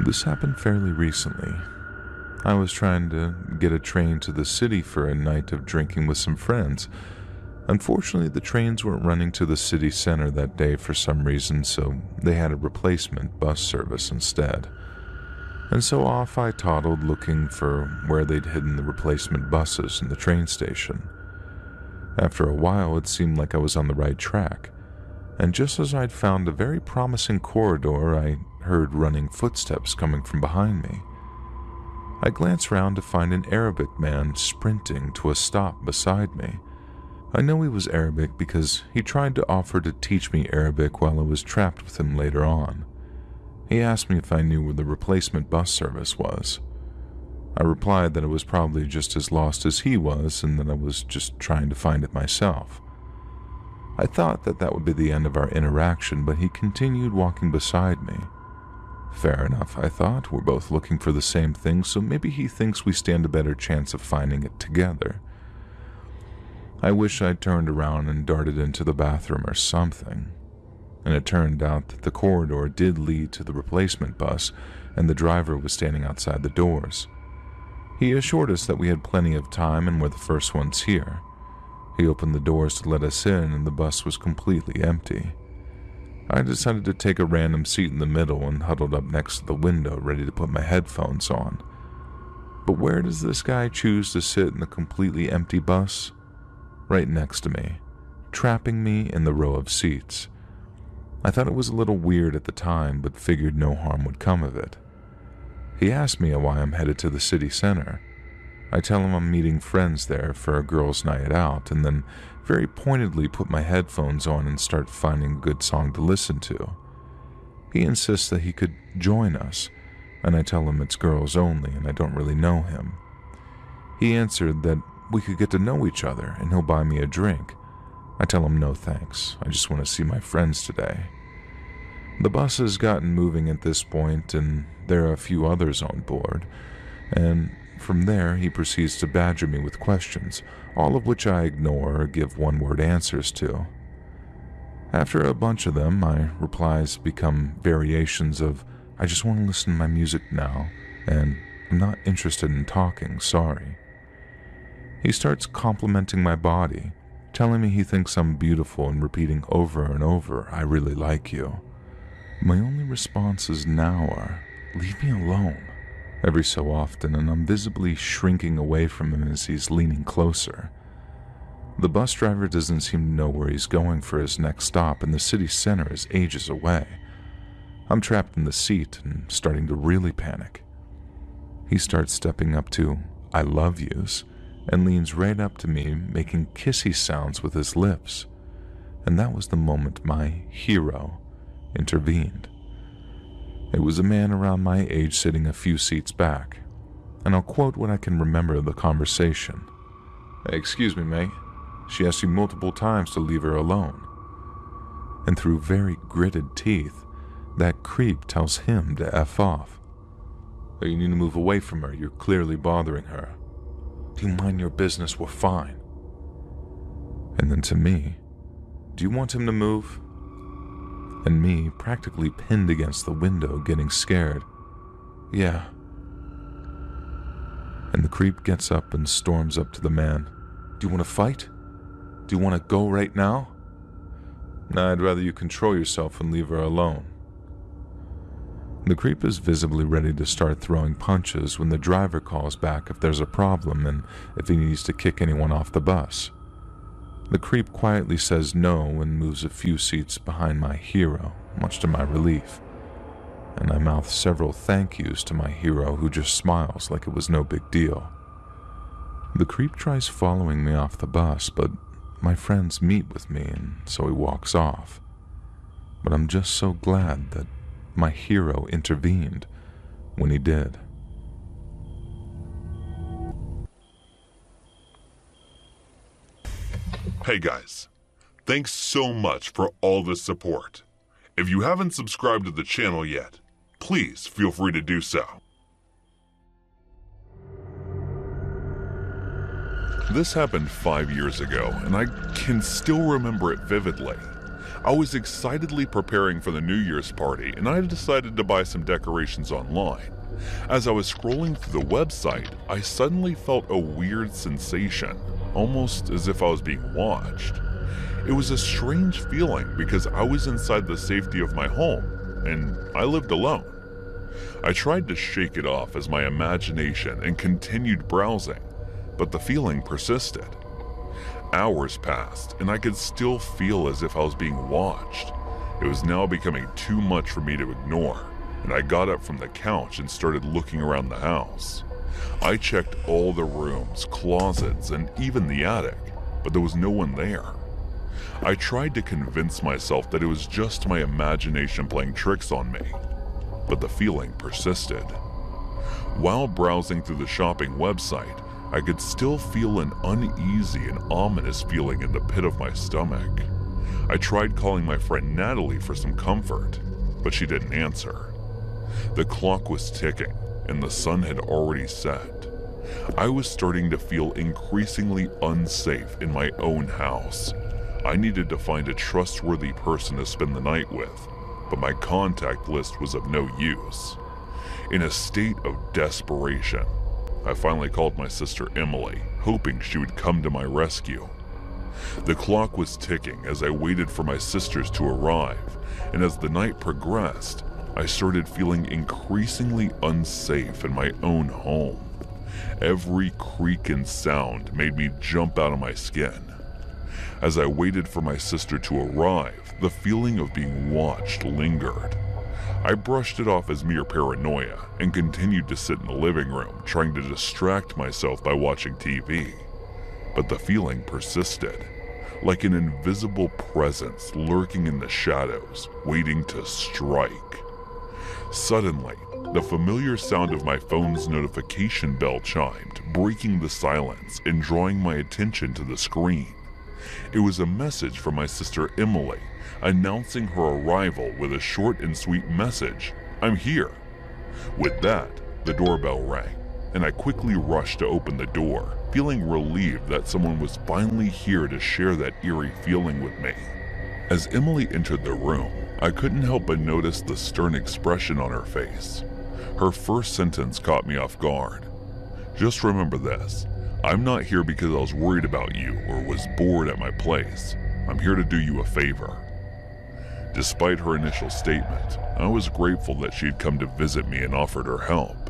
This happened fairly recently. I was trying to get a train to the city for a night of drinking with some friends. Unfortunately, the trains weren't running to the city center that day for some reason, so they had a replacement bus service instead. And so off I toddled looking for where they'd hidden the replacement buses in the train station. After a while, it seemed like I was on the right track, and just as I'd found a very promising corridor, I heard running footsteps coming from behind me. I glanced round to find an Arabic man sprinting to a stop beside me. I know he was Arabic because he tried to offer to teach me Arabic while I was trapped with him later on. He asked me if I knew where the replacement bus service was. I replied that I was probably just as lost as he was and that I was just trying to find it myself. I thought that that would be the end of our interaction, but he continued walking beside me. Fair enough, I thought. We're both looking for the same thing, so maybe he thinks we stand a better chance of finding it together. I wish I'd turned around and darted into the bathroom or something. And it turned out that the corridor did lead to the replacement bus, and the driver was standing outside the doors. He assured us that we had plenty of time and were the first ones here. He opened the doors to let us in, and the bus was completely empty. I decided to take a random seat in the middle and huddled up next to the window, ready to put my headphones on. But where does this guy choose to sit in the completely empty bus? Right next to me, trapping me in the row of seats. I thought it was a little weird at the time, but figured no harm would come of it. He asked me why I'm headed to the city center. I tell him I'm meeting friends there for a girls' night out, and then very pointedly put my headphones on and start finding a good song to listen to. He insists that he could join us, and I tell him it's girls only and I don't really know him. He answered that we could get to know each other and he'll buy me a drink. I tell him no thanks, I just want to see my friends today. The bus has gotten moving at this point, and there are a few others on board, and from there he proceeds to badger me with questions, all of which I ignore or give one-word answers to. After a bunch of them, my replies become variations of, I just want to listen to my music now, and I'm not interested in talking, sorry. He starts complimenting my body, telling me he thinks I'm beautiful and repeating over and over, I really like you. My only responses now are, leave me alone, every so often, and I'm visibly shrinking away from him as he's leaning closer. The bus driver doesn't seem to know where he's going for his next stop, and the city center is ages away. I'm trapped in the seat and starting to really panic. He starts stepping up to I love yous and leans right up to me, making kissy sounds with his lips. And that was the moment my hero intervened. It was a man around my age sitting a few seats back, and I'll quote what I can remember of the conversation. Excuse me, mate. She asked you multiple times to leave her alone. And through very gritted teeth, that creep tells him to F off. Oh, you need to move away from her. You're clearly bothering her. Do you mind your business? We're fine. And then to me, do you want him to move? And me, practically pinned against the window, getting scared. Yeah. And the creep gets up and storms up to the man. Do you want to fight? Do you want to go right now? Nah, I'd rather you control yourself and leave her alone. The creep is visibly ready to start throwing punches when the driver calls back if there's a problem and if he needs to kick anyone off the bus. The creep quietly says no and moves a few seats behind my hero, much to my relief. And I mouth several thank yous to my hero, who just smiles like it was no big deal. The creep tries following me off the bus, but my friends meet with me, and so he walks off. But I'm just so glad that my hero intervened when he did. Hey guys, thanks so much for all the support. If you haven't subscribed to the channel yet, please feel free to do so. This happened 5 years ago, and I can still remember it vividly. I was excitedly preparing for the New Year's party, and I decided to buy some decorations online. As I was scrolling through the website, I suddenly felt a weird sensation, almost as if I was being watched. It was a strange feeling because I was inside the safety of my home, and I lived alone. I tried to shake it off as my imagination and continued browsing, but the feeling persisted. Hours passed, and I could still feel as if I was being watched. It was now becoming too much for me to ignore, and I got up from the couch and started looking around the house. I checked all the rooms, closets, and even the attic, but there was no one there. I tried to convince myself that it was just my imagination playing tricks on me, but the feeling persisted. While browsing through the shopping website, I could still feel an uneasy and ominous feeling in the pit of my stomach. I tried calling my friend Natalie for some comfort, but she didn't answer. The clock was ticking, and the sun had already set. I was starting to feel increasingly unsafe in my own house. I needed to find a trustworthy person to spend the night with, but my contact list was of no use. In a state of desperation, I finally called my sister Emily, hoping she would come to my rescue. The clock was ticking as I waited for my sisters to arrive, and as the night progressed, I started feeling increasingly unsafe in my own home. Every creak and sound made me jump out of my skin. As I waited for my sister to arrive, the feeling of being watched lingered. I brushed it off as mere paranoia and continued to sit in the living room, trying to distract myself by watching TV. But the feeling persisted, like an invisible presence lurking in the shadows, waiting to strike. Suddenly, the familiar sound of my phone's notification bell chimed, breaking the silence and drawing my attention to the screen. It was a message from my sister Emily, announcing her arrival with a short and sweet message, "I'm here." With that, the doorbell rang, and I quickly rushed to open the door, feeling relieved that someone was finally here to share that eerie feeling with me. As Emily entered the room, I couldn't help but notice the stern expression on her face. Her first sentence caught me off guard. "Just remember this. I'm not here because I was worried about you or was bored at my place. I'm here to do you a favor." Despite her initial statement, I was grateful that she had come to visit me and offered her help.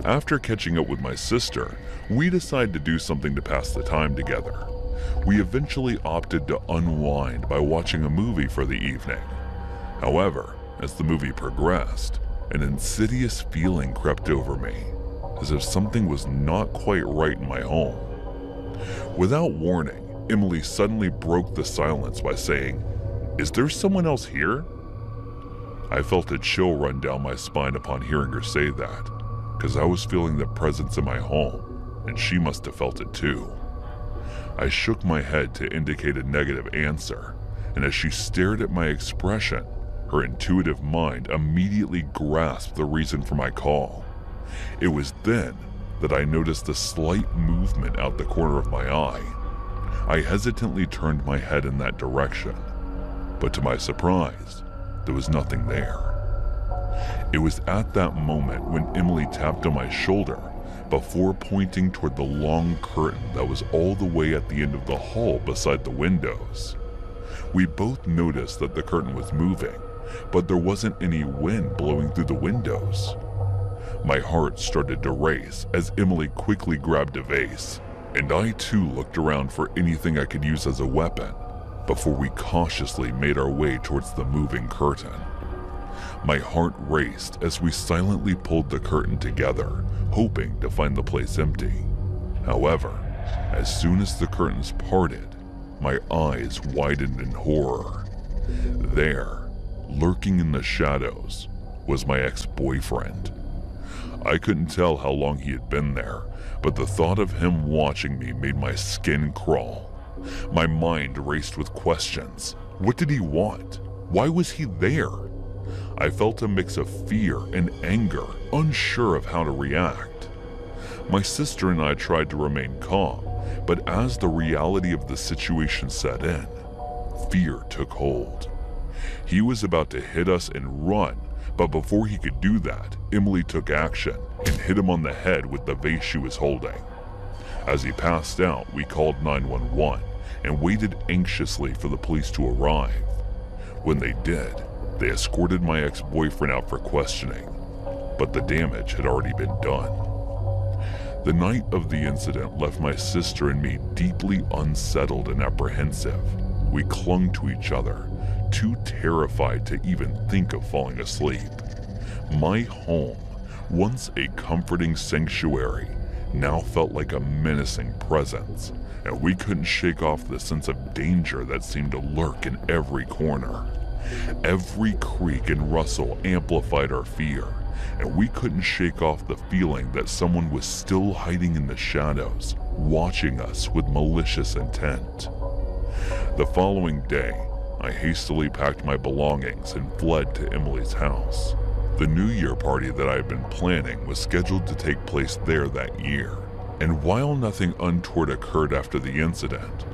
After catching up with my sister, we decided to do something to pass the time together. We eventually opted to unwind by watching a movie for the evening. However, as the movie progressed, an insidious feeling crept over me, as if something was not quite right in my home. Without warning, Emily suddenly broke the silence by saying, "Is there someone else here?" I felt a chill run down my spine upon hearing her say that, because I was feeling the presence in my home, and she must have felt it too. I shook my head to indicate a negative answer, and as she stared at my expression, her intuitive mind immediately grasped the reason for my call. It was then that I noticed a slight movement out the corner of my eye. I hesitantly turned my head in that direction, but to my surprise, there was nothing there. It was at that moment when Emily tapped on my shoulder before pointing toward the long curtain that was all the way at the end of the hall beside the windows. We both noticed that the curtain was moving, but there wasn't any wind blowing through the windows. My heart started to race as Emily quickly grabbed a vase, and I too looked around for anything I could use as a weapon before we cautiously made our way towards the moving curtain. My heart raced as we silently pulled the curtain together, hoping to find the place empty. However, as soon as the curtains parted, my eyes widened in horror. There, lurking in the shadows, was my ex-boyfriend. I couldn't tell how long he had been there, but the thought of him watching me made my skin crawl. My mind raced with questions. What did he want? Why was he there? I felt a mix of fear and anger, unsure of how to react. My sister and I tried to remain calm, but as the reality of the situation set in, fear took hold. He was about to hit us and run, but before he could do that, Emily took action and hit him on the head with the vase she was holding. As he passed out, we called 911 and waited anxiously for the police to arrive. When they did, they escorted my ex-boyfriend out for questioning, but the damage had already been done. The night of the incident left my sister and me deeply unsettled and apprehensive. We clung to each other, too terrified to even think of falling asleep. My home, once a comforting sanctuary, now felt like a menacing presence, and we couldn't shake off the sense of danger that seemed to lurk in every corner. Every creak and rustle amplified our fear, and we couldn't shake off the feeling that someone was still hiding in the shadows, watching us with malicious intent. The following day, I hastily packed my belongings and fled to Emily's house. The New Year party that I had been planning was scheduled to take place there that year, and while nothing untoward occurred after the incident,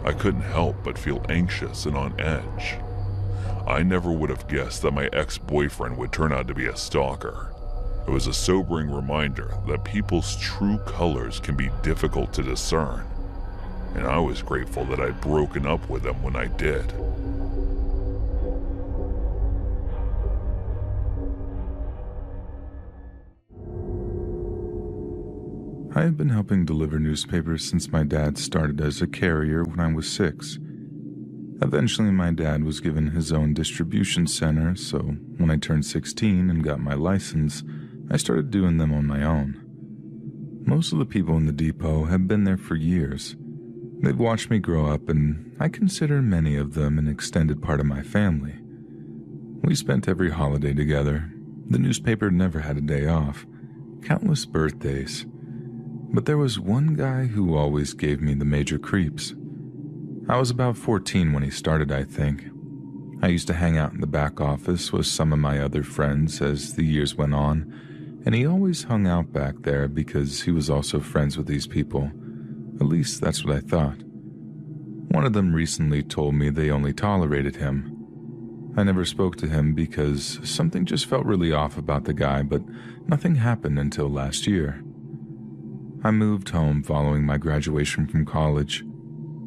I couldn't help but feel anxious and on edge. I never would have guessed that my ex-boyfriend would turn out to be a stalker. It was a sobering reminder that people's true colors can be difficult to discern, and I was grateful that I'd broken up with him when I did. I have been helping deliver newspapers since my dad started as a carrier when I was 6. Eventually, my dad was given his own distribution center, so when I turned 16 and got my license, I started doing them on my own. Most of the people in the depot have been there for years. They've watched me grow up, and I consider many of them an extended part of my family. We spent every holiday together. The newspaper never had a day off. Countless birthdays. But there was one guy who always gave me the major creeps. I was about 14 when he started, I think. I used to hang out in the back office with some of my other friends as the years went on, and he always hung out back there because he was also friends with these people. At least that's what I thought. One of them recently told me they only tolerated him. I never spoke to him because something just felt really off about the guy, but nothing happened until last year. I moved home following my graduation from college.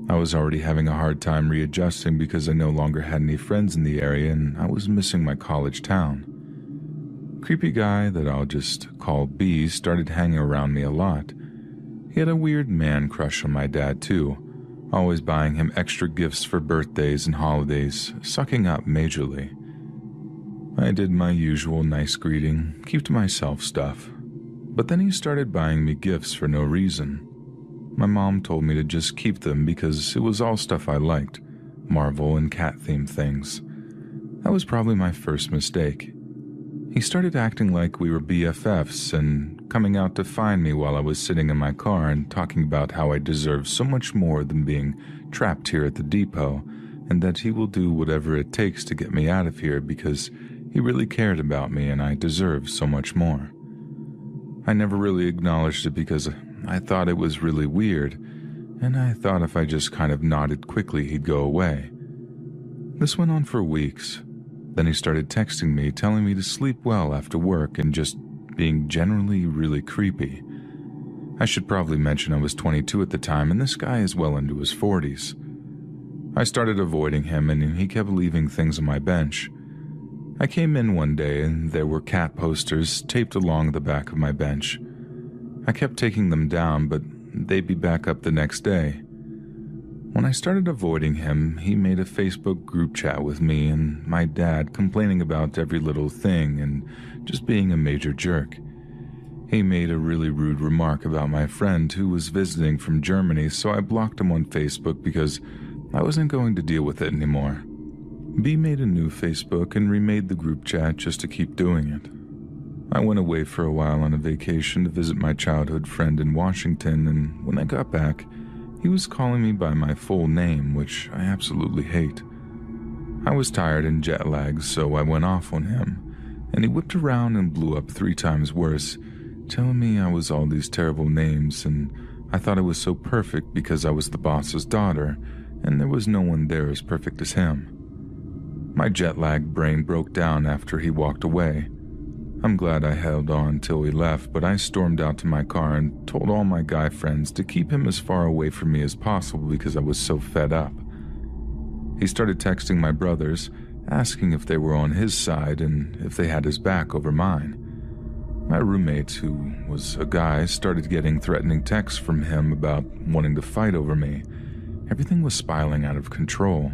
I was already having a hard time readjusting because I no longer had any friends in the area and I was missing my college town. Creepy guy that I'll just call B started hanging around me a lot. He had a weird man crush on my dad too, always buying him extra gifts for birthdays and holidays, sucking up majorly. I did my usual nice greeting, keep to myself stuff. But then he started buying me gifts for no reason. My mom told me to just keep them because it was all stuff I liked, Marvel and cat-themed things. That was probably my first mistake. He started acting like we were BFFs and coming out to find me while I was sitting in my car and talking about how I deserve so much more than being trapped here at the depot and that he will do whatever it takes to get me out of here because he really cared about me and I deserve so much more. I never really acknowledged it because I thought it was really weird, and I thought if I just kind of nodded quickly he'd go away. This went on for weeks. Then he started texting me, telling me to sleep well after work and just being generally really creepy. I should probably mention I was 22 at the time and this guy is well into his 40s. I started avoiding him and he kept leaving things on my bench. I came in one day and there were cat posters taped along the back of my bench. I kept taking them down, but they'd be back up the next day. When I started avoiding him, he made a Facebook group chat with me and my dad complaining about every little thing and just being a major jerk. He made a really rude remark about my friend who was visiting from Germany, so I blocked him on Facebook because I wasn't going to deal with it anymore. B made a new Facebook and remade the group chat just to keep doing it. I went away for a while on a vacation to visit my childhood friend in Washington, and when I got back, he was calling me by my full name, which I absolutely hate. I was tired and jet lagged, so I went off on him, and he whipped around and blew up 3 times worse, telling me I was all these terrible names, and I thought I was so perfect because I was the boss's daughter, and there was no one there as perfect as him. My jet-lagged brain broke down after he walked away. I'm glad I held on till he left, but I stormed out to my car and told all my guy friends to keep him as far away from me as possible because I was so fed up. He started texting my brothers, asking if they were on his side and if they had his back over mine. My roommate, who was a guy, started getting threatening texts from him about wanting to fight over me. Everything was spiraling out of control.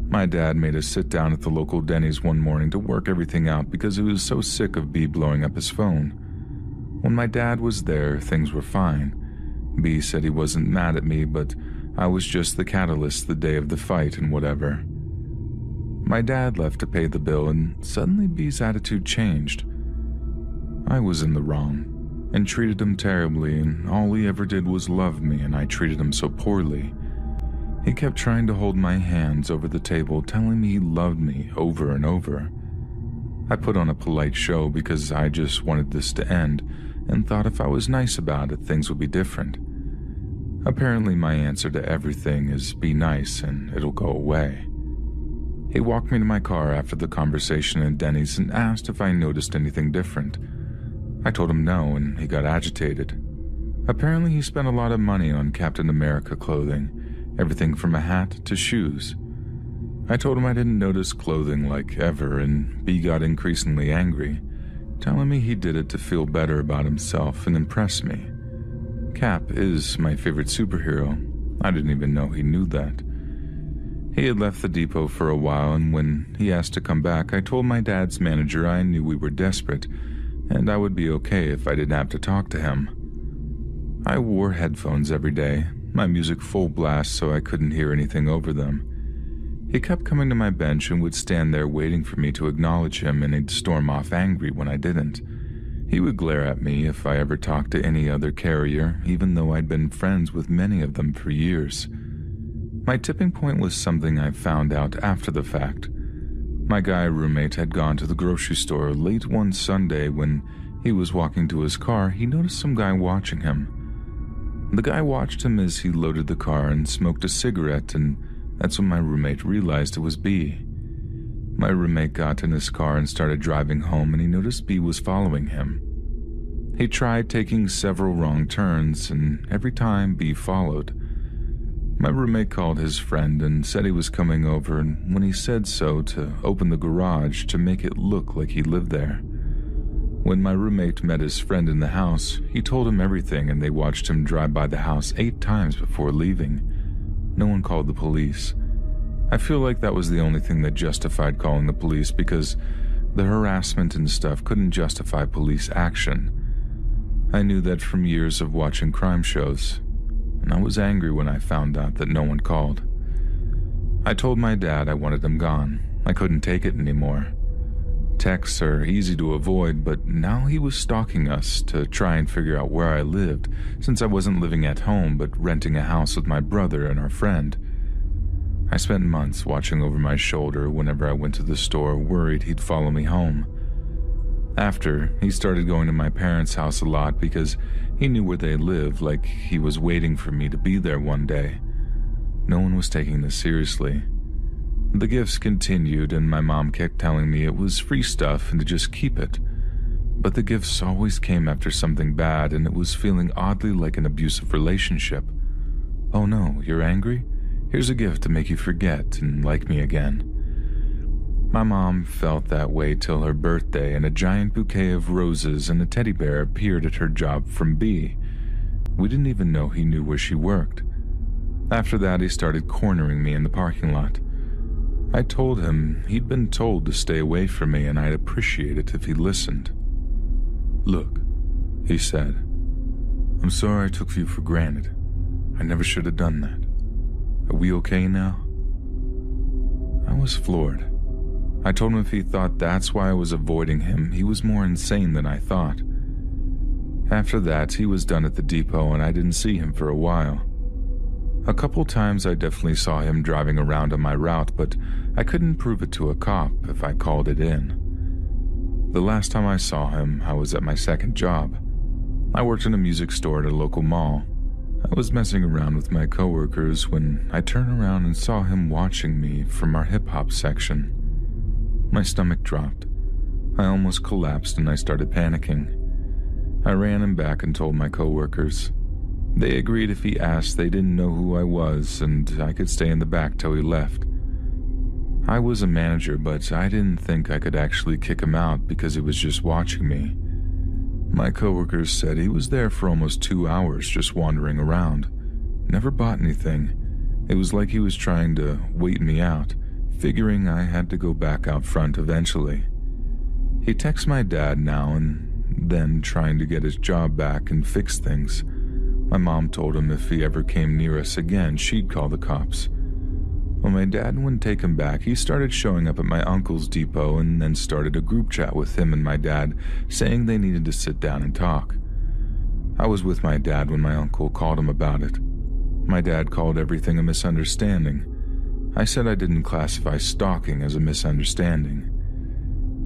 My dad made us sit down at the local Denny's one morning to work everything out because he was so sick of B blowing up his phone. When my dad was there, things were fine. B said he wasn't mad at me, but I was just the catalyst the day of the fight and whatever. My dad left to pay the bill, and suddenly B's attitude changed. I was in the wrong and treated him terribly, and all he ever did was love me, and I treated him so poorly. He kept trying to hold my hands over the table, telling me he loved me over and over. I put on a polite show because I just wanted this to end and thought if I was nice about it, things would be different. Apparently, my answer to everything is be nice and it'll go away. He walked me to my car after the conversation at Denny's and asked if I noticed anything different. I told him no, and he got agitated. Apparently, he spent a lot of money on Captain America clothing. Everything from a hat to shoes. I told him I didn't notice clothing like ever, and B got increasingly angry, telling me he did it to feel better about himself and impress me. Cap is my favorite superhero. I didn't even know he knew that. He had left the depot for a while, and when he asked to come back, I told my dad's manager I knew we were desperate, and I would be okay if I didn't have to talk to him. I wore headphones every day, my music full blast so I couldn't hear anything over them. He kept coming to my bench and would stand there waiting for me to acknowledge him, and he'd storm off angry when I didn't. He would glare at me if I ever talked to any other carrier, even though I'd been friends with many of them for years. My tipping point was something I found out after the fact. My guy roommate had gone to the grocery store late one Sunday. When he was walking to his car, he noticed some guy watching him. The guy watched him as he loaded the car and smoked a cigarette, and that's when my roommate realized it was B. My roommate got in his car and started driving home, and he noticed B was following him. He tried taking several wrong turns, and every time B followed. My roommate called his friend and said he was coming over, and when he said so, to open the garage to make it look like he lived there. When my roommate met his friend in the house, he told him everything, and they watched him drive by the house 8 times before leaving. No one called the police. I feel like that was the only thing that justified calling the police, because the harassment and stuff couldn't justify police action. I knew that from years of watching crime shows, and I was angry when I found out that no one called. I told my dad I wanted him gone. I couldn't take it anymore. Texts are easy to avoid, but now he was stalking us to try and figure out where I lived, since I wasn't living at home but renting a house with my brother and our friend. I spent months watching over my shoulder whenever I went to the store, worried he'd follow me home. After, he started going to my parents' house a lot because he knew where they lived, like he was waiting for me to be there one day. No one was taking this seriously. The gifts continued, and my mom kept telling me it was free stuff and to just keep it. But the gifts always came after something bad, and it was feeling oddly like an abusive relationship. Oh no, you're angry? Here's a gift to make you forget and like me again. My mom felt that way till her birthday, and a giant bouquet of roses and a teddy bear appeared at her job from B. We didn't even know he knew where she worked. After that, he started cornering me in the parking lot. I told him he'd been told to stay away from me, and I'd appreciate it if he listened. "Look," he said, "I'm sorry I took you for granted. I never should have done that. Are we okay now?" I was floored. I told him if he thought that's why I was avoiding him, he was more insane than I thought. After that, he was done at the depot, and I didn't see him for a while. A couple times I definitely saw him driving around on my route, but I couldn't prove it to a cop if I called it in. The last time I saw him, I was at my second job. I worked in a music store at a local mall. I was messing around with my coworkers when I turned around and saw him watching me from our hip-hop section. My stomach dropped. I almost collapsed and I started panicking. I ran him back and told my coworkers. They agreed if he asked they didn't know who I was and I could stay in the back till he left. I was a manager, but I didn't think I could actually kick him out because he was just watching me. My coworkers said he was there for almost 2 hours just wandering around. Never bought anything. It was like he was trying to wait me out, figuring I had to go back out front eventually. He texts my dad now and then trying to get his job back and fix things. My mom told him if he ever came near us again, she'd call the cops. When my dad wouldn't take him back, he started showing up at my uncle's depot and then started a group chat with him and my dad, saying they needed to sit down and talk. I was with my dad when my uncle called him about it. My dad called everything a misunderstanding. I said I didn't classify stalking as a misunderstanding.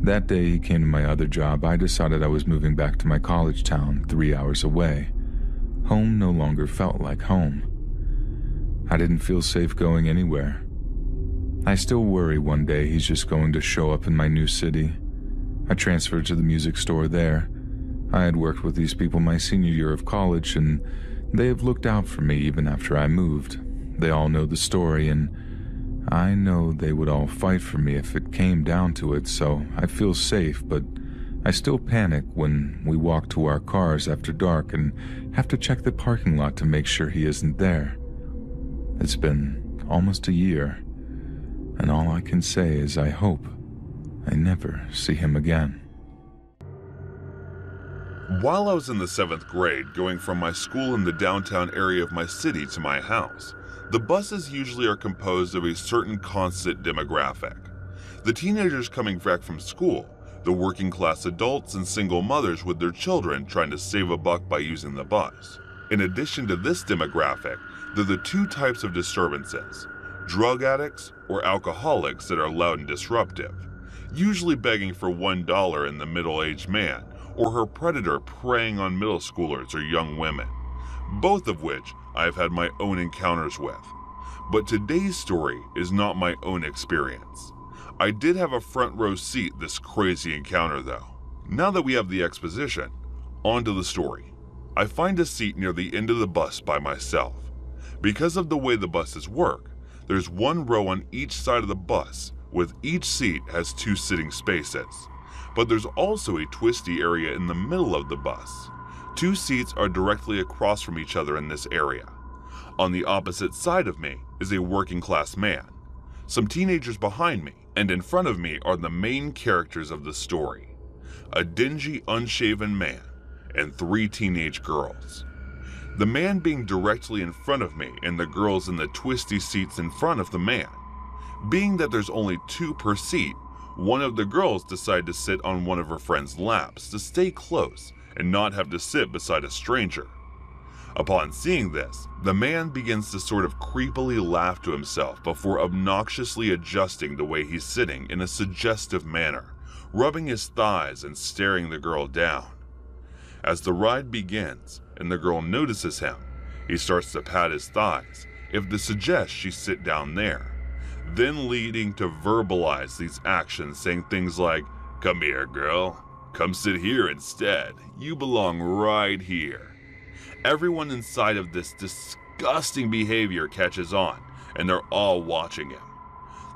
That day he came to my other job, I decided I was moving back to my college town 3 hours away. Home no longer felt like home. I didn't feel safe going anywhere. I still worry one day he's just going to show up in my new city. I transferred to the music store there. I had worked with these people my senior year of college, and they have looked out for me even after I moved. They all know the story, and I know they would all fight for me if it came down to it, so I feel safe, but I still panic when we walk to our cars after dark and have to check the parking lot to make sure he isn't there. It's been almost a year, and all I can say is I hope I never see him again. While I was in the 7th grade, going from my school in the downtown area of my city to my house, the buses usually are composed of a certain constant demographic. The teenagers coming back from school, the working class adults and single mothers with their children trying to save a buck by using the bus. In addition to this demographic, there are the two types of disturbances: drug addicts or alcoholics that are loud and disruptive, usually begging for $1 in the middle-aged man, or her predator preying on middle schoolers or young women, both of which I have had my own encounters with. But today's story is not my own experience. I did have a front row seat this crazy encounter though. Now that we have the exposition, on to the story. I find a seat near the end of the bus by myself. Because of the way the buses work, there's one row on each side of the bus, with each seat has 2 sitting spaces. But there's also a twisty area in the middle of the bus. 2 seats are directly across from each other in this area. On the opposite side of me is a working class man, some teenagers behind me, and in front of me are the main characters of the story: a dingy, unshaven man and 3 teenage girls. The man being directly in front of me and the girls in the twisty seats in front of the man. Being that there's only 2 per seat, one of the girls decided to sit on one of her friend's laps to stay close and not have to sit beside a stranger. Upon seeing this, the man begins to sort of creepily laugh to himself before obnoxiously adjusting the way he's sitting in a suggestive manner, rubbing his thighs and staring the girl down. As the ride begins and the girl notices him, he starts to pat his thighs if to suggest she sit down there, then leading to verbalize these actions, saying things like, "Come here, girl. Come sit here instead. You belong right here." Everyone inside of this disgusting behavior catches on, and they're all watching him.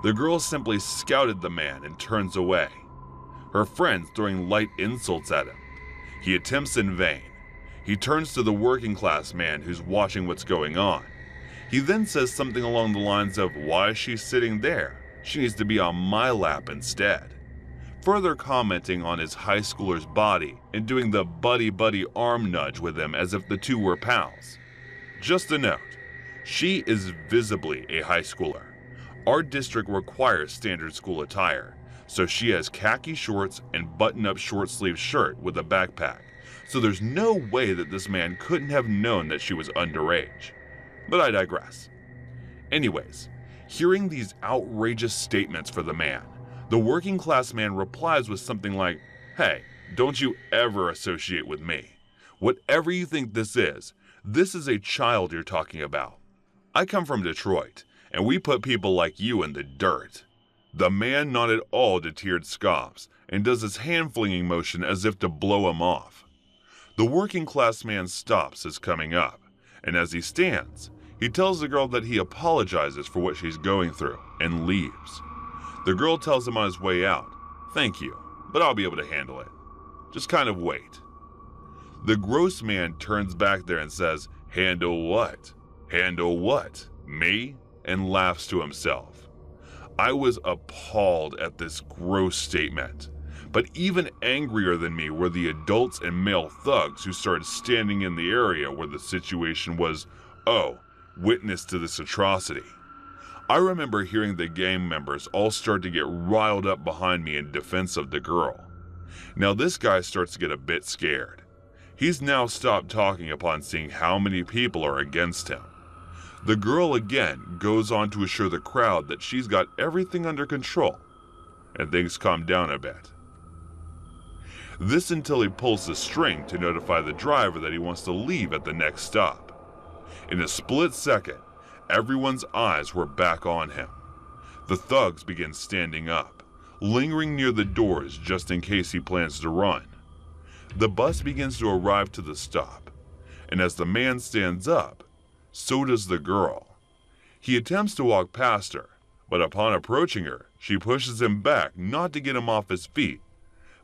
The girl simply scouted the man and turns away, her friends throwing light insults at him. He attempts in vain. He turns to the working class man who's watching what's going on. He then says something along the lines of, "Why is she sitting there? She needs to be on my lap instead." Further commenting on his high schooler's body and doing the buddy-buddy arm nudge with him as if the two were pals. Just a note, she is visibly a high schooler. Our district requires standard school attire, so she has khaki shorts and button-up short-sleeve shirt with a backpack, so there's no way that this man couldn't have known that she was underage. But I digress. Anyways, hearing these outrageous statements for the man, the working class man replies with something like, "Hey, don't you ever associate with me. Whatever you think this is, This is a child you're talking about. I come from Detroit, and we put people like you in the dirt." The man not at all deterred scoffs and does his hand-flinging motion as if to blow him off. The working-class man stops as coming up, and as he stands, he tells the girl that he apologizes for what she's going through and leaves. The girl tells him on his way out, "Thank you, but I'll be able to handle it. Just kind of wait." The gross man turns back there and says, "Handle what? Handle what? Me?" and laughs to himself. I was appalled at this gross statement, but even angrier than me were the adults and male thugs who started standing in the area where the situation was, witness to this atrocity. I remember hearing the gang members all start to get riled up behind me in defense of the girl. Now this guy starts to get a bit scared. He's now stopped talking upon seeing how many people are against him. The girl again goes on to assure the crowd that she's got everything under control, and things calm down a bit. This until he pulls the string to notify the driver that he wants to leave at the next stop. In a split second, everyone's eyes were back on him. The thugs begin standing up, lingering near the doors just in case he plans to run. The bus begins to arrive to the stop, and as the man stands up, so does the girl. He attempts to walk past her, but upon approaching her, she pushes him back not to get him off his feet,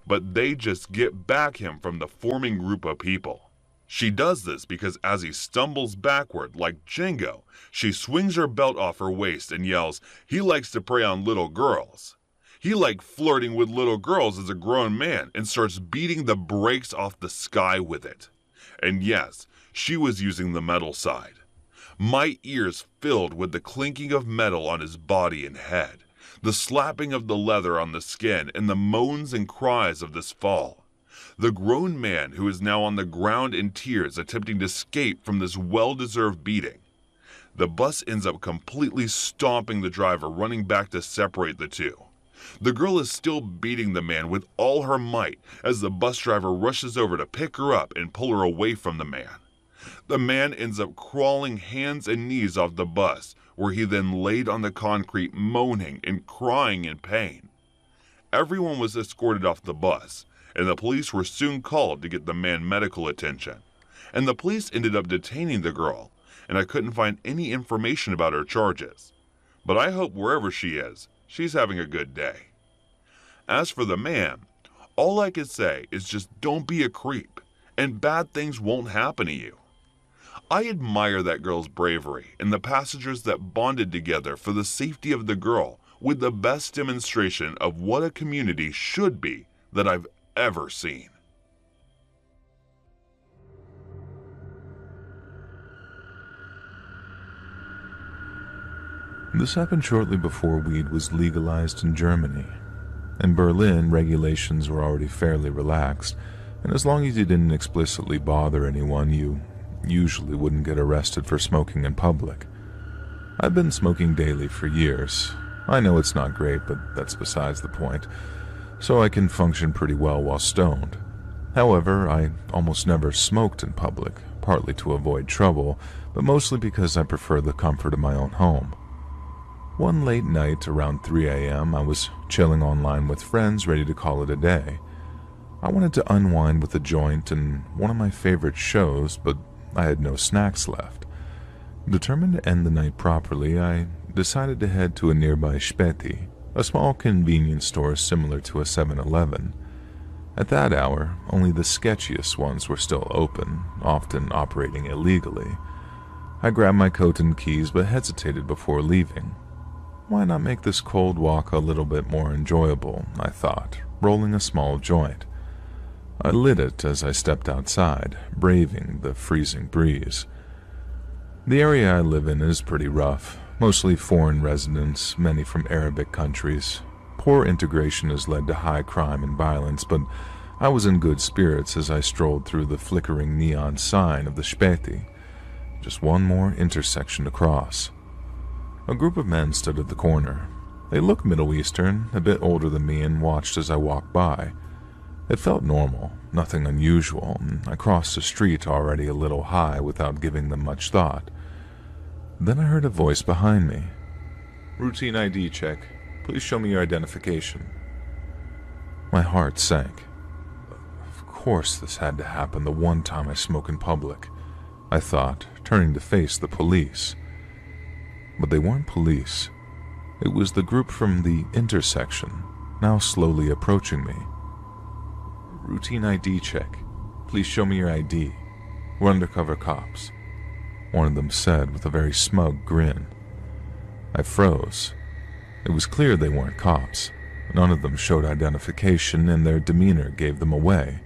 but they just get back him from the forming group of people. She does this because as he stumbles backward like Django, she swings her belt off her waist and yells, "He likes to prey on little girls. He liked flirting with little girls as a grown man," and starts beating the brakes off the sky with it. And yes, she was using the metal side. My ears filled with the clinking of metal on his body and head, the slapping of the leather on the skin, and the moans and cries of this fall. The grown man who is now on the ground in tears attempting to escape from this well-deserved beating. The bus ends up completely stomping the driver, running back to separate the two. The girl is still beating the man with all her might as the bus driver rushes over to pick her up and pull her away from the man. The man ends up crawling hands and knees off the bus, where he then laid on the concrete moaning and crying in pain. Everyone was escorted off the bus, and the police were soon called to get the man medical attention. And the police ended up detaining the girl, and I couldn't find any information about her charges. But I hope wherever she is, she's having a good day. As for the man, all I can say is just don't be a creep, and bad things won't happen to you. I admire that girl's bravery and the passengers that bonded together for the safety of the girl with the best demonstration of what a community should be that I've ever seen. This happened shortly before weed was legalized in Germany. In Berlin, regulations were already fairly relaxed, and as long as you didn't explicitly bother anyone, you usually wouldn't get arrested for smoking in public. I've been smoking daily for years. I know it's not great, but that's besides the point, so I can function pretty well while stoned. However, I almost never smoked in public, partly to avoid trouble, but mostly because I prefer the comfort of my own home. One late night around 3 a.m., I was chilling online with friends ready to call it a day. I wanted to unwind with a joint and one of my favorite shows, but I had no snacks left. Determined to end the night properly, I decided to head to a nearby Späti, a small convenience store similar to a 7-Eleven. At that hour, only the sketchiest ones were still open, often operating illegally. I grabbed my coat and keys but hesitated before leaving. Why not make this cold walk a little bit more enjoyable, I thought, rolling a small joint. I lit it as I stepped outside, braving the freezing breeze. The area I live in is pretty rough, mostly foreign residents, many from Arabic countries. Poor integration has led to high crime and violence, but I was in good spirits as I strolled through the flickering neon sign of the Späti. Just one more intersection to cross. A group of men stood at the corner. They looked Middle Eastern, a bit older than me, and watched as I walked by. It felt normal, nothing unusual, and I crossed the street already a little high without giving them much thought. Then I heard a voice behind me. "Routine ID check. Please show me your identification." My heart sank. Of course this had to happen the one time I smoke in public, I thought, turning to face the police. But they weren't police. It was the group from the intersection, now slowly approaching me. "Routine ID check. Please show me your ID. We're undercover cops," one of them said with a very smug grin. I froze. It was clear they weren't cops. None of them showed identification, and their demeanor gave them away.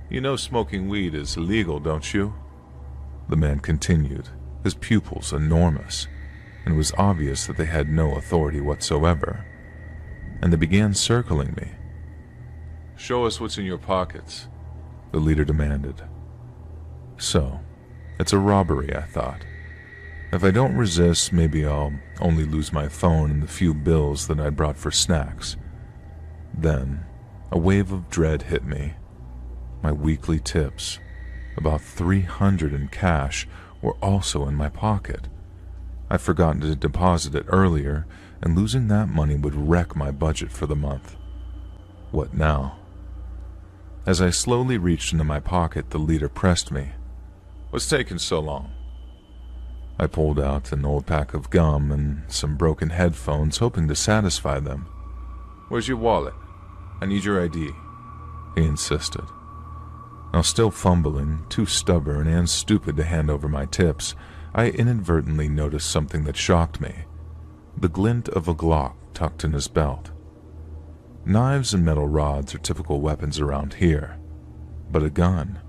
"You know smoking weed is illegal, don't you?" The man continued, his pupils enormous, and it was obvious that they had no authority whatsoever. And they began circling me. "Show us what's in your pockets," the leader demanded. So, it's a robbery, I thought. If I don't resist, maybe I'll only lose my phone and the few bills that I brought for snacks. Then, a wave of dread hit me. My weekly tips, about $300 in cash, were also in my pocket. I'd forgotten to deposit it earlier, and losing that money would wreck my budget for the month. What now? As I slowly reached into my pocket, the leader pressed me. "What's taking so long?" I pulled out an old pack of gum and some broken headphones, hoping to satisfy them. "Where's your wallet? I need your ID," he insisted. Now, still fumbling, too stubborn and stupid to hand over my tips, I inadvertently noticed something that shocked me. The glint of a Glock tucked in his belt. Knives and metal rods are typical weapons around here, but a gun?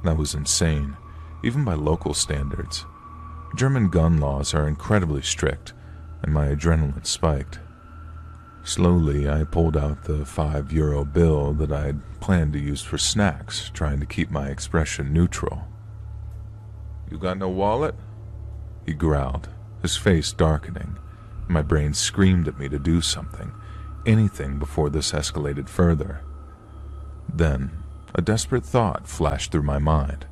That was insane, even by local standards. German gun laws are incredibly strict, and my adrenaline spiked. Slowly, I pulled out the €5 bill that I'd planned to use for snacks, trying to keep my expression neutral. "You got no wallet?" he growled, his face darkening. My brain screamed at me to do something, anything before this escalated further. Then, a desperate thought flashed through my mind.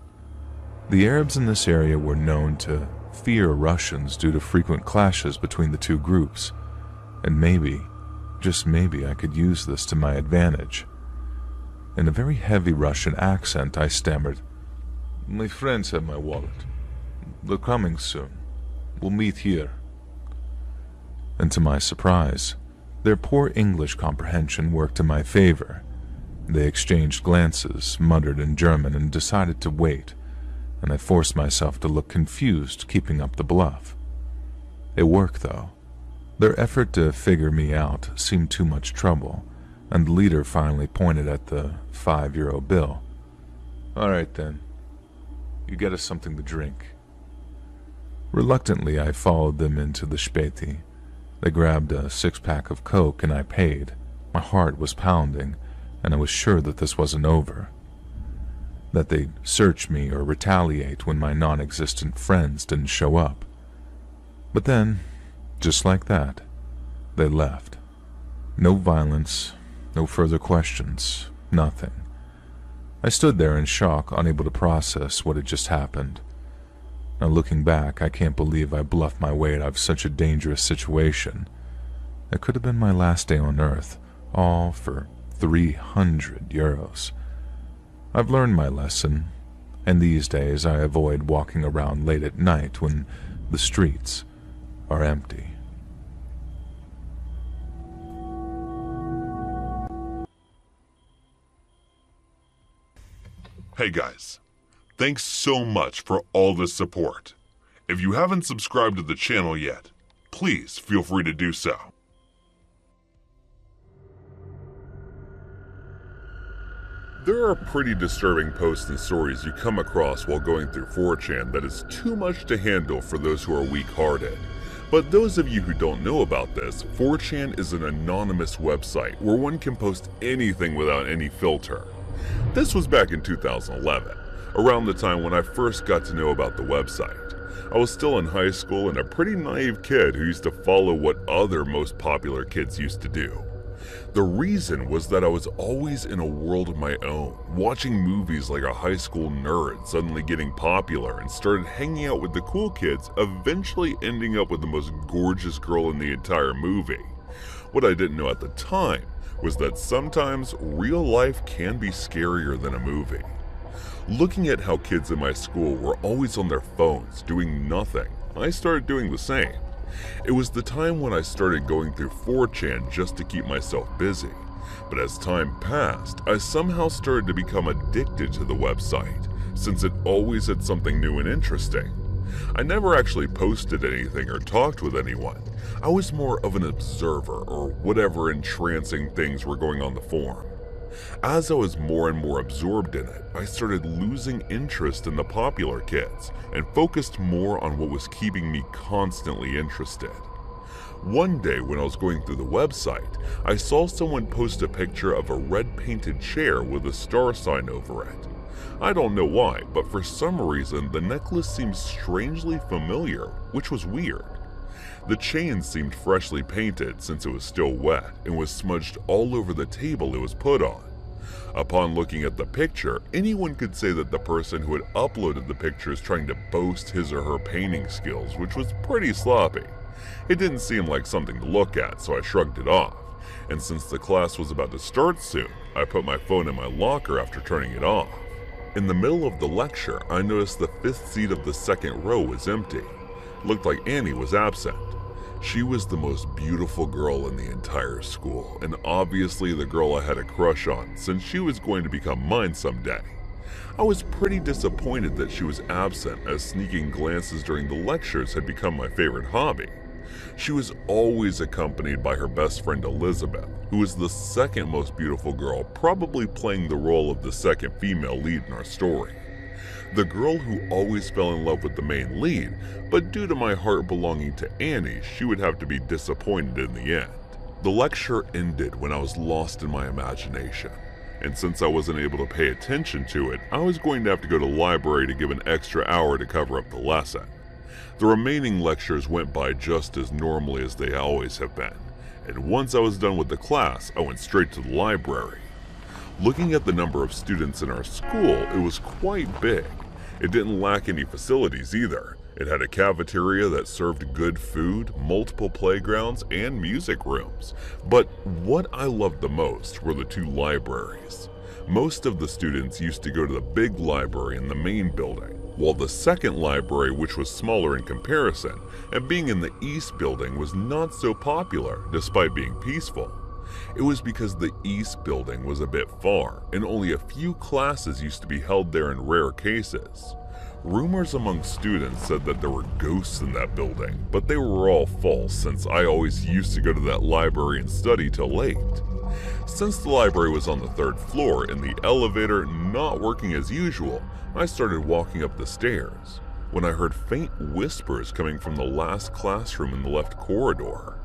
The Arabs in this area were known to fear Russians due to frequent clashes between the two groups, and maybe, just maybe, I could use this to my advantage. In a very heavy Russian accent, I stammered, "My friends have my wallet. They're coming soon. We'll meet here." And to my surprise, their poor English comprehension worked in my favor. They exchanged glances, muttered in German, and decided to wait, and I forced myself to look confused, keeping up the bluff. It worked, though. Their effort to figure me out seemed too much trouble, and the leader finally pointed at the €5 bill. "All right, then. You get us something to drink." Reluctantly, I followed them into the Späti. They grabbed a 6-pack of Coke, and I paid. My heart was pounding, and I was sure that this wasn't over. That they'd search me or retaliate when my non-existent friends didn't show up. But then, just like that, they left. No violence, no further questions, nothing. I stood there in shock, unable to process what had just happened. Now, looking back, I can't believe I bluffed my way out of such a dangerous situation. It could have been my last day on Earth, all for €300. I've learned my lesson, and these days I avoid walking around late at night when the streets are empty. Hey guys, thanks so much for all the support. If you haven't subscribed to the channel yet, please feel free to do so. There are pretty disturbing posts and stories you come across while going through 4chan that is too much to handle for those who are weak-hearted. But those of you who don't know about this, 4chan is an anonymous website where one can post anything without any filter. This was back in 2011, around the time when I first got to know about the website. I was still in high school and a pretty naive kid who used to follow what other most popular kids used to do. The reason was that I was always in a world of my own, watching movies like a high school nerd suddenly getting popular and started hanging out with the cool kids, eventually ending up with the most gorgeous girl in the entire movie. What I didn't know at the time was that sometimes real life can be scarier than a movie. Looking at how kids in my school were always on their phones doing nothing, I started doing the same. It was the time when I started going through 4chan just to keep myself busy. But as time passed, I somehow started to become addicted to the website, since it always had something new and interesting. I never actually posted anything or talked with anyone. I was more of an observer or whatever entrancing things were going on the forum. As I was more and more absorbed in it, I started losing interest in the popular kids and focused more on what was keeping me constantly interested. One day when I was going through the website, I saw someone post a picture of a red painted chair with a star sign over it. I don't know why, but for some reason the necklace seemed strangely familiar, which was weird. The chain seemed freshly painted since it was still wet and was smudged all over the table it was put on. Upon looking at the picture, anyone could say that the person who had uploaded the picture is trying to boast his or her painting skills, which was pretty sloppy. It didn't seem like something to look at, so I shrugged it off. And since the class was about to start soon, I put my phone in my locker after turning it off. In the middle of the lecture, I noticed the fifth seat of the second row was empty. Looked like Annie was absent. She was the most beautiful girl in the entire school, and obviously the girl I had a crush on, since she was going to become mine someday. I was pretty disappointed that she was absent, as sneaking glances during the lectures had become my favorite hobby. She was always accompanied by her best friend Elizabeth, who was the second most beautiful girl, probably playing the role of the second female lead in our story. The girl who always fell in love with the main lead, but due to my heart belonging to Annie, she would have to be disappointed in the end. The lecture ended when I was lost in my imagination, and since I wasn't able to pay attention to it, I was going to have to go to the library to give an extra hour to cover up the lesson. The remaining lectures went by just as normally as they always have been, and once I was done with the class, I went straight to the library. Looking at the number of students in our school, it was quite big. It didn't lack any facilities either. It had a cafeteria that served good food, multiple playgrounds, and music rooms. But what I loved the most were the two libraries. Most of the students used to go to the big library in the main building, while the second library, which was smaller in comparison, and being in the east building, was not so popular despite being peaceful. It was because the east building was a bit far, and only a few classes used to be held there in rare cases. Rumors among students said that there were ghosts in that building, but they were all false since I always used to go to that library and study till late. Since the library was on the third floor and the elevator not working as usual, I started walking up the stairs when I heard faint whispers coming from the last classroom in the left corridor.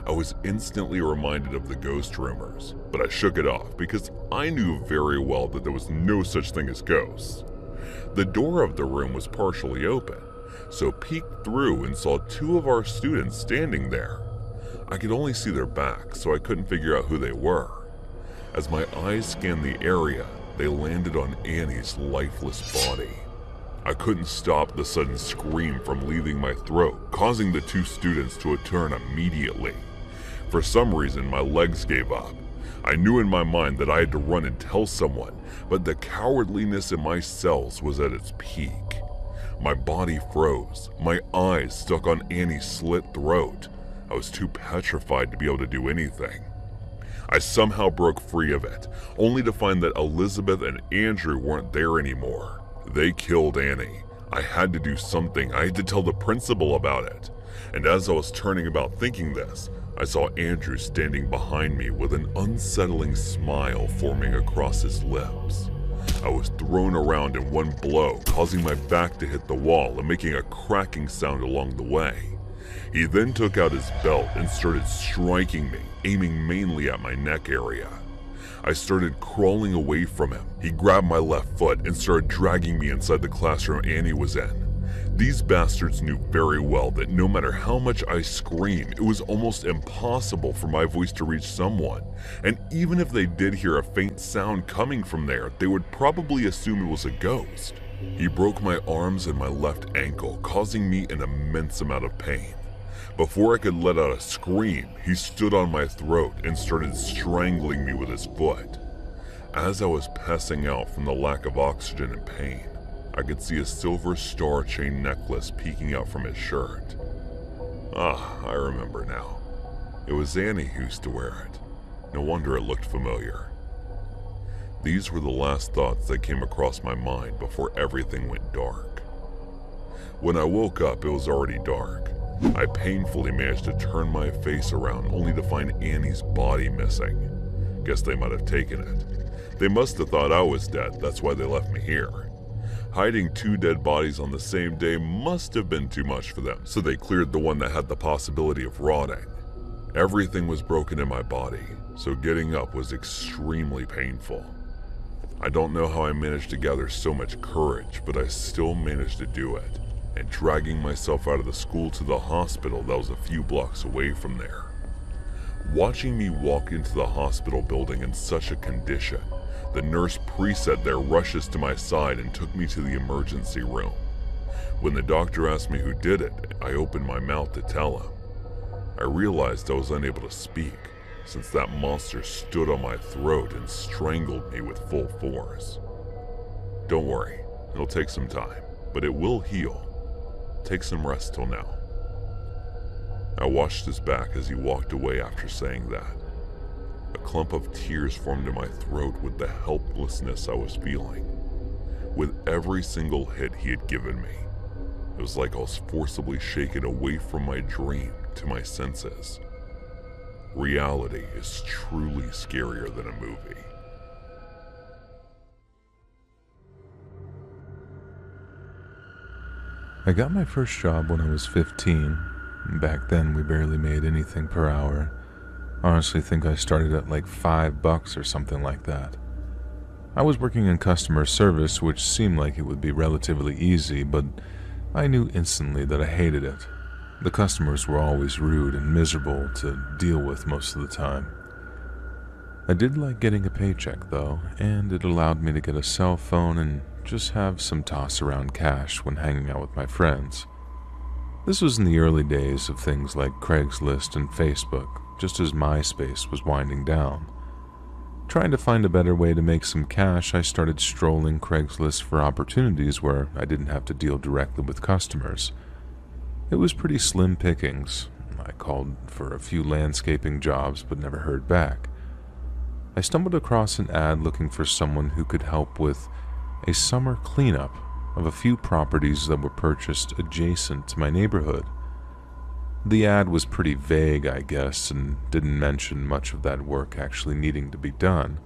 I was instantly reminded of the ghost rumors, but I shook it off because I knew very well that there was no such thing as ghosts. The door of the room was partially open, so peeked through and saw two of our students standing there. I could only see their backs, so I couldn't figure out who they were. As my eyes scanned the area, they landed on Annie's lifeless body. I couldn't stop the sudden scream from leaving my throat, causing the two students to turn immediately. For some reason, my legs gave up. I knew in my mind that I had to run and tell someone, but the cowardliness in my cells was at its peak. My body froze, my eyes stuck on Annie's slit throat. I was too petrified to be able to do anything. I somehow broke free of it, only to find that Elizabeth and Andrew weren't there anymore. They killed Annie. I had to do something. I had to tell the principal about it. And as I was turning about thinking this, I saw Andrew standing behind me with an unsettling smile forming across his lips. I was thrown around in one blow, causing my back to hit the wall and making a cracking sound along the way. He then took out his belt and started striking me, aiming mainly at my neck area. I started crawling away from him. He grabbed my left foot and started dragging me inside the classroom Annie was in. These bastards knew very well that no matter how much I screamed, it was almost impossible for my voice to reach someone, and even if they did hear a faint sound coming from there, they would probably assume it was a ghost. He broke my arms and my left ankle, causing me an immense amount of pain. Before I could let out a scream, he stood on my throat and started strangling me with his foot. As I was passing out from the lack of oxygen and pain, I could see a silver star chain necklace peeking out from his shirt. I remember now. It was Annie who used to wear it. No wonder it looked familiar. These were the last thoughts that came across my mind before everything went dark. When I woke up, it was already dark. I painfully managed to turn my face around only to find Annie's body missing. Guess they might have taken it. They must have thought I was dead, that's why they left me here. Hiding 2 dead bodies on the same day must have been too much for them, so they cleared the one that had the possibility of rotting. Everything was broken in my body, so getting up was extremely painful. I don't know how I managed to gather so much courage, but I still managed to do it, and dragging myself out of the school to the hospital that was a few blocks away from there. Watching me walk into the hospital building in such a condition, the nurse preset there rushes to my side and took me to the emergency room. When the doctor asked me who did it, I opened my mouth to tell him. I realized I was unable to speak, since that monster stood on my throat and strangled me with full force. Don't worry, it'll take some time, but it will heal. Take some rest till now. I watched his back as he walked away after saying that. A clump of tears formed in my throat with the helplessness I was feeling. With every single hit he had given me, it was like I was forcibly shaken away from my dream to my senses. Reality is truly scarier than a movie. I got my first job when I was 15. Back then, we barely made anything per hour. Honestly, think I started at like $5 or something like that. I was working in customer service, which seemed like it would be relatively easy, but I knew instantly that I hated it. The customers were always rude and miserable to deal with most of the time. I did like getting a paycheck though, and it allowed me to get a cell phone and just have some toss around cash when hanging out with my friends. This was in the early days of things like Craigslist and Facebook, just as MySpace was winding down. Trying to find a better way to make some cash, I started strolling Craigslist for opportunities where I didn't have to deal directly with customers. It was pretty slim pickings. I called for a few landscaping jobs but never heard back. I stumbled across an ad looking for someone who could help with a summer cleanup of a few properties that were purchased adjacent to my neighborhood. The ad was pretty vague, I guess, and didn't mention much of that work actually needing to be done.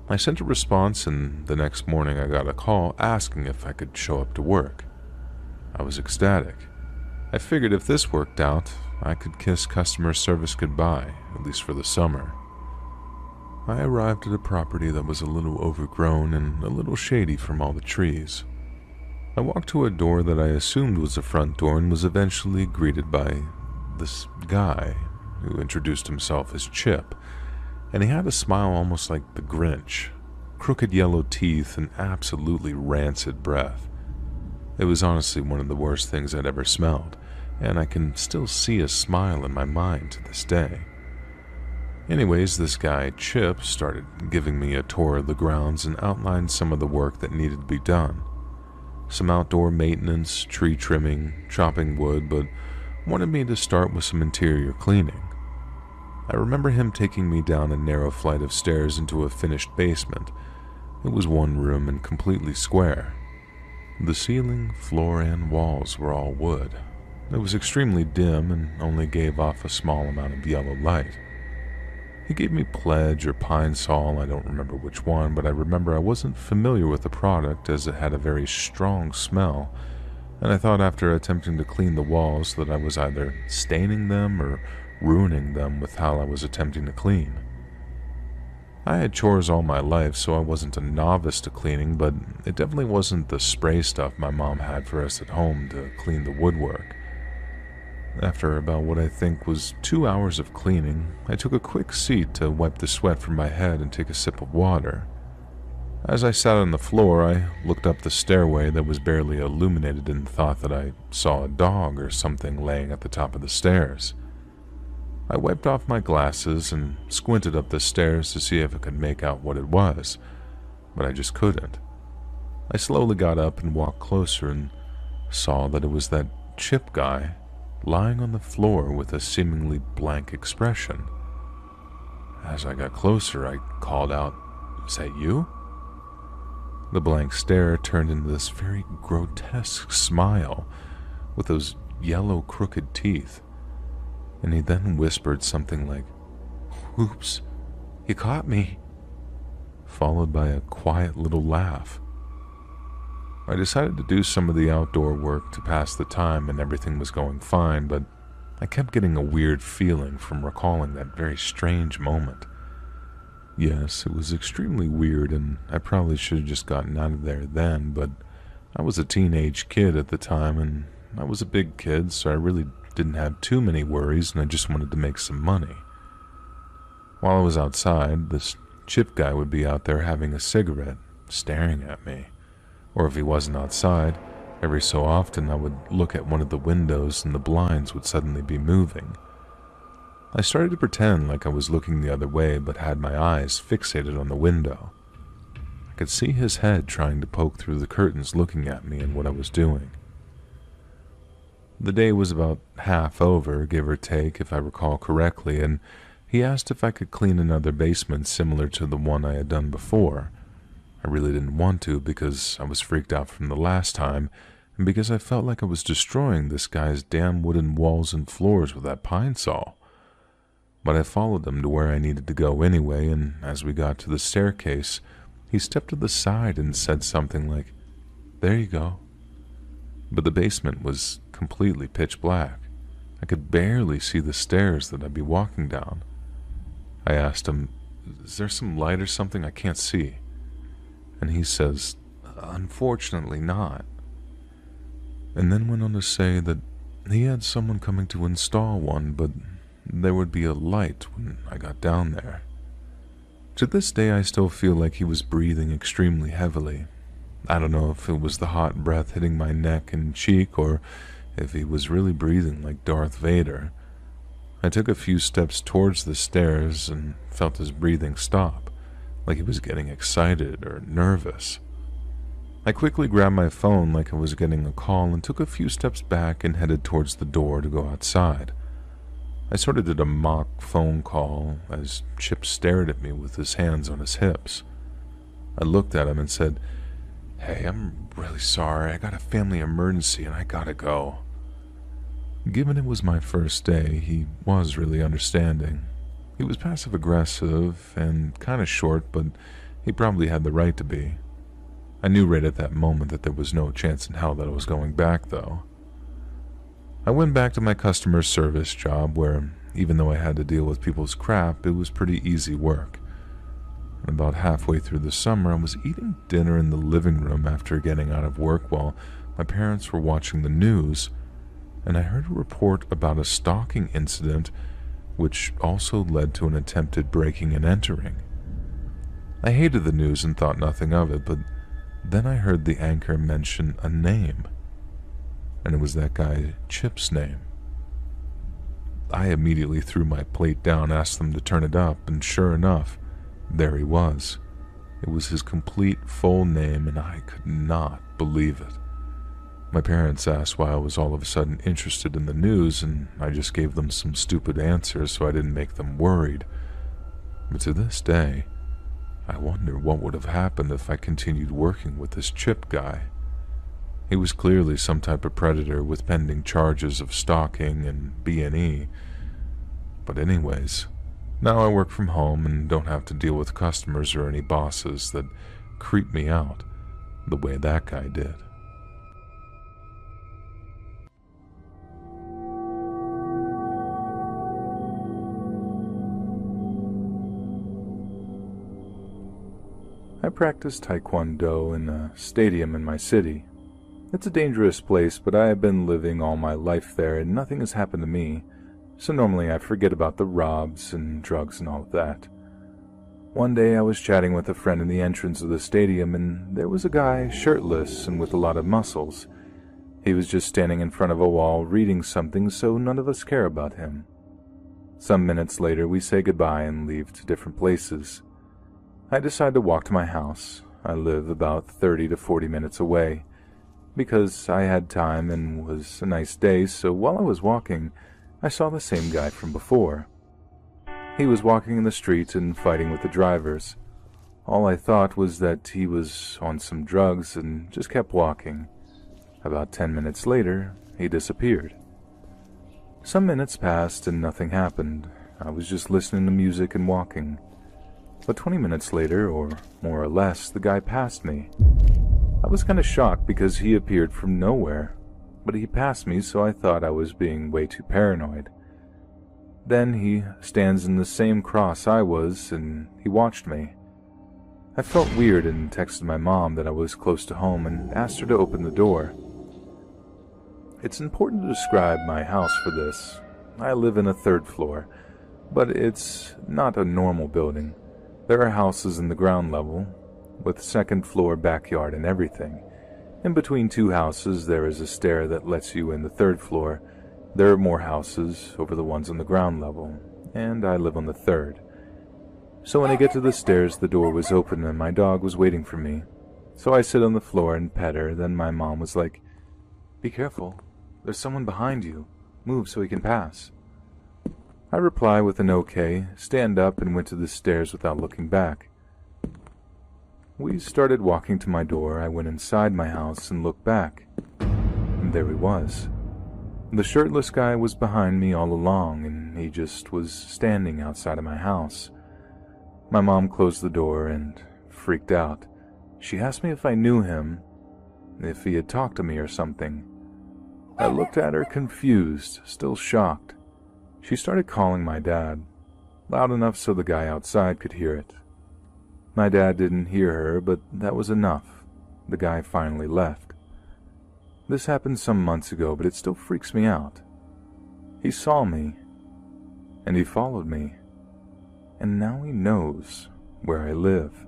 I sent a response, and the next morning I got a call asking if I could show up to work. I was ecstatic. I figured if this worked out, I could kiss customer service goodbye, at least for the summer. I arrived at a property that was a little overgrown and a little shady from all the trees. I walked to a door that I assumed was a front door and was eventually greeted by this guy who introduced himself as Chip, and he had a smile almost like the Grinch, crooked yellow teeth and absolutely rancid breath. It was honestly one of the worst things I'd ever smelled, and I can still see a smile in my mind to this day. Anyways, this guy, Chip, started giving me a tour of the grounds and outlined some of the work that needed to be done. Some outdoor maintenance, tree trimming, chopping wood, but wanted me to start with some interior cleaning. I remember him taking me down a narrow flight of stairs into a finished basement. It was one room and completely square. The ceiling, floor, and walls were all wood. It was extremely dim and only gave off a small amount of yellow light. He gave me Pledge or Pine Sol, I don't remember which one, but I remember I wasn't familiar with the product as it had a very strong smell, and I thought after attempting to clean the walls that I was either staining them or ruining them with how I was attempting to clean. I had chores all my life, so I wasn't a novice to cleaning, but it definitely wasn't the spray stuff my mom had for us at home to clean the woodwork. After about what I think was 2 hours of cleaning, I took a quick seat to wipe the sweat from my head and take a sip of water. As I sat on the floor, I looked up the stairway that was barely illuminated and thought that I saw a dog or something laying at the top of the stairs. I wiped off my glasses and squinted up the stairs to see if I could make out what it was, but I just couldn't. I slowly got up and walked closer and saw that it was that Chip guy lying on the floor with a seemingly blank expression. As I got closer, I called out, "Is that you?" The blank stare turned into this very grotesque smile with those yellow crooked teeth, and he then whispered something like, "Oops, you caught me," followed by a quiet little laugh. I decided to do some of the outdoor work to pass the time and everything was going fine, but I kept getting a weird feeling from recalling that very strange moment. Yes, it was extremely weird and I probably should have just gotten out of there then, but I was a teenage kid at the time and I was a big kid, so I really didn't have too many worries and I just wanted to make some money. While I was outside, this Chip guy would be out there having a cigarette, staring at me. Or if he wasn't outside, every so often I would look at one of the windows and the blinds would suddenly be moving. I started to pretend like I was looking the other way but had my eyes fixated on the window. I could see his head trying to poke through the curtains looking at me and what I was doing. The day was about half over, give or take, if I recall correctly, and he asked if I could clean another basement similar to the one I had done before. I really didn't want to because I was freaked out from the last time and because I felt like I was destroying this guy's damn wooden walls and floors with that pine saw. But I followed him to where I needed to go anyway, and as we got to the staircase, he stepped to the side and said something like, "There you go." But the basement was completely pitch black. I could barely see the stairs that I'd be walking down. I asked him, "Is there some light or something? I can't see." And he says, "Unfortunately not." And then went on to say that he had someone coming to install one, but there would be a light when I got down there. To this day, I still feel like he was breathing extremely heavily. I don't know if it was the hot breath hitting my neck and cheek or if he was really breathing like Darth Vader. I took a few steps towards the stairs and felt his breathing stop, like he was getting excited or nervous. I quickly grabbed my phone like I was getting a call and took a few steps back and headed towards the door to go outside. I sort of did a mock phone call as Chip stared at me with his hands on his hips. I looked at him and said, "Hey, I'm really sorry. I got a family emergency and I gotta go." Given it was my first day, he was really understanding. He was passive-aggressive and kind of short, but he probably had the right to be. I knew right at that moment that there was no chance in hell that I was going back, though. I went back to my customer service job where, even though I had to deal with people's crap, it was pretty easy work. And about halfway through the summer, I was eating dinner in the living room after getting out of work while my parents were watching the news, and I heard a report about a stalking incident which also led to an attempted breaking and entering. I hated the news and thought nothing of it, but then I heard the anchor mention a name, and it was that guy Chip's name. I immediately threw my plate down, asked them to turn it up, and sure enough, there he was. It was his complete full name, and I could not believe it. My parents asked why I was all of a sudden interested in the news, and I just gave them some stupid answers so I didn't make them worried. But to this day, I wonder what would have happened if I continued working with this Chip guy. He was clearly some type of predator with pending charges of stalking and B&E. But anyways, now I work from home and don't have to deal with customers or any bosses that creep me out the way that guy did. I practice Taekwondo in a stadium in my city. It's a dangerous place, but I have been living all my life there and nothing has happened to me, so normally I forget about the robs and drugs and all of that. One day I was chatting with a friend in the entrance of the stadium and there was a guy shirtless and with a lot of muscles. He was just standing in front of a wall reading something, so none of us care about him. Some minutes later we say goodbye and leave to different places. I decide to walk to my house. I live about 30 to 40 minutes away. Because I had time and was a nice day, so while I was walking, I saw the same guy from before. He was walking in the street and fighting with the drivers. All I thought was that he was on some drugs and just kept walking. About 10 minutes later, he disappeared. Some minutes passed and nothing happened. I was just listening to music and walking. But 20 minutes later, or more or less, the guy passed me. I was kind of shocked because he appeared from nowhere, but he passed me, so I thought I was being way too paranoid. Then he stands in the same cross I was, and he watched me. I felt weird and texted my mom that I was close to home and asked her to open the door. It's important to describe my house for this. I live in a 3rd floor, but it's not a normal building. There are houses in the ground level, with 2nd floor backyard and everything. In between 2 houses there is a stair that lets you in the 3rd floor. There are more houses over the ones on the ground level, and I live on the 3rd. So when I get to the stairs, the door was open and my dog was waiting for me. So I sit on the floor and pet her. Then my mom was like, "Be careful, there's someone behind you. Move so he can pass." I reply with an okay, stand up and went to the stairs without looking back. We started walking to my door. I went inside my house and looked back, and there he was. The shirtless guy was behind me all along, and he just was standing outside of my house. My mom closed the door and freaked out. She asked me if I knew him, if he had talked to me or something. I looked at her confused, still shocked. She started calling my dad, loud enough so the guy outside could hear it. My dad didn't hear her, but that was enough. The guy finally left. This happened some months ago, but it still freaks me out. He saw me, and he followed me, and now he knows where I live.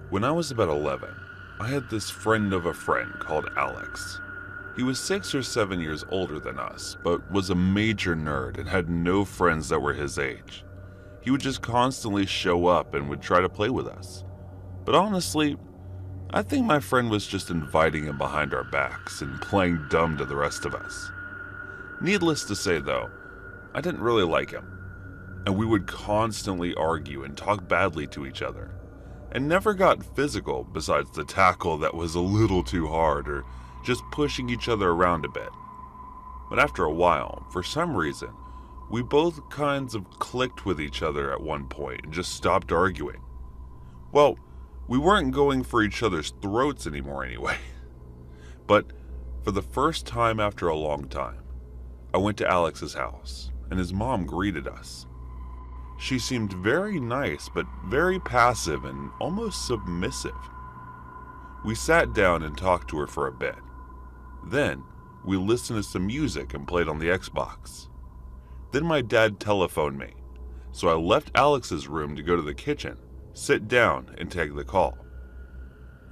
When I was about 11, I had this friend of a friend called Alex. He was 6 or 7 years older than us, but was a major nerd and had no friends that were his age. He would just constantly show up and would try to play with us. But honestly, I think my friend was just inviting him behind our backs and playing dumb to the rest of us. Needless to say though, I didn't really like him, and we would constantly argue and talk badly to each other, and never got physical besides the tackle that was a little too hard or just pushing each other around a bit. But after a while, for some reason, we both kinds of clicked with each other at one point and just stopped arguing. Well, we weren't going for each other's throats anymore anyway. But for the first time after a long time, I went to Alex's house and his mom greeted us. She seemed very nice, but very passive and almost submissive. We sat down and talked to her for a bit. Then, we listened to some music and played on the Xbox. Then my dad telephoned me, so I left Alex's room to go to the kitchen, sit down, and take the call.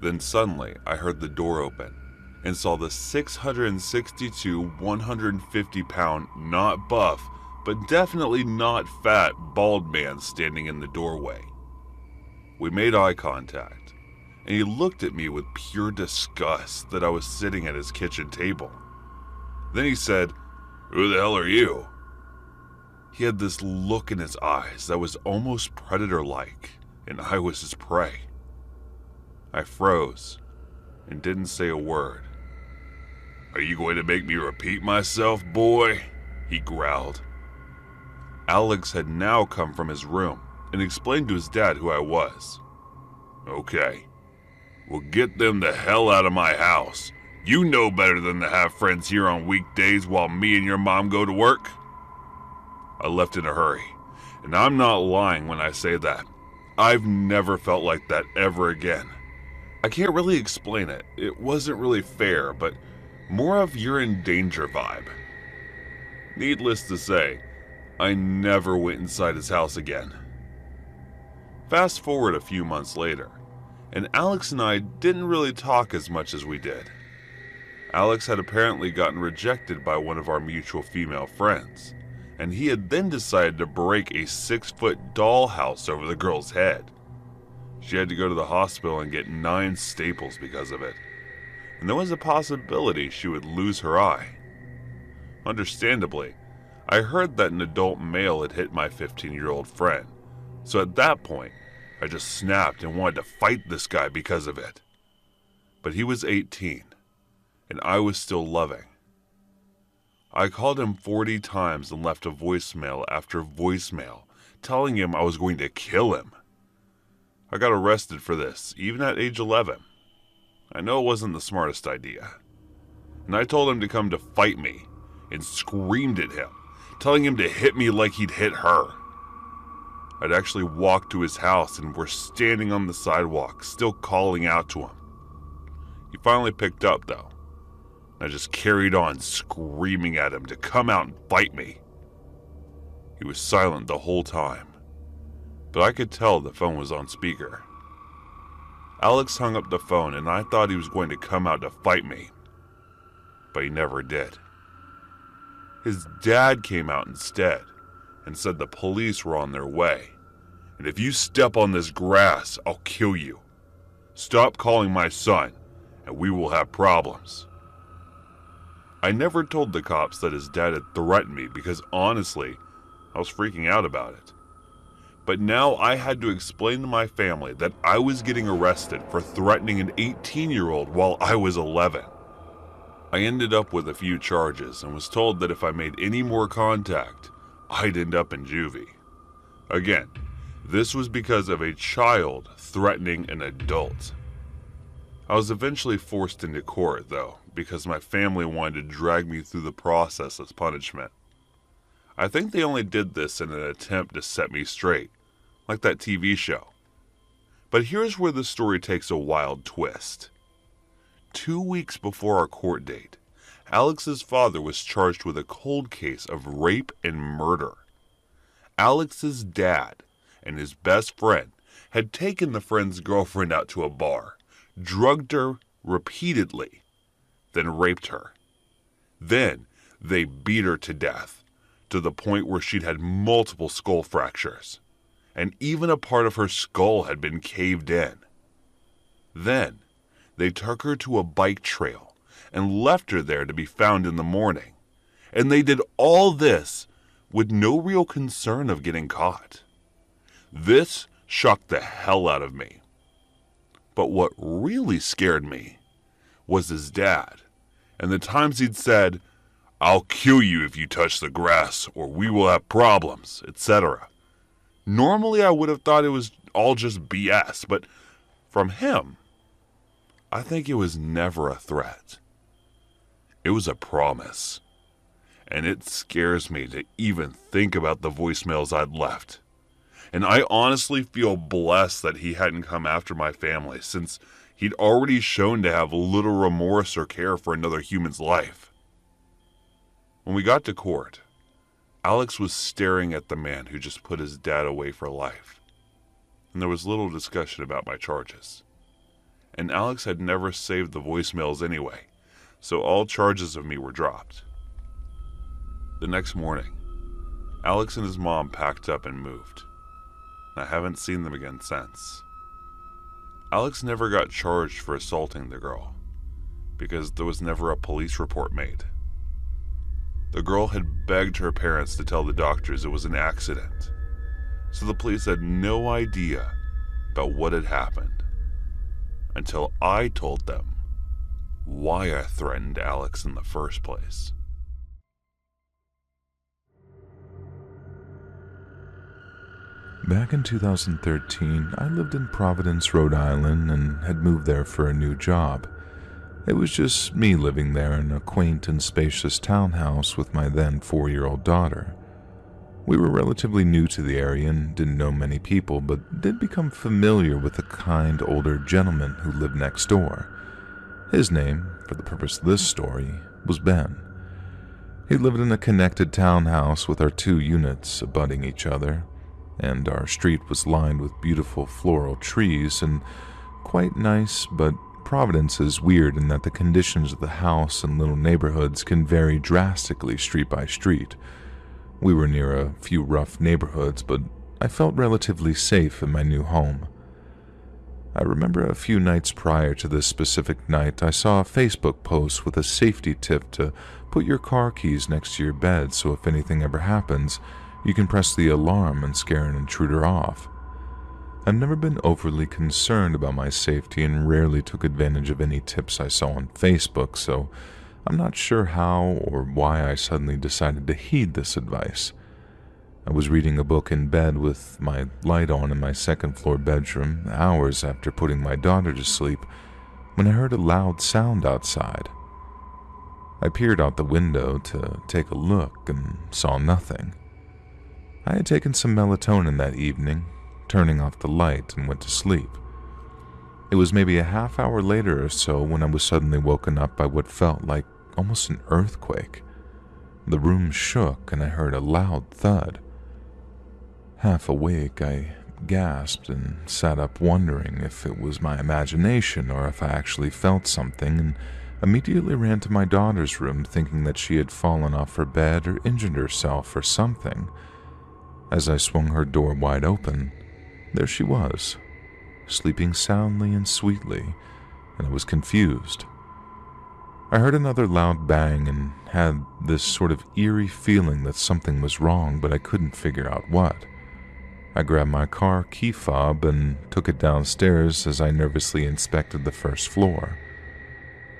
Then suddenly, I heard the door open and saw the 662, 150-pound, not buff, but definitely not fat, bald man standing in the doorway. We made eye contact, and he looked at me with pure disgust that I was sitting at his kitchen table. Then he said, "Who the hell are you?" He had this look in his eyes that was almost predator-like, and I was his prey. I froze and didn't say a word. "Are you going to make me repeat myself, boy?" he growled. Alex had now come from his room and explained to his dad who I was. "Okay, well, get them the hell out of my house. You know better than to have friends here on weekdays while me and your mom go to work." I left in a hurry. And I'm not lying when I say that. I've never felt like that ever again. I can't really explain it. It wasn't really fair, but more of you're in danger vibe. Needless to say, I never went inside his house again. Fast forward a few months later, and Alex and I didn't really talk as much as we did. Alex had apparently gotten rejected by one of our mutual female friends, and he had then decided to break a 6-foot dollhouse over the girl's head. She had to go to the hospital and get 9 staples because of it, and there was a possibility she would lose her eye. Understandably, I heard that an adult male had hit my 15-year-old friend, so at that point, I just snapped and wanted to fight this guy because of it. But he was 18, and I was still loving. I called him 40 times and left a voicemail after voicemail, telling him I was going to kill him. I got arrested for this, even at age 11. I know it wasn't the smartest idea. And I told him to come to fight me, and screamed at him, telling him to hit me like he'd hit her. I'd actually walked to his house and were standing on the sidewalk, still calling out to him. He finally picked up, though. I just carried on screaming at him to come out and fight me. He was silent the whole time, but I could tell the phone was on speaker. Alex hung up the phone and I thought he was going to come out to fight me, but he never did. His dad came out instead and said the police were on their way, and if you step on this grass, I'll kill you. Stop calling my son, and we will have problems. I never told the cops that his dad had threatened me because honestly, I was freaking out about it. But now I had to explain to my family that I was getting arrested for threatening an 18-year-old while I was 11. I ended up with a few charges and was told that if I made any more contact, I'd end up in juvie. Again, this was because of a child threatening an adult. I was eventually forced into court, though, because my family wanted to drag me through the process as punishment. I think they only did this in an attempt to set me straight, like that TV show. But here's where the story takes a wild twist. 2 weeks before our court date, Alex's father was charged with a cold case of rape and murder. Alex's dad and his best friend had taken the friend's girlfriend out to a bar, drugged her repeatedly, then raped her. Then they beat her to death, to the point where she'd had multiple skull fractures, and even a part of her skull had been caved in. Then they took her to a bike trail and left her there to be found in the morning, and they did all this with no real concern of getting caught. This shocked the hell out of me. But what really scared me was his dad, and the times he'd said, "I'll kill you if you touch the grass, or we will have problems," etc. Normally I would have thought it was all just BS, but from him, I think it was never a threat. It was a promise. And it scares me to even think about the voicemails I'd left. And I honestly feel blessed that he hadn't come after my family, since he'd already shown to have little remorse or care for another human's life. When we got to court, Alex was staring at the man who just put his dad away for life. And there was little discussion about my charges. And Alex had never saved the voicemails anyway, so all charges of me were dropped. The next morning, Alex and his mom packed up and moved. I haven't seen them again since. Alex never got charged for assaulting the girl, because there was never a police report made. The girl had begged her parents to tell the doctors it was an accident, so the police had no idea about what had happened, until I told them why I threatened Alex in the first place. Back in 2013, I lived in Providence, Rhode Island, and had moved there for a new job. It was just me living there in a quaint and spacious townhouse with my then 4-year-old daughter. We were relatively new to the area and didn't know many people, but did become familiar with a kind older gentleman who lived next door. His name, for the purpose of this story, was Ben. He lived in a connected townhouse with our 2 units abutting each other, and our street was lined with beautiful floral trees and quite nice, but Providence is weird in that the conditions of the house and little neighborhoods can vary drastically street by street. We were near a few rough neighborhoods, but I felt relatively safe in my new home. I remember a few nights prior to this specific night, I saw a Facebook post with a safety tip to put your car keys next to your bed so if anything ever happens, you can press the alarm and scare an intruder off. I've never been overly concerned about my safety and rarely took advantage of any tips I saw on Facebook, so I'm not sure how or why I suddenly decided to heed this advice. I was reading a book in bed with my light on in my second-floor bedroom, hours after putting my daughter to sleep, when I heard a loud sound outside. I peered out the window to take a look and saw nothing. I had taken some melatonin that evening, turning off the light, and went to sleep. It was maybe a half hour later or so when I was suddenly woken up by what felt like almost an earthquake. The room shook and I heard a loud thud. Half awake, I gasped and sat up wondering if it was my imagination or if I actually felt something, and immediately ran to my daughter's room thinking that she had fallen off her bed or injured herself or something. As I swung her door wide open, there she was, sleeping soundly and sweetly, and I was confused. I heard another loud bang and had this sort of eerie feeling that something was wrong, but I couldn't figure out what. I grabbed my car key fob and took it downstairs as I nervously inspected the first floor.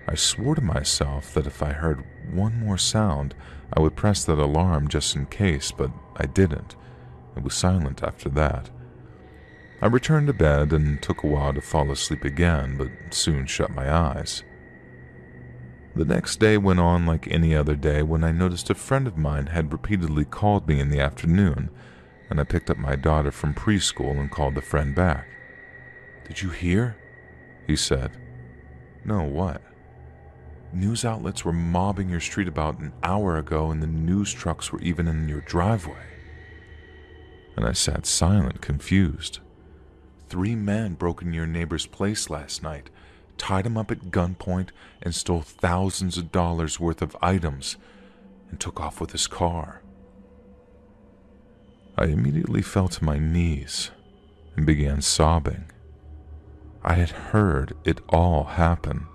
I swore to myself that if I heard one more sound, I would press that alarm just in case, but I didn't. It was silent after that. I returned to bed and took a while to fall asleep again, but soon shut my eyes. The next day went on like any other day when I noticed a friend of mine had repeatedly called me in the afternoon, and I picked up my daughter from preschool and called the friend back. "Did you hear?" he said. "No, what?" "News outlets were mobbing your street about an hour ago, and the news trucks were even in your driveway." And I sat silent, confused. "3 men broke into your neighbor's place last night, tied him up at gunpoint, and stole thousands of dollars worth of items, and took off with his car." I immediately fell to my knees and began sobbing. I had heard it all happen,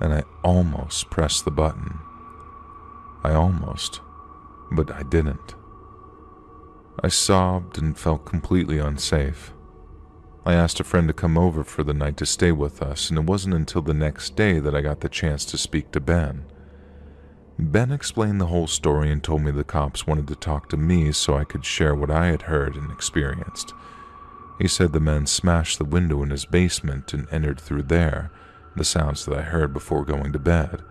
and I almost pressed the button. I almost, but I didn't. I sobbed and felt completely unsafe. I asked a friend to come over for the night to stay with us, and it wasn't until the next day that I got the chance to speak to Ben. Ben explained the whole story and told me the cops wanted to talk to me so I could share what I had heard and experienced. He said the men smashed the window in his basement and entered through there, the sounds that I heard before going to bed.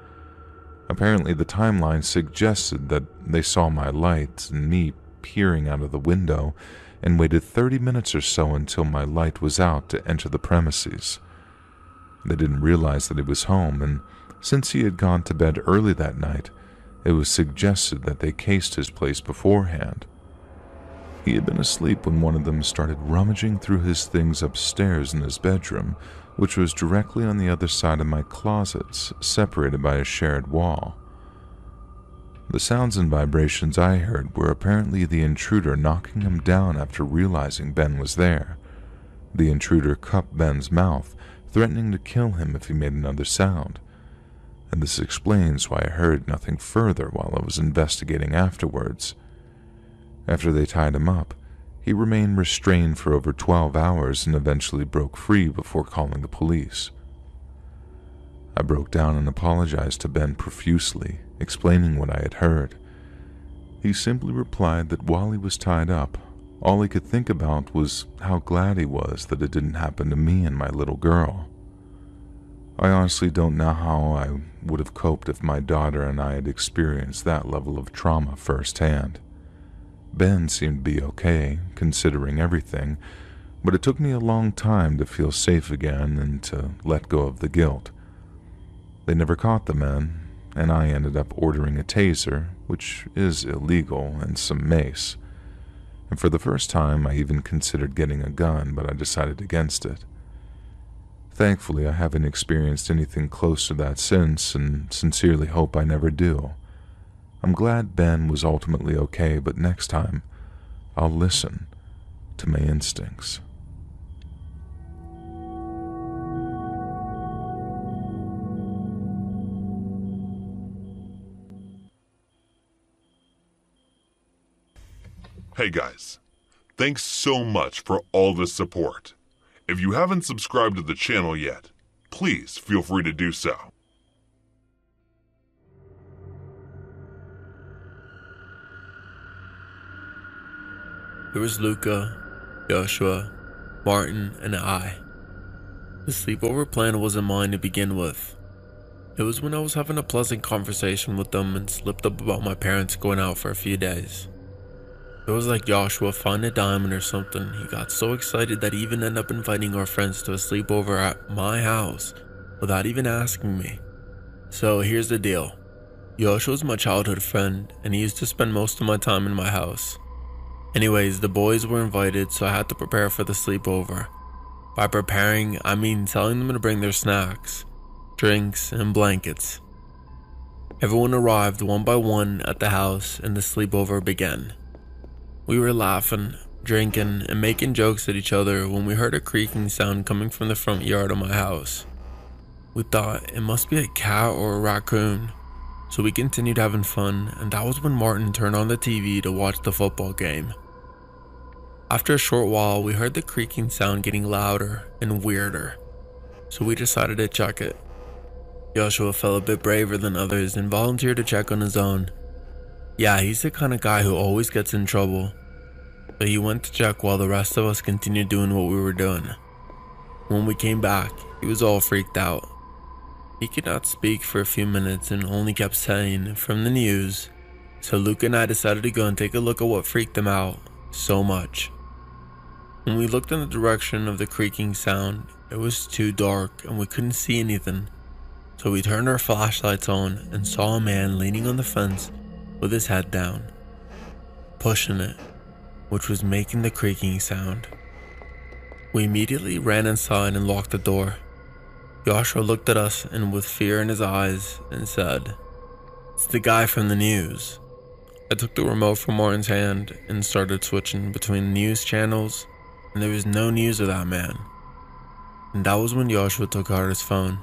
Apparently the timeline suggested that they saw my light and me peering out of the window and waited 30 minutes or so until my light was out to enter the premises. They didn't realize that he was home, and since he had gone to bed early that night, it was suggested that they cased his place beforehand. He had been asleep when one of them started rummaging through his things upstairs in his bedroom, which was directly on the other side of my closets, separated by a shared wall. The sounds and vibrations I heard were apparently the intruder knocking him down after realizing Ben was there. The intruder cupped Ben's mouth, threatening to kill him if he made another sound. And this explains why I heard nothing further while I was investigating afterwards. After they tied him up, he remained restrained for over 12 hours and eventually broke free before calling the police. I broke down and apologized to Ben profusely, explaining what I had heard. He simply replied that while he was tied up, all he could think about was how glad he was that it didn't happen to me and my little girl. I honestly don't know how I would have coped if my daughter and I had experienced that level of trauma firsthand. Ben seemed to be okay, considering everything, but it took me a long time to feel safe again and to let go of the guilt. They never caught the men, and I ended up ordering a taser, which is illegal, and some mace. And for the first time, I even considered getting a gun, but I decided against it. Thankfully, I haven't experienced anything close to that since, and sincerely hope I never do. I'm glad Ben was ultimately okay, but next time, I'll listen to my instincts. Hey guys, thanks so much for all the support. If you haven't subscribed to the channel yet, please feel free to do so. There was Luca, Joshua, Martin, and I. The sleepover plan wasn't mine to begin with. It was when I was having a pleasant conversation with them and slipped up about my parents going out for a few days. It was like Joshua found a diamond or something. He got so excited that he even ended up inviting our friends to a sleepover at my house without even asking me. So here's the deal. Joshua's my childhood friend, and he used to spend most of my time in my house. Anyways, the boys were invited, so I had to prepare for the sleepover. By preparing, I mean telling them to bring their snacks, drinks, and blankets. Everyone arrived one by one at the house, and the sleepover began. We were laughing, drinking, and making jokes at each other when we heard a creaking sound coming from the front yard of my house. We thought it must be a cat or a raccoon, so we continued having fun, and that was when Martin turned on the TV to watch the football game. After a short while, we heard the creaking sound getting louder and weirder, so we decided to check it. Joshua felt a bit braver than others and volunteered to check on his own. Yeah, he's the kind of guy who always gets in trouble, but he went to check while the rest of us continued doing what we were doing. When we came back, he was all freaked out. He could not speak for a few minutes and only kept saying, "From the news," so Luke and I decided to go and take a look at what freaked him out so much. When we looked in the direction of the creaking sound, it was too dark and we couldn't see anything, so we turned our flashlights on and saw a man leaning on the fence with his head down, pushing it, which was making the creaking sound. We immediately ran inside and locked the door. Joshua looked at us and with fear in his eyes and said, "It's the guy from the news." I took the remote from Martin's hand and started switching between news channels, and there was no news of that man. And that was when Joshua took out his phone,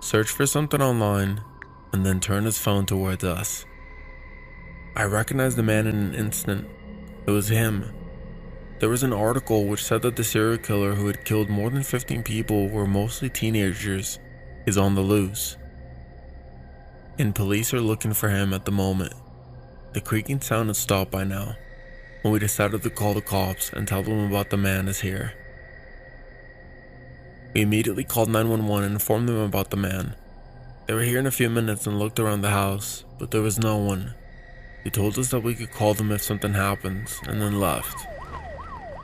searched for something online, and then turned his phone towards us. I recognized the man in an instant. It was him. There was an article which said that the serial killer who had killed more than 15 people were mostly teenagers is on the loose, and police are looking for him at the moment. The creaking sound had stopped by now, and we decided to call the cops and tell them about the man is here. We immediately called 911 and informed them about the man. They were here in a few minutes and looked around the house, but there was no one. They told us that we could call them if something happens, and then left.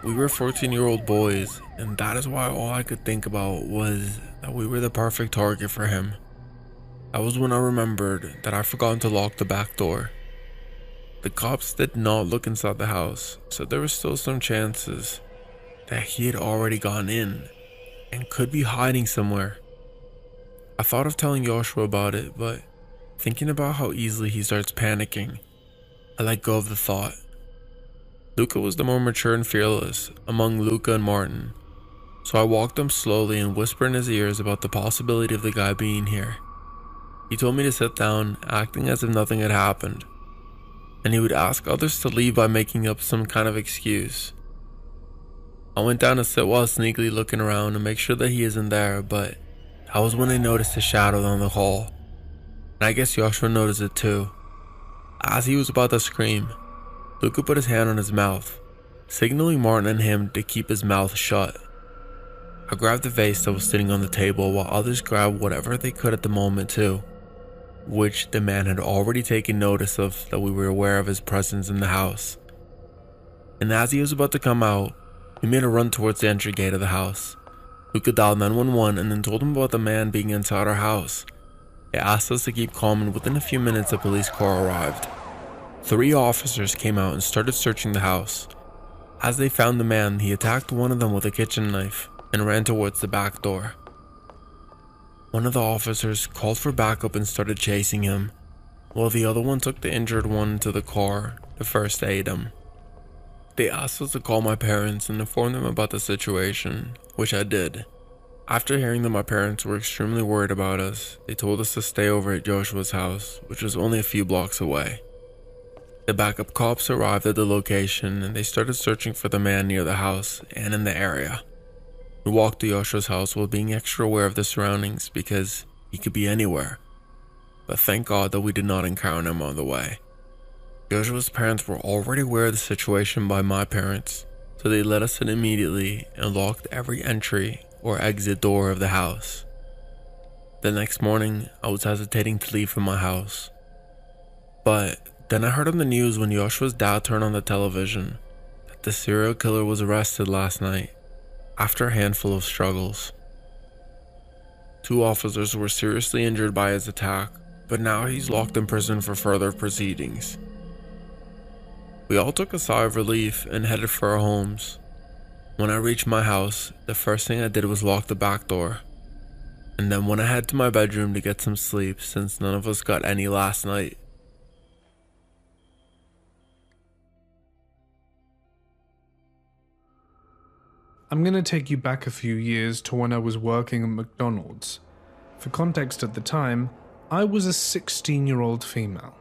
We were 14-year-old boys, and that is why all I could think about was that we were the perfect target for him. That was when I remembered that I forgot to lock the back door. The cops did not look inside the house, so there were still some chances that he had already gone in and could be hiding somewhere. I thought of telling Joshua about it, but thinking about how easily he starts panicking, I let go of the thought. Luca was the more mature and fearless among Luca and Martin, so I walked them slowly and whispered in his ears about the possibility of the guy being here. He told me to sit down, acting as if nothing had happened, and he would ask others to leave by making up some kind of excuse. I went down to sit while sneakily looking around to make sure that he isn't there, but that was when I noticed a shadow down the hall, and I guess Joshua noticed it too. As he was about to scream, Luca put his hand on his mouth, signaling Martin and him to keep his mouth shut. I grabbed the vase that was sitting on the table while others grabbed whatever they could at the moment too, which the man had already taken notice of, that we were aware of his presence in the house. and as he was about to come out, we made a run towards the entry gate of the house. Luca dialed 911 and then told him about the man being inside our house. They asked us to keep calm, and within a few minutes a police car arrived. 3 officers came out and started searching the house. As they found the man, he attacked one of them with a kitchen knife and ran towards the back door. One of the officers called for backup and started chasing him, while the other one took the injured one to the car to first aid him. They asked us to call my parents and inform them about the situation, which I did. After hearing that my parents were extremely worried about us, they told us to stay over at Joshua's house, which was only a few blocks away. The backup cops arrived at the location and they started searching for the man near the house and in the area. We walked to Joshua's house while being extra aware of the surroundings because he could be anywhere. But thank God that we did not encounter him on the way. Joshua's parents were already aware of the situation by my parents, so they let us in immediately and locked every entry or exit door of the house. The next morning, I was hesitating to leave from my house. But then I heard on the news when Joshua's dad turned on the television that the serial killer was arrested last night after a handful of struggles. 2 officers were seriously injured by his attack, but now he's locked in prison for further proceedings. We all took a sigh of relief and headed for our homes. When I reached my house, the first thing I did was lock the back door, and then went ahead to my bedroom to get some sleep since none of us got any last night. I'm going to take you back a few years to when I was working at McDonald's. For context at the time, I was a 16-year-old female.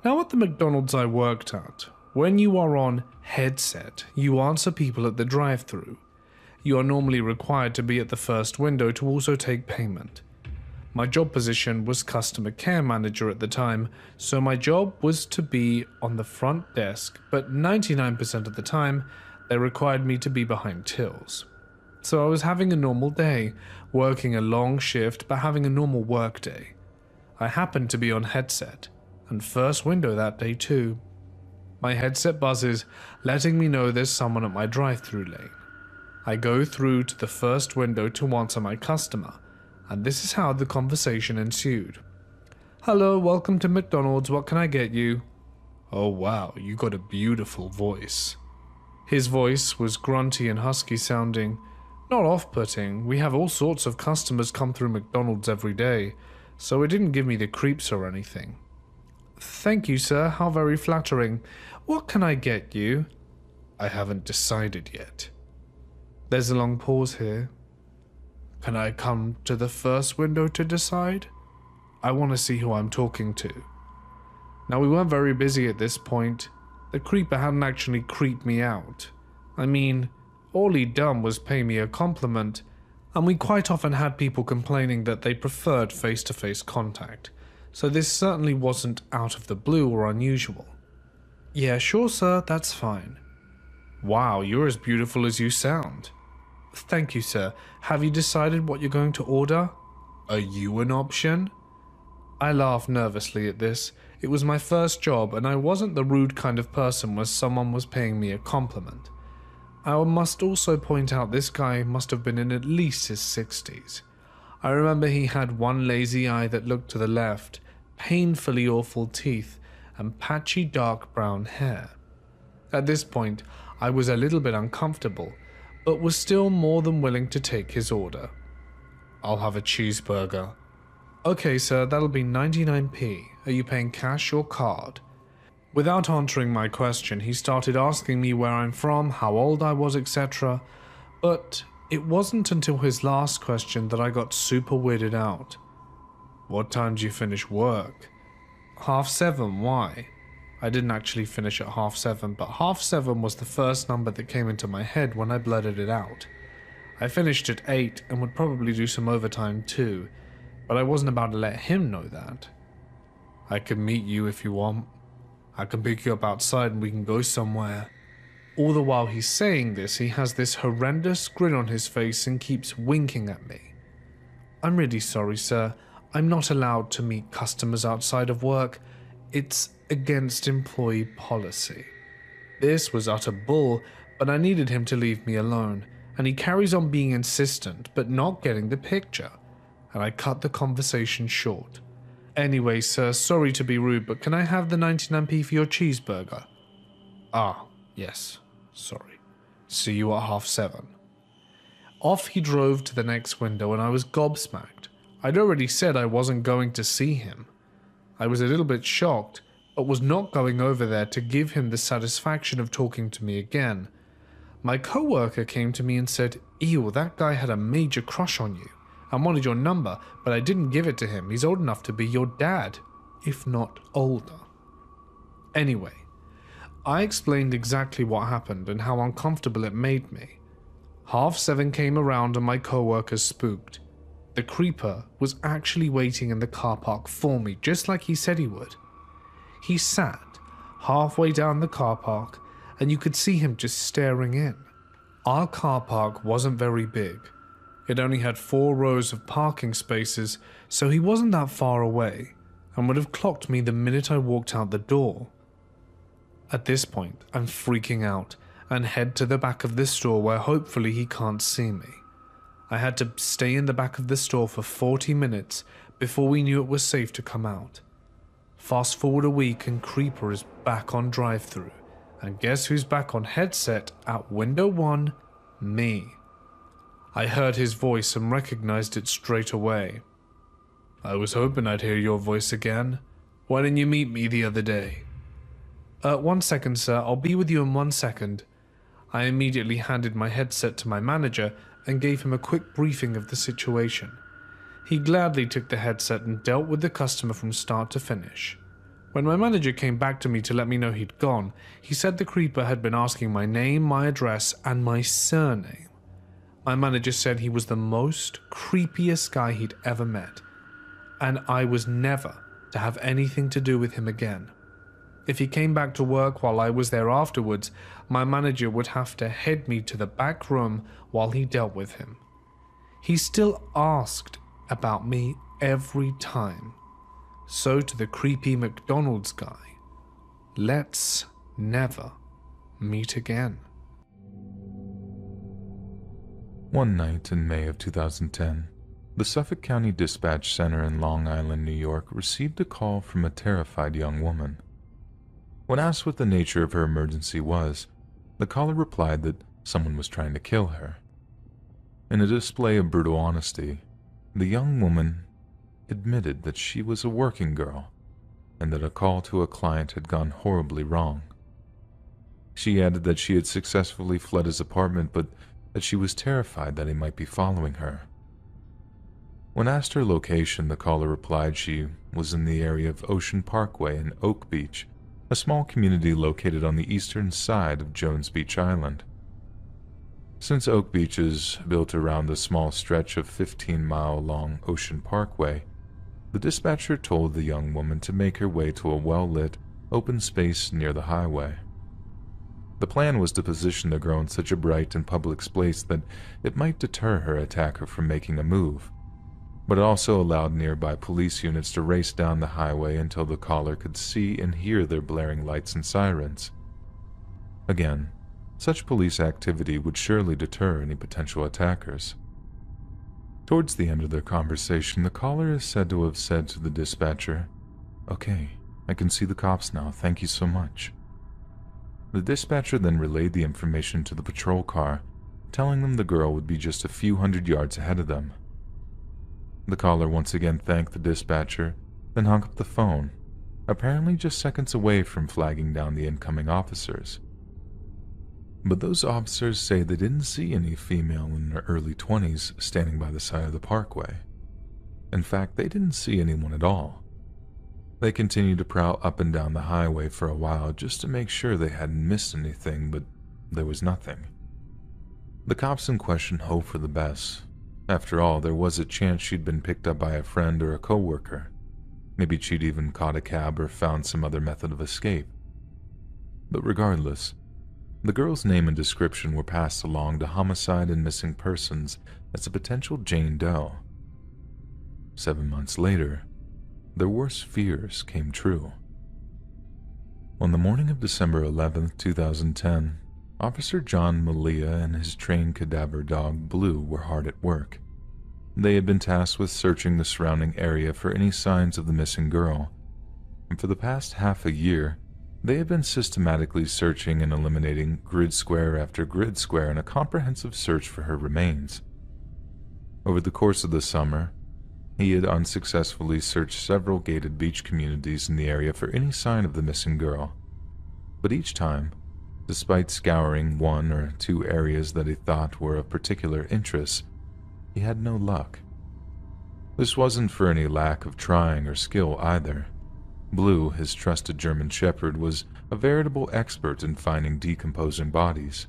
Now at the McDonald's I worked at, when you are on headset, you answer people at the drive-thru. You are normally required to be at the first window to also take payment. My job position was customer care manager at the time, so my job was to be on the front desk, but 99% of the time, they required me to be behind tills. So I was having a normal day, working a long shift, but having a normal work day. I happened to be on headset, and first window that day too. My headset buzzes, letting me know there's someone at my drive-thru lane. I go through to the first window to answer my customer, and this is how the conversation ensued. "Hello, welcome to McDonald's, what can I get you?" "Oh wow, you got a beautiful voice." His voice was grunty and husky sounding, not off-putting. We have all sorts of customers come through McDonald's every day, so it didn't give me the creeps or anything. "Thank you, sir, how very flattering. What can I get you?" "I haven't decided yet." There's a long pause here. "Can I come to the first window to decide? I want to see who I'm talking to." Now we weren't very busy at this point. The creeper hadn't actually creeped me out. I mean, all he'd done was pay me a compliment, and we quite often had people complaining that they preferred face-to-face contact, so this certainly wasn't out of the blue or unusual. "Yeah, sure sir, that's fine." "Wow, you're as beautiful as you sound." "Thank you sir. Have you decided what you're going to order?" "Are you an option?" I laughed nervously at this. It was my first job, and I wasn't the rude kind of person where someone was paying me a compliment. I must also point out this guy must have been in at least his 60s. I remember he had one lazy eye that looked to the left, painfully awful teeth, and patchy dark brown hair. At this point, I was a little bit uncomfortable, but was still more than willing to take his order. "I'll have a cheeseburger." "Okay sir, that'll be 99p. Are you paying cash or card?" Without answering my question, he started asking me where I'm from, how old I was, etc. But it wasn't until his last question that I got super weirded out. "What time do you finish work?" 7:30, why? I didn't actually finish at 7:30, but 7:30 was the first number that came into my head when I blurted it out. I finished at 8 and would probably do some overtime too, but I wasn't about to let him know that. "I can meet you if you want. I can pick you up outside and we can go somewhere." All the while he's saying this, he has this horrendous grin on his face and keeps winking at me. "I'm really sorry, sir. I'm not allowed to meet customers outside of work. It's against employee policy." This was utter bull, but I needed him to leave me alone, and he carries on being insistent but not getting the picture, and I cut the conversation short. Anyway, sir, sorry to be rude, but can I have the 99p for your cheeseburger? Ah, yes, sorry. See you at 7:30. Off he drove to the next window, and I was gobsmacked. I'd already said I wasn't going to see him. I was a little bit shocked, but was not going over there to give him the satisfaction of talking to me again. My coworker came to me and said, "Ew, that guy had a major crush on you. I wanted your number, but I didn't give it to him. He's old enough to be your dad, if not older." Anyway, I explained exactly what happened and how uncomfortable it made me. 7:30 came around and my coworker spooked. The creeper was actually waiting in the car park for me, just like he said he would. He sat halfway down the car park, and you could see him just staring in. Our car park wasn't very big. It only had 4 rows of parking spaces, so he wasn't that far away, and would have clocked me the minute I walked out the door. At this point, I'm freaking out, and head to the back of the store where hopefully he can't see me. I had to stay in the back of the store for 40 minutes before we knew it was safe to come out. Fast forward a week and Creeper is back on drive-thru, and guess who's back on headset at window 1? Me. I heard his voice and recognized it straight away. "I was hoping I'd hear your voice again. Why didn't you meet me the other day?" 1 second, sir. I'll be with you in 1 second. I immediately handed my headset to my manager and gave him a quick briefing of the situation. He gladly took the headset and dealt with the customer from start to finish. When my manager came back to me to let me know he'd gone, he said the creeper had been asking my name, my address, and my surname. My manager said he was the most creepiest guy he'd ever met, and I was never to have anything to do with him again. If he came back to work while I was there afterwards, my manager would have to head me to the back room while he dealt with him. He still asked about me every time. So to the creepy McDonald's guy, let's never meet again. One night in May of 2010, the Suffolk County Dispatch Center in Long Island, New York, received a call from a terrified young woman. When asked what the nature of her emergency was, the caller replied that someone was trying to kill her. In a display of brutal honesty, the young woman admitted that she was a working girl and that a call to a client had gone horribly wrong. She added that she had successfully fled his apartment, but that she was terrified that he might be following her. When asked her location, the caller replied she was in the area of Ocean Parkway and Oak Beach, a small community located on the eastern side of Jones Beach Island. Since Oak Beach is built around the small stretch of 15-mile-long Ocean Parkway, the dispatcher told the young woman to make her way to a well-lit, open space near the highway. The plan was to position the girl in such a bright and public place that it might deter her attacker from making a move, but it also allowed nearby police units to race down the highway until the caller could see and hear their blaring lights and sirens. Again, such police activity would surely deter any potential attackers. Towards the end of their conversation, the caller is said to have said to the dispatcher, "Okay, I can see the cops now, thank you so much." The dispatcher then relayed the information to the patrol car, telling them the girl would be just a few hundred yards ahead of them. The caller once again thanked the dispatcher, then hung up the phone, apparently just seconds away from flagging down the incoming officers. But those officers say they didn't see any female in their early 20s standing by the side of the parkway. In fact, they didn't see anyone at all. They continued to prowl up and down the highway for a while just to make sure they hadn't missed anything, but there was nothing. The cops in question hoped for the best. After all, there was a chance she'd been picked up by a friend or a coworker. Maybe she'd even caught a cab or found some other method of escape. But regardless, the girl's name and description were passed along to Homicide and Missing Persons as a potential Jane Doe. 7 months later, their worst fears came true. On the morning of December 11th, 2010, Officer John Malia and his trained cadaver dog Blue were hard at work. They had been tasked with searching the surrounding area for any signs of the missing girl, and for the past half a year, they had been systematically searching and eliminating grid square after grid square in a comprehensive search for her remains. Over the course of the summer, he had unsuccessfully searched several gated beach communities in the area for any sign of the missing girl, but each time, despite scouring one or two areas that he thought were of particular interest, he had no luck. This wasn't for any lack of trying or skill either. Blue, his trusted German shepherd, was a veritable expert in finding decomposing bodies.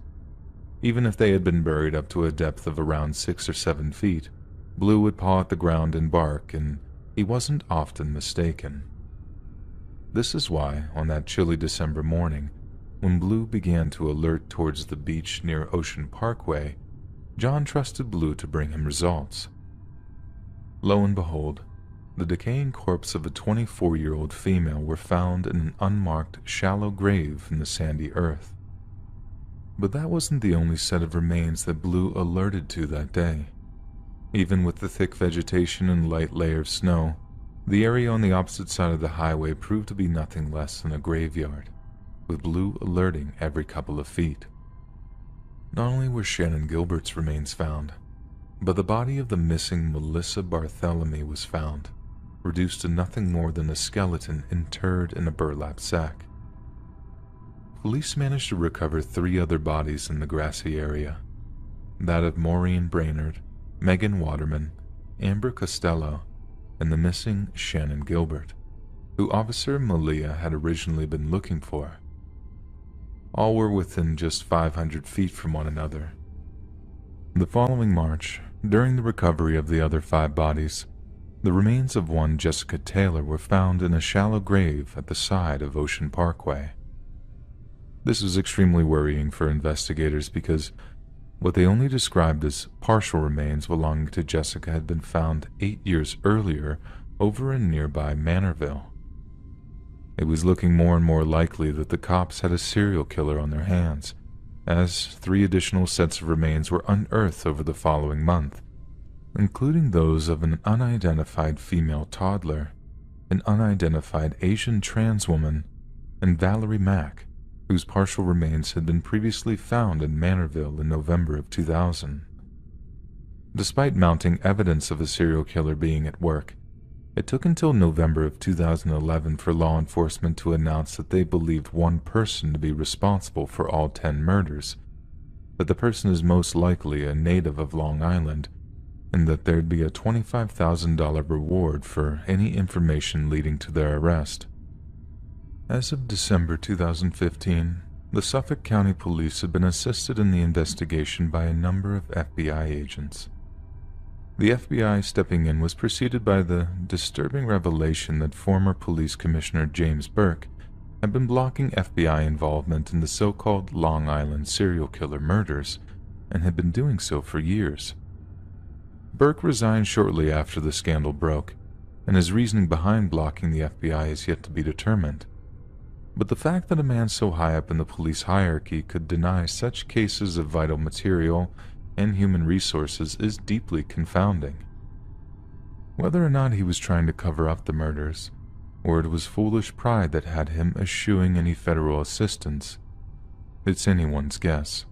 Even if they had been buried up to a depth of around 6 or 7 feet, Blue would paw at the ground and bark, and he wasn't often mistaken. This is why, on that chilly December morning, when Blue began to alert towards the beach near Ocean Parkway, John trusted Blue to bring him results. Lo and behold, the decaying corpse of a 24-year-old female were found in an unmarked, shallow grave in the sandy earth. But that wasn't the only set of remains that Blue alerted to that day. Even with the thick vegetation and light layer of snow, the area on the opposite side of the highway proved to be nothing less than a graveyard, with Blue alerting every couple of feet. Not only were Shannon Gilbert's remains found, but the body of the missing Melissa Barthélemy was found, reduced to nothing more than a skeleton interred in a burlap sack. Police managed to recover 3 other bodies in the grassy area, that of Maureen Brainerd, Megan Waterman, Amber Costello, and the missing Shannon Gilbert, who Officer Malia had originally been looking for. All were within just 500 feet from one another. The following March, during the recovery of the other 5 bodies, the remains of one Jessica Taylor were found in a shallow grave at the side of Ocean Parkway. This was extremely worrying for investigators because what they only described as partial remains belonging to Jessica had been found 8 years earlier over in nearby Manorville. It was looking more and more likely that the cops had a serial killer on their hands, as 3 additional sets of remains were unearthed over the following month, including those of an unidentified female toddler, an unidentified Asian trans woman, and Valerie Mack, whose partial remains had been previously found in Manorville in November of 2000. Despite mounting evidence of a serial killer being at work, it took until November of 2011 for law enforcement to announce that they believed one person to be responsible for all 10 murders, that the person is most likely a native of Long Island, and that there'd be a $25,000 reward for any information leading to their arrest. As of December 2015, the Suffolk County Police had been assisted in the investigation by a number of FBI agents. The FBI stepping in was preceded by the disturbing revelation that former Police Commissioner James Burke had been blocking FBI involvement in the so-called Long Island serial killer murders and had been doing so for years. Burke resigned shortly after the scandal broke, and his reasoning behind blocking the FBI is yet to be determined. But the fact that a man so high up in the police hierarchy could deny such cases of vital material and human resources is deeply confounding. Whether or not he was trying to cover up the murders, or it was foolish pride that had him eschewing any federal assistance, it's anyone's guess.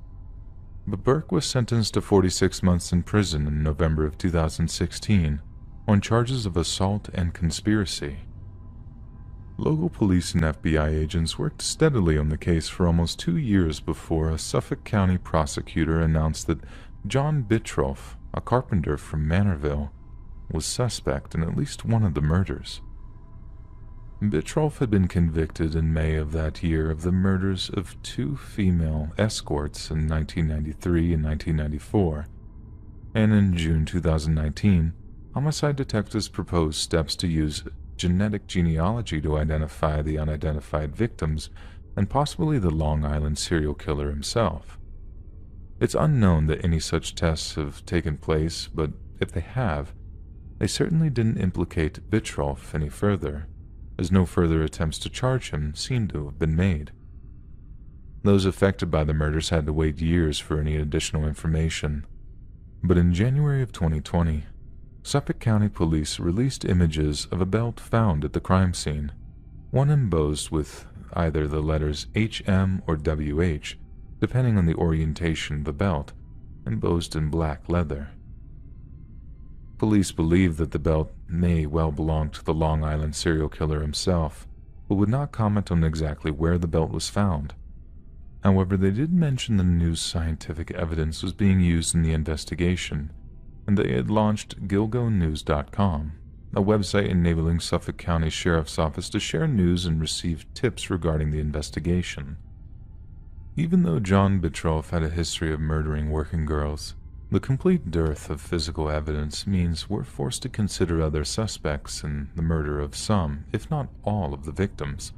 But Burke was sentenced to 46 months in prison in November of 2016 on charges of assault and conspiracy. Local police and FBI agents worked steadily on the case for almost 2 years before a Suffolk County prosecutor announced that John Bittroff, a carpenter from Manorville, was suspect in at least one of the murders. Bittroff had been convicted in May of that year of the murders of 2 female escorts in 1993 and 1994, and in June 2019, homicide detectives proposed steps to use genetic genealogy to identify the unidentified victims and possibly the Long Island serial killer himself. It's unknown that any such tests have taken place, but if they have, they certainly didn't implicate Bittroff any further, as no further attempts to charge him seemed to have been made. Those affected by the murders had to wait years for any additional information. But in January of 2020, Suffolk County Police released images of a belt found at the crime scene, one embossed with either the letters HM or WH, depending on the orientation of the belt, embossed in black leather. Police believe that the belt may well belong to the Long Island serial killer himself, but would not comment on exactly where the belt was found. However, they did mention the news scientific evidence was being used in the investigation, and they had launched GilgoNews.com, a website enabling Suffolk County Sheriff's Office to share news and receive tips regarding the investigation. Even though John Bitroff had a history of murdering working girls, the complete dearth of physical evidence means we're forced to consider other suspects in the murder of some, if not all, of the victims.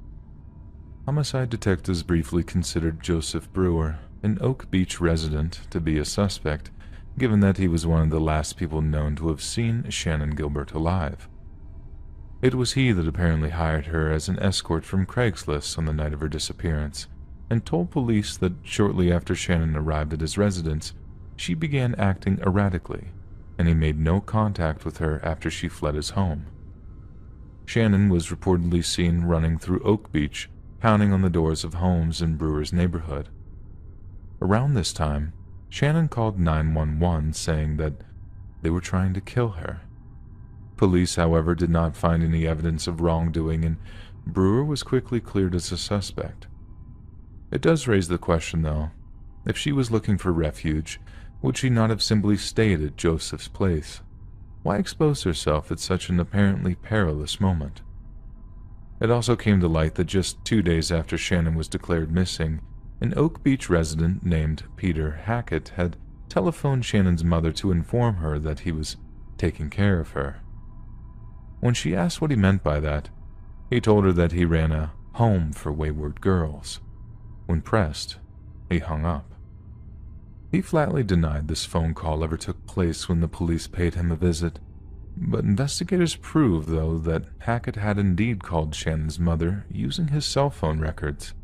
Homicide detectives briefly considered Joseph Brewer, an Oak Beach resident, to be a suspect, given that he was one of the last people known to have seen Shannon Gilbert alive. It was he that apparently hired her as an escort from Craigslist on the night of her disappearance, and told police that shortly after Shannon arrived at his residence, she began acting erratically, and he made no contact with her after she fled his home. Shannon was reportedly seen running through Oak Beach, pounding on the doors of homes in Brewer's neighborhood. Around this time, Shannon called 911 saying that they were trying to kill her. Police, however, did not find any evidence of wrongdoing, and Brewer was quickly cleared as a suspect. It does raise the question, though, if she was looking for refuge, would she not have simply stayed at Joseph's place? Why expose herself at such an apparently perilous moment? It also came to light that just 2 days after Shannon was declared missing, an Oak Beach resident named Peter Hackett had telephoned Shannon's mother to inform her that he was taking care of her. When she asked what he meant by that, he told her that he ran a home for wayward girls. When pressed, he hung up. He flatly denied this phone call ever took place when the police paid him a visit, but investigators proved, though, that Hackett had indeed called Shannon's mother using his cell phone records.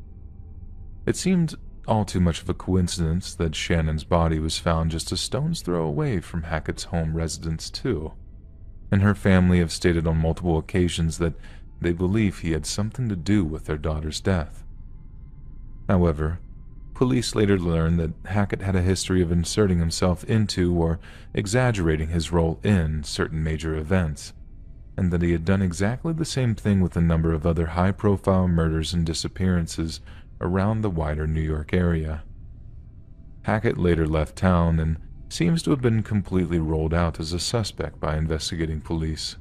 It seemed all too much of a coincidence that Shannon's body was found just a stone's throw away from Hackett's home residence, too, and her family have stated on multiple occasions that they believe he had something to do with their daughter's death. However, police later learned that Hackett had a history of inserting himself into or exaggerating his role in certain major events, and that he had done exactly the same thing with a number of other high-profile murders and disappearances around the wider New York area. Hackett later left town and seems to have been completely rolled out as a suspect by investigating police.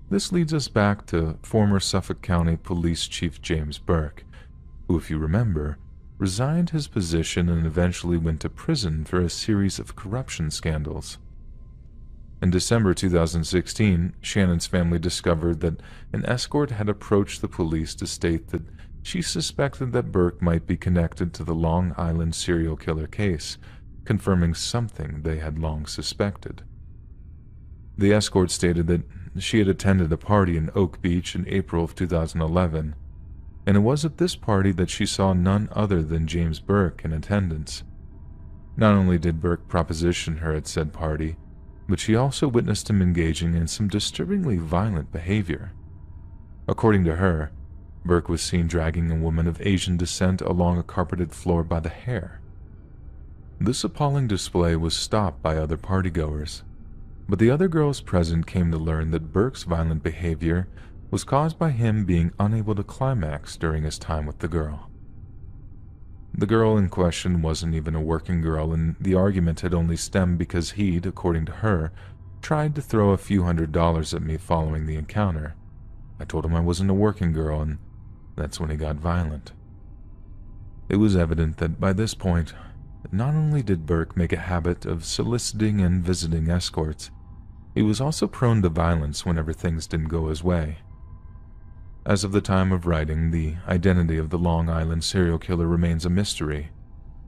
This leads us back to former Suffolk County Police Chief James Burke, who, if you remember, resigned his position and eventually went to prison for a series of corruption scandals. In December 2016, Shannon's family discovered that an escort had approached the police to state that she suspected that Burke might be connected to the Long Island serial killer case, confirming something they had long suspected. The escort stated that she had attended a party in Oak Beach in April of 2011, and it was at this party that she saw none other than James Burke in attendance. Not only did Burke proposition her at said party, but she also witnessed him engaging in some disturbingly violent behavior. According to her, Burke was seen dragging a woman of Asian descent along a carpeted floor by the hair. This appalling display was stopped by other partygoers, but the other girls present came to learn that Burke's violent behavior was caused by him being unable to climax during his time with the girl. The girl in question wasn't even a working girl, and the argument had only stemmed because he'd, according to her, tried to throw a few $100s at me following the encounter. I told him I wasn't a working girl, and that's when he got violent. It was evident that by this point, not only did Burke make a habit of soliciting and visiting escorts, he was also prone to violence whenever things didn't go his way. As of the time of writing, the identity of the Long Island serial killer remains a mystery,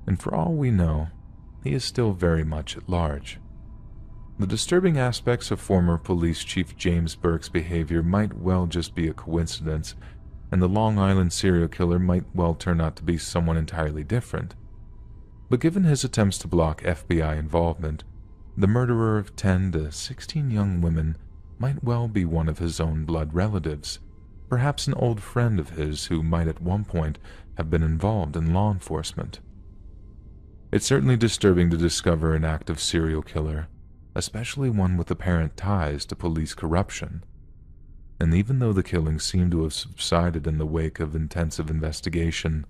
and for all we know, he is still very much at large. The disturbing aspects of former Police Chief James Burke's behavior might well just be a coincidence, and the Long Island serial killer might well turn out to be someone entirely different. But given his attempts to block FBI involvement, the murderer of 10 to 16 young women might well be one of his own blood relatives, perhaps an old friend of his who might at one point have been involved in law enforcement. It's certainly disturbing to discover an active serial killer, especially one with apparent ties to police corruption. And even though the killings seem to have subsided in the wake of intensive investigation,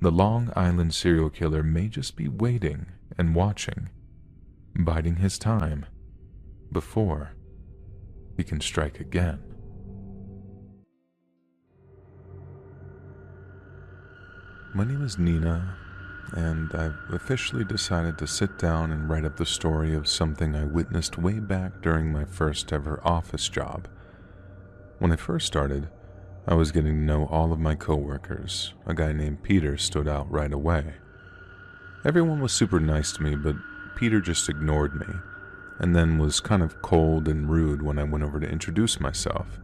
the Long Island serial killer may just be waiting and watching, biding his time before he can strike again. My name is Nina, and I've officially decided to sit down and write up the story of something I witnessed way back during my first ever office job. When I first started, I was getting to know all of my coworkers. A guy named Peter stood out right away. Everyone was super nice to me, but Peter just ignored me, and then was kind of cold and rude when I went over to introduce myself.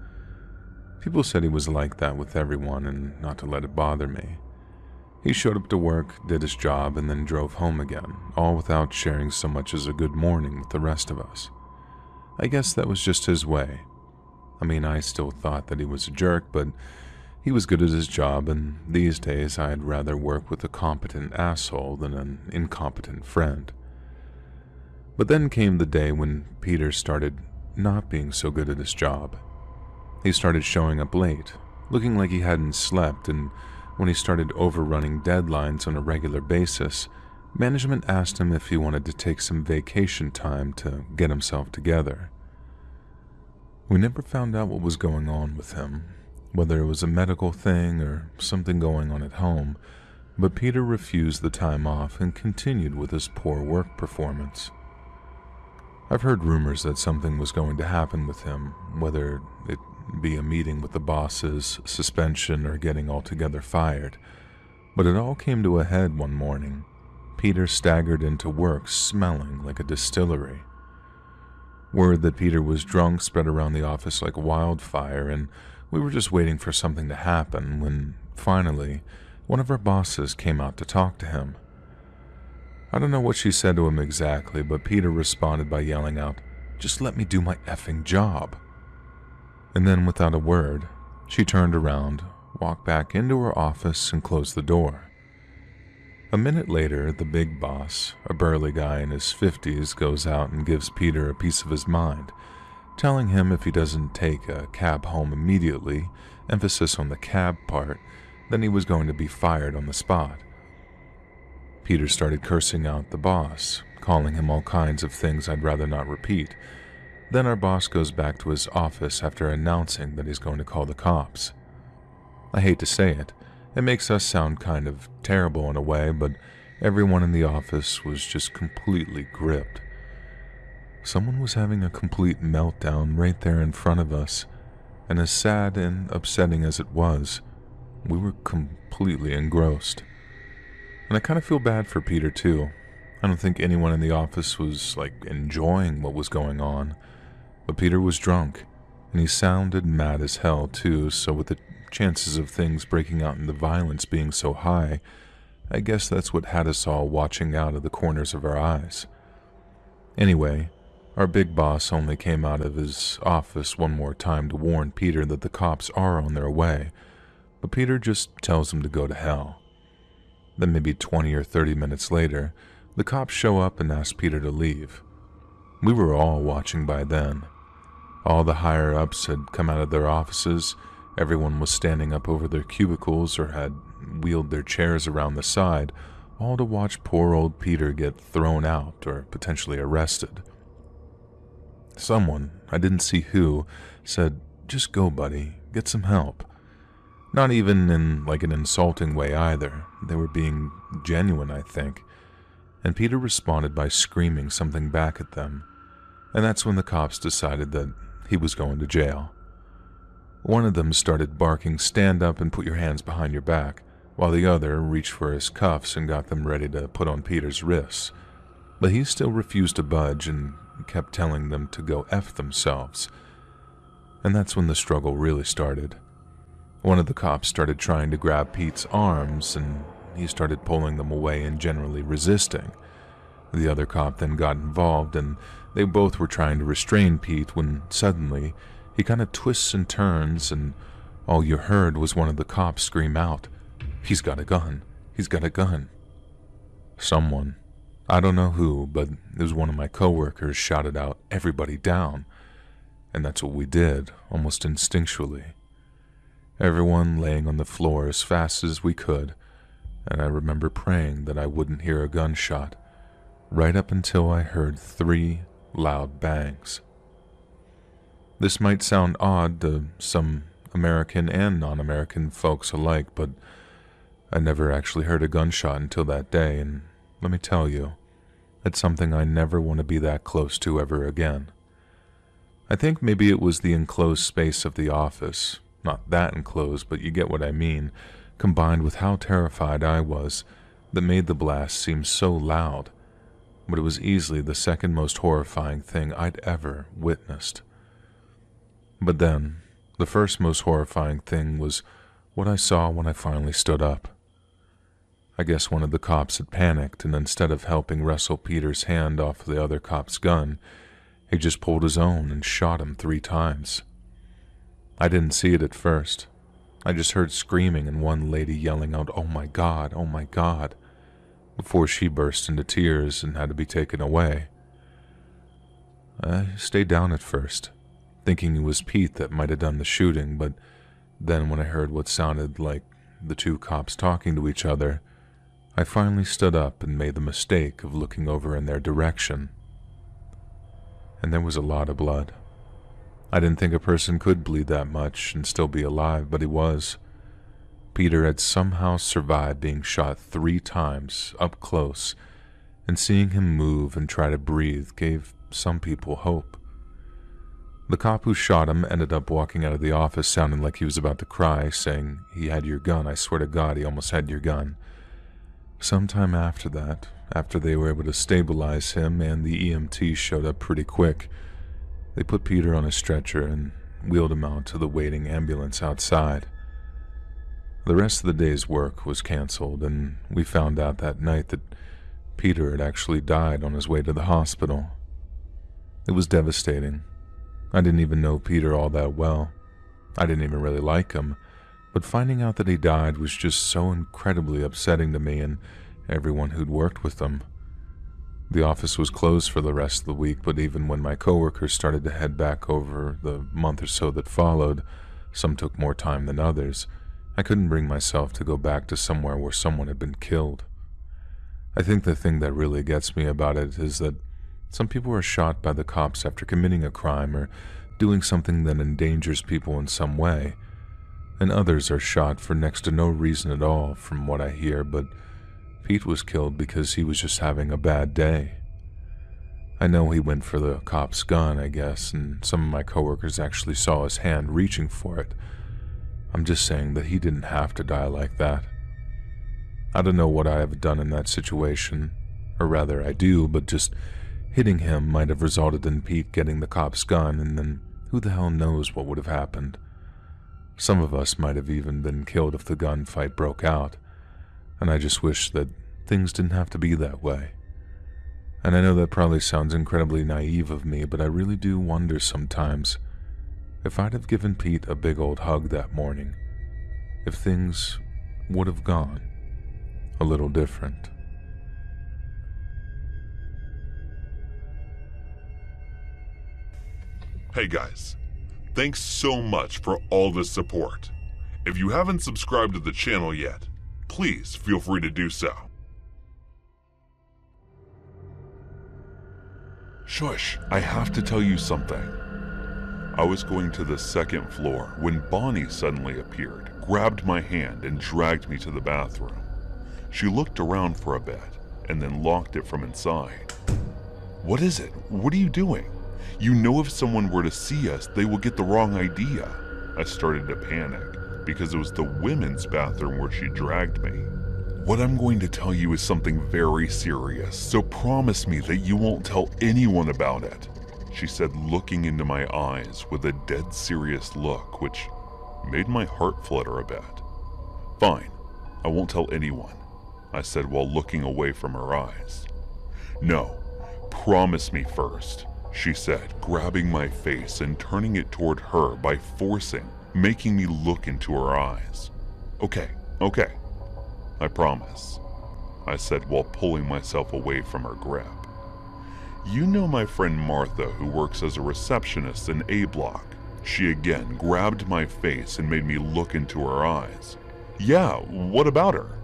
People said he was like that with everyone and not to let it bother me. He showed up to work, did his job, and then drove home again, all without sharing so much as a good morning with the rest of us. I guess that was just his way. I mean, I still thought that he was a jerk, but he was good at his job, and these days I'd rather work with a competent asshole than an incompetent friend. But then came the day when Peter started not being so good at his job. He started showing up late, looking like he hadn't slept, and when he started overrunning deadlines on a regular basis, management asked him if he wanted to take some vacation time to get himself together. We never found out what was going on with him, whether it was a medical thing or something going on at home, but Peter refused the time off and continued with his poor work performance. I've heard rumors that something was going to happen with him, whether it be a meeting with the bosses, suspension, or getting altogether fired. But it all came to a head one morning. Peter staggered into work smelling like a distillery. Word that Peter was drunk spread around the office like wildfire, and we were just waiting for something to happen when, finally, one of our bosses came out to talk to him. I don't know what she said to him exactly, but Peter responded by yelling out, "Just let me do my effing job." And then, without a word, she turned around, walked back into her office, and closed the door. A minute later, the big boss, a burly guy in his 50s, goes out and gives Peter a piece of his mind, telling him if he doesn't take a cab home immediately, emphasis on the cab part, then he was going to be fired on the spot. Peter started cursing out the boss, calling him all kinds of things I'd rather not repeat. Then our boss goes back to his office after announcing that he's going to call the cops. I hate to say it, it makes us sound kind of terrible in a way, but everyone in the office was just completely gripped. Someone was having a complete meltdown right there in front of us, and as sad and upsetting as it was, we were completely engrossed. And I kind of feel bad for Peter too. I don't think anyone in the office was enjoying what was going on. But Peter was drunk, and he sounded mad as hell too, so with the chances of things breaking out into violence being so high, I guess that's what had us all watching out of the corners of our eyes. Anyway, our big boss only came out of his office one more time to warn Peter that the cops are on their way, but Peter just tells him to go to hell. Then maybe 20 or 30 minutes later, the cops show up and ask Peter to leave. We were all watching by then. All the higher-ups had come out of their offices, everyone was standing up over their cubicles or had wheeled their chairs around the side, all to watch poor old Peter get thrown out or potentially arrested. Someone, I didn't see who, said, "Just go, buddy, get some help." Not even in an insulting way either. They were being genuine, I think. And Peter responded by screaming something back at them. And that's when the cops decided that he was going to jail. One of them started barking, "Stand up and put your hands behind your back," while the other reached for his cuffs and got them ready to put on Peter's wrists. But he still refused to budge and kept telling them to go F themselves. And that's when the struggle really started. One of the cops started trying to grab Pete's arms, and he started pulling them away and generally resisting. The other cop then got involved, and they both were trying to restrain Pete when suddenly he kind of twists and turns, and all you heard was one of the cops scream out, "He's got a gun! He's got a gun!" Someone, I don't know who, but it was one of my coworkers, shouted out, "Everybody down!" And that's what we did, almost instinctually. Everyone laying on the floor as fast as we could, and I remember praying that I wouldn't hear a gunshot, right up until I heard 3 loud bangs. This might sound odd to some American and non-American folks alike, but I never actually heard a gunshot until that day, and let me tell you, it's something I never want to be that close to ever again. I think maybe it was the enclosed space of the office, not that enclosed, but you get what I mean, combined with how terrified I was, that made the blast seem so loud, but it was easily the second most horrifying thing I'd ever witnessed. But then, the first most horrifying thing was what I saw when I finally stood up. I guess one of the cops had panicked, and instead of helping wrestle Peter's hand off the other cop's gun, he just pulled his own and shot him 3 times. I didn't see it at first. I just heard screaming and one lady yelling out, "Oh my God, oh my God," before she burst into tears and had to be taken away. I stayed down at first, thinking it was Pete that might have done the shooting, but then when I heard what sounded like the 2 cops talking to each other, I finally stood up and made the mistake of looking over in their direction. And there was a lot of blood. I didn't think a person could bleed that much and still be alive, but he was. Peter had somehow survived being shot 3 times up close, and seeing him move and try to breathe gave some people hope. The cop who shot him ended up walking out of the office sounding like he was about to cry, saying, "He had your gun, I swear to God, he almost had your gun." Sometime after that, after they were able to stabilize him and the EMT showed up pretty quick, they put Peter on a stretcher and wheeled him out to the waiting ambulance outside. The rest of the day's work was canceled, and we found out that night that Peter had actually died on his way to the hospital. It was devastating. I didn't even know Peter all that well. I didn't even really like him, but finding out that he died was just so incredibly upsetting to me and everyone who'd worked with him. The office was closed for the rest of the week, but even when my coworkers started to head back over the month or so that followed, some took more time than others, I couldn't bring myself to go back to somewhere where someone had been killed. I think the thing that really gets me about it is that some people are shot by the cops after committing a crime or doing something that endangers people in some way, and others are shot for next to no reason at all, from what I hear, but Pete was killed because he was just having a bad day. I know he went for the cop's gun, I guess, and some of my coworkers actually saw his hand reaching for it. I'm just saying that he didn't have to die like that. I don't know what I have done in that situation, or rather I do, but just hitting him might have resulted in Pete getting the cop's gun, and then who the hell knows what would have happened. Some of us might have even been killed if the gunfight broke out, and I just wish that things didn't have to be that way. And I know that probably sounds incredibly naive of me, but I really do wonder sometimes if I'd have given Pete a big old hug that morning, if things would have gone a little different. Hey guys, thanks so much for all the support. If you haven't subscribed to the channel yet, please feel free to do so. Shush, I have to tell you something. I was going to the 2nd floor when Bonnie suddenly appeared, grabbed my hand, and dragged me to the bathroom. She looked around for a bit, and then locked it from inside. What is it? What are you doing? You know if someone were to see us, they will get the wrong idea. I started to panic, because it was the women's bathroom where she dragged me. What I'm going to tell you is something very serious, so promise me that you won't tell anyone about it, she said, looking into my eyes with a dead serious look, which made my heart flutter a bit. Fine, I won't tell anyone, I said while looking away from her eyes. No, promise me first, she said, grabbing my face and turning it toward her by making me look into her eyes. Okay, I promise, I said while pulling myself away from her grip. You know my friend Martha, who works as a receptionist in A Block. She again grabbed my face and made me look into her eyes. Yeah, what about her?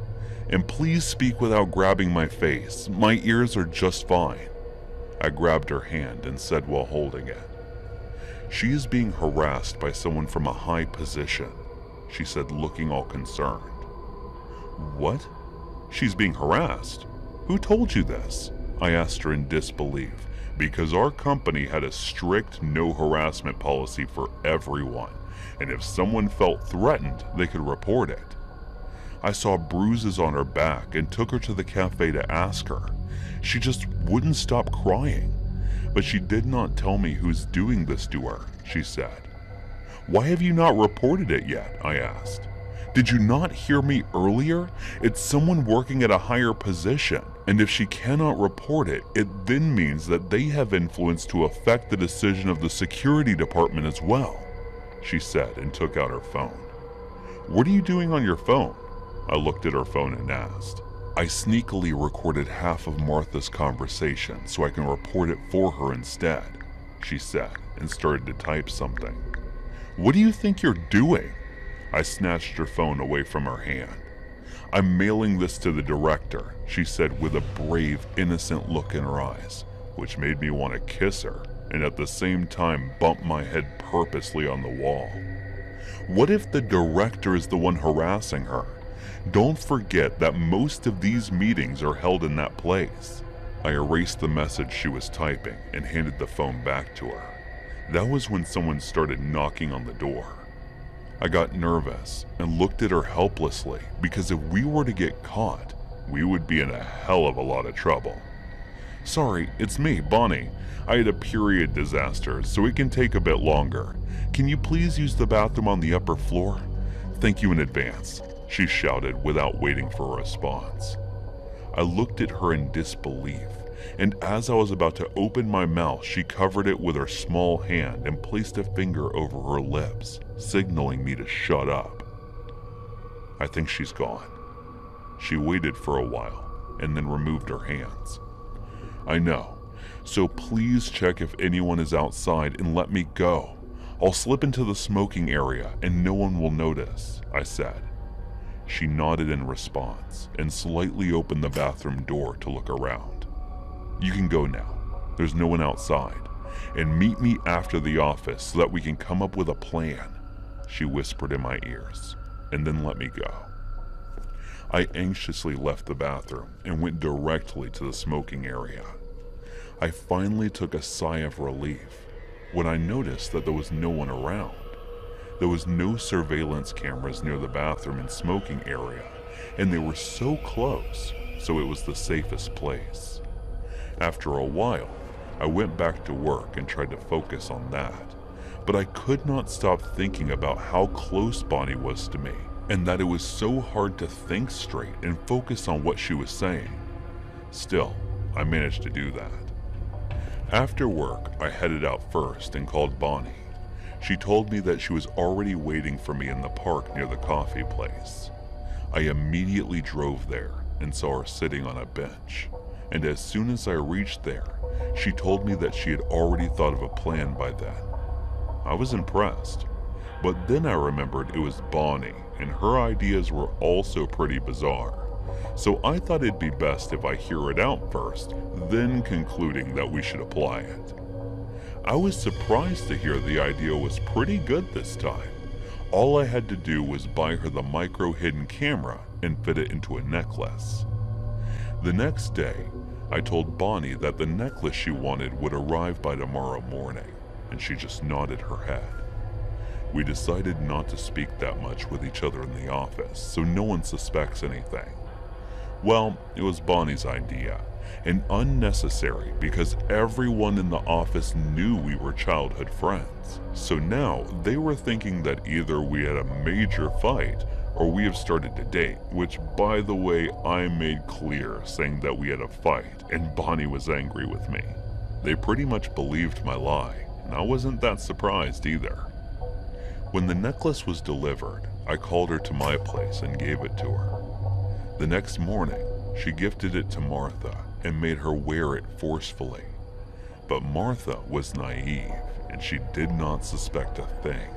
And please speak without grabbing my face. My ears are just fine. I grabbed her hand and said while holding it. She is being harassed by someone from a high position, she said, looking all concerned. What? She's being harassed? Who told you this? I asked her in disbelief, because our company had a strict no harassment policy for everyone, and if someone felt threatened, they could report it. I saw bruises on her back and took her to the cafe to ask her. She just wouldn't stop crying, but she did not tell me who's doing this to her, she said. Why have you not reported it yet? I asked. Did you not hear me earlier? It's someone working at a higher position, and if she cannot report it, it then means that they have influence to affect the decision of the security department as well, she said and took out her phone. What are you doing on your phone? I looked at her phone and asked. I sneakily recorded half of Martha's conversation so I can report it for her instead, she said, and started to type something. What do you think you're doing? I snatched her phone away from her hand. I'm mailing this to the director, she said with a brave, innocent look in her eyes, which made me want to kiss her and at the same time bump my head purposely on the wall. What if the director is the one harassing her? Don't forget that most of these meetings are held in that place. I erased the message she was typing and handed the phone back to her. That was when someone started knocking on the door. I got nervous and looked at her helplessly because if we were to get caught, we would be in a hell of a lot of trouble. Sorry, it's me, Bonnie. I had a period disaster, so it can take a bit longer. Can you please use the bathroom on the upper floor? Thank you in advance, she shouted without waiting for a response. I looked at her in disbelief, and as I was about to open my mouth, she covered it with her small hand and placed a finger over her lips, signaling me to shut up. I think she's gone. She waited for a while and then removed her hands. I know, so please check if anyone is outside and let me go. I'll slip into the smoking area and no one will notice, I said. She nodded in response and slightly opened the bathroom door to look around. You can go now. There's no one outside. And meet me after the office so that we can come up with a plan, she whispered in my ears, and then let me go. I anxiously left the bathroom and went directly to the smoking area. I finally took a sigh of relief when I noticed that there was no one around. There was no surveillance cameras near the bathroom and smoking area, and they were so close, so it was the safest place. After a while, I went back to work and tried to focus on that, but I could not stop thinking about how close Bonnie was to me, and that it was so hard to think straight and focus on what she was saying. Still, I managed to do that. After work, I headed out first and called Bonnie. She told me that she was already waiting for me in the park near the coffee place. I immediately drove there and saw her sitting on a bench, and as soon as I reached there, she told me that she had already thought of a plan by then. I was impressed, but then I remembered it was Bonnie, and her ideas were also pretty bizarre. So I thought it'd be best if I hear it out first, then concluding that we should apply it. I was surprised to hear the idea was pretty good this time. All I had to do was buy her the micro hidden camera and fit it into a necklace. The next day, I told Bonnie that the necklace she wanted would arrive by tomorrow morning, and she just nodded her head. We decided not to speak that much with each other in the office, so no one suspects anything. Well, it was Bonnie's idea, and unnecessary because everyone in the office knew we were childhood friends. So now they were thinking that either we had a major fight or we have started to date, which, by the way, I made clear, saying that we had a fight and Bonnie was angry with me. They pretty much believed my lie, and I wasn't that surprised either. When the necklace was delivered, I called her to my place and gave it to her. The next morning, she gifted it to Martha and made her wear it forcefully. But Martha was naive, and she did not suspect a thing.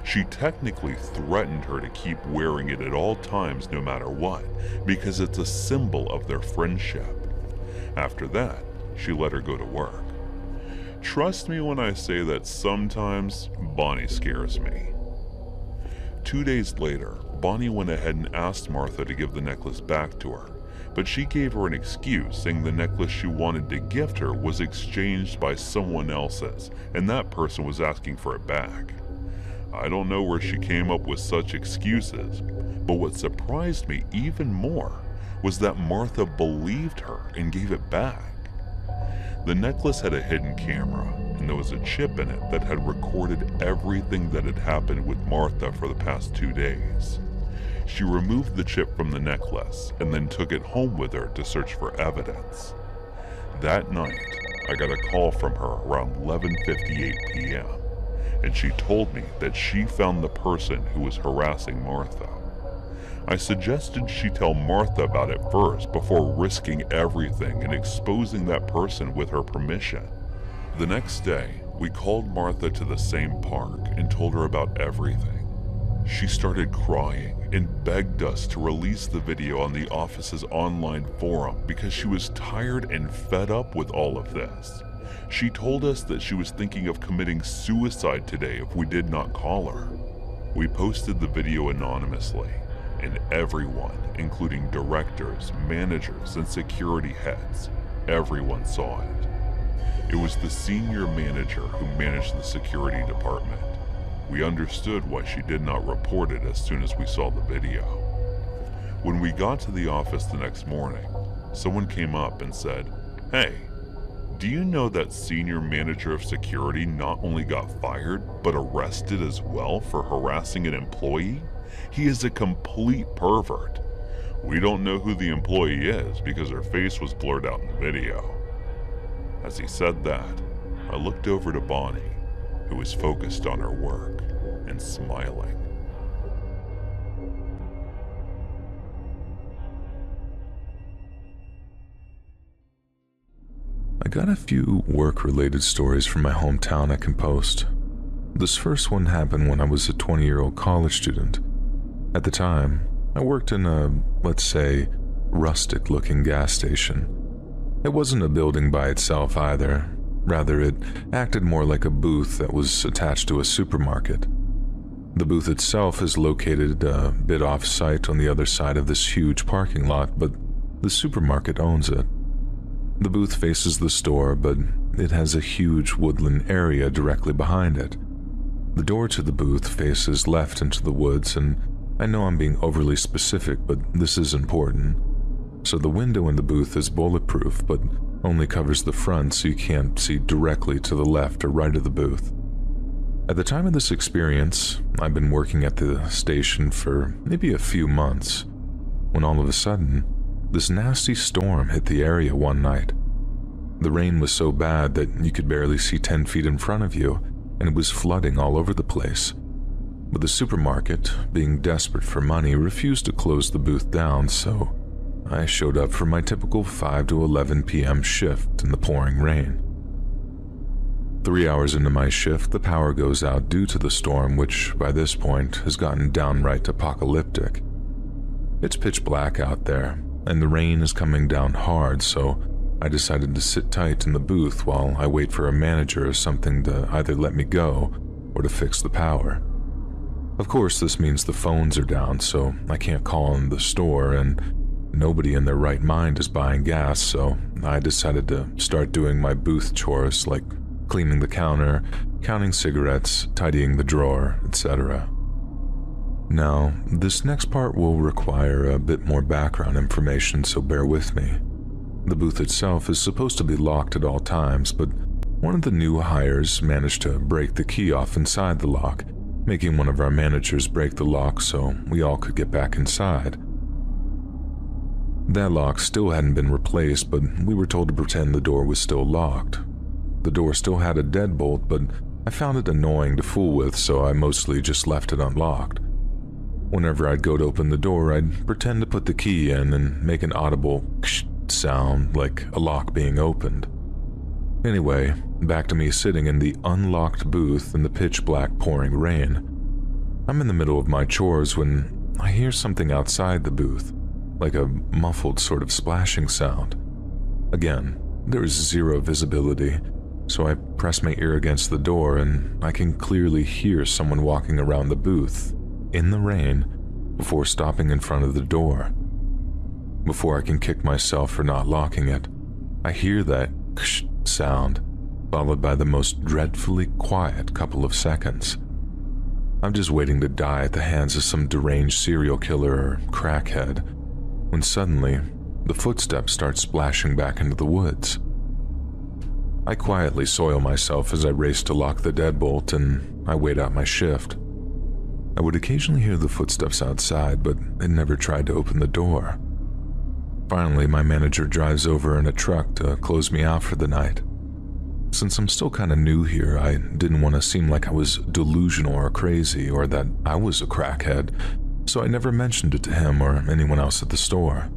She technically threatened her to keep wearing it at all times no matter what, because it's a symbol of their friendship. After that, she let her go to work. Trust me when I say that sometimes Bonnie scares me. 2 days later, Bonnie went ahead and asked Martha to give the necklace back to her, but she gave her an excuse, saying the necklace she wanted to gift her was exchanged by someone else's, and that person was asking for it back. I don't know where she came up with such excuses, but what surprised me even more was that Martha believed her and gave it back. The necklace had a hidden camera, and there was a chip in it that had recorded everything that had happened with Martha for the past 2 days. She removed the chip from the necklace and then took it home with her to search for evidence. That night, I got a call from her around 11:58 p.m., and she told me that she found the person who was harassing Martha. I suggested she tell Martha about it first before risking everything and exposing that person with her permission. The next day, we called Martha to the same park and told her about everything. She started crying and begged us to release the video on the office's online forum because she was tired and fed up with all of this. She told us that she was thinking of committing suicide today if we did not call her. We posted the video anonymously, and everyone, including directors, managers, and security heads, everyone saw it. It was the senior manager who managed the security department. We understood why she did not report it as soon as we saw the video. When we got to the office the next morning, someone came up and said, "Hey, do you know that senior manager of security not only got fired, but arrested as well for harassing an employee? He is a complete pervert. We don't know who the employee is because her face was blurred out in the video." As he said that, I looked over to Bonnie, who was focused on her work and smiling. I got a few work-related stories from my hometown I can post. This first one happened when I was a 20-year-old college student. At the time, I worked in a, let's say, rustic-looking gas station. It wasn't a building by itself either. Rather, it acted more like a booth that was attached to a supermarket. The booth itself is located a bit off-site on the other side of this huge parking lot, but the supermarket owns it. The booth faces the store, but it has a huge woodland area directly behind it. The door to the booth faces left into the woods, and I know I'm being overly specific, but this is important. So the window in the booth is bulletproof, but only covers the front so you can't see directly to the left or right of the booth. At the time of this experience, I'd been working at the station for maybe a few months, when all of a sudden, this nasty storm hit the area one night. The rain was so bad that you could barely see 10 feet in front of you, and it was flooding all over the place. But the supermarket, being desperate for money, refused to close the booth down, so I showed up for my typical 5 to 11 p.m. shift in the pouring rain. 3 hours into my shift, the power goes out due to the storm, which by this point has gotten downright apocalyptic. It's pitch black out there, and the rain is coming down hard, so I decided to sit tight in the booth while I wait for a manager or something to either let me go or to fix the power. Of course, this means the phones are down, so I can't call in the store, and nobody in their right mind is buying gas, so I decided to start doing my booth chores like cleaning the counter, counting cigarettes, tidying the drawer, etc. Now, this next part will require a bit more background information, so bear with me. The booth itself is supposed to be locked at all times, but one of the new hires managed to break the key off inside the lock, making one of our managers break the lock so we all could get back inside. That lock still hadn't been replaced, but we were told to pretend the door was still locked. The door still had a deadbolt, but I found it annoying to fool with, so I mostly just left it unlocked. Whenever I'd go to open the door, I'd pretend to put the key in and make an audible ksh sound like a lock being opened. Anyway, back to me sitting in the unlocked booth in the pitch-black pouring rain. I'm in the middle of my chores when I hear something outside the booth, like a muffled sort of splashing sound. Again, there is zero visibility, so I press my ear against the door and I can clearly hear someone walking around the booth in the rain before stopping in front of the door. Before I can kick myself for not locking it, I hear that ksh sound, followed by the most dreadfully quiet couple of seconds. I'm just waiting to die at the hands of some deranged serial killer or crackhead, when suddenly the footsteps start splashing back into the woods. I quietly soil myself as I race to lock the deadbolt and I wait out my shift. I would occasionally hear the footsteps outside, but it never tried to open the door. Finally, my manager drives over in a truck to close me out for the night. Since I'm still kind of new here, I didn't want to seem like I was delusional or crazy or that I was a crackhead, so I never mentioned it to him or anyone else at the store.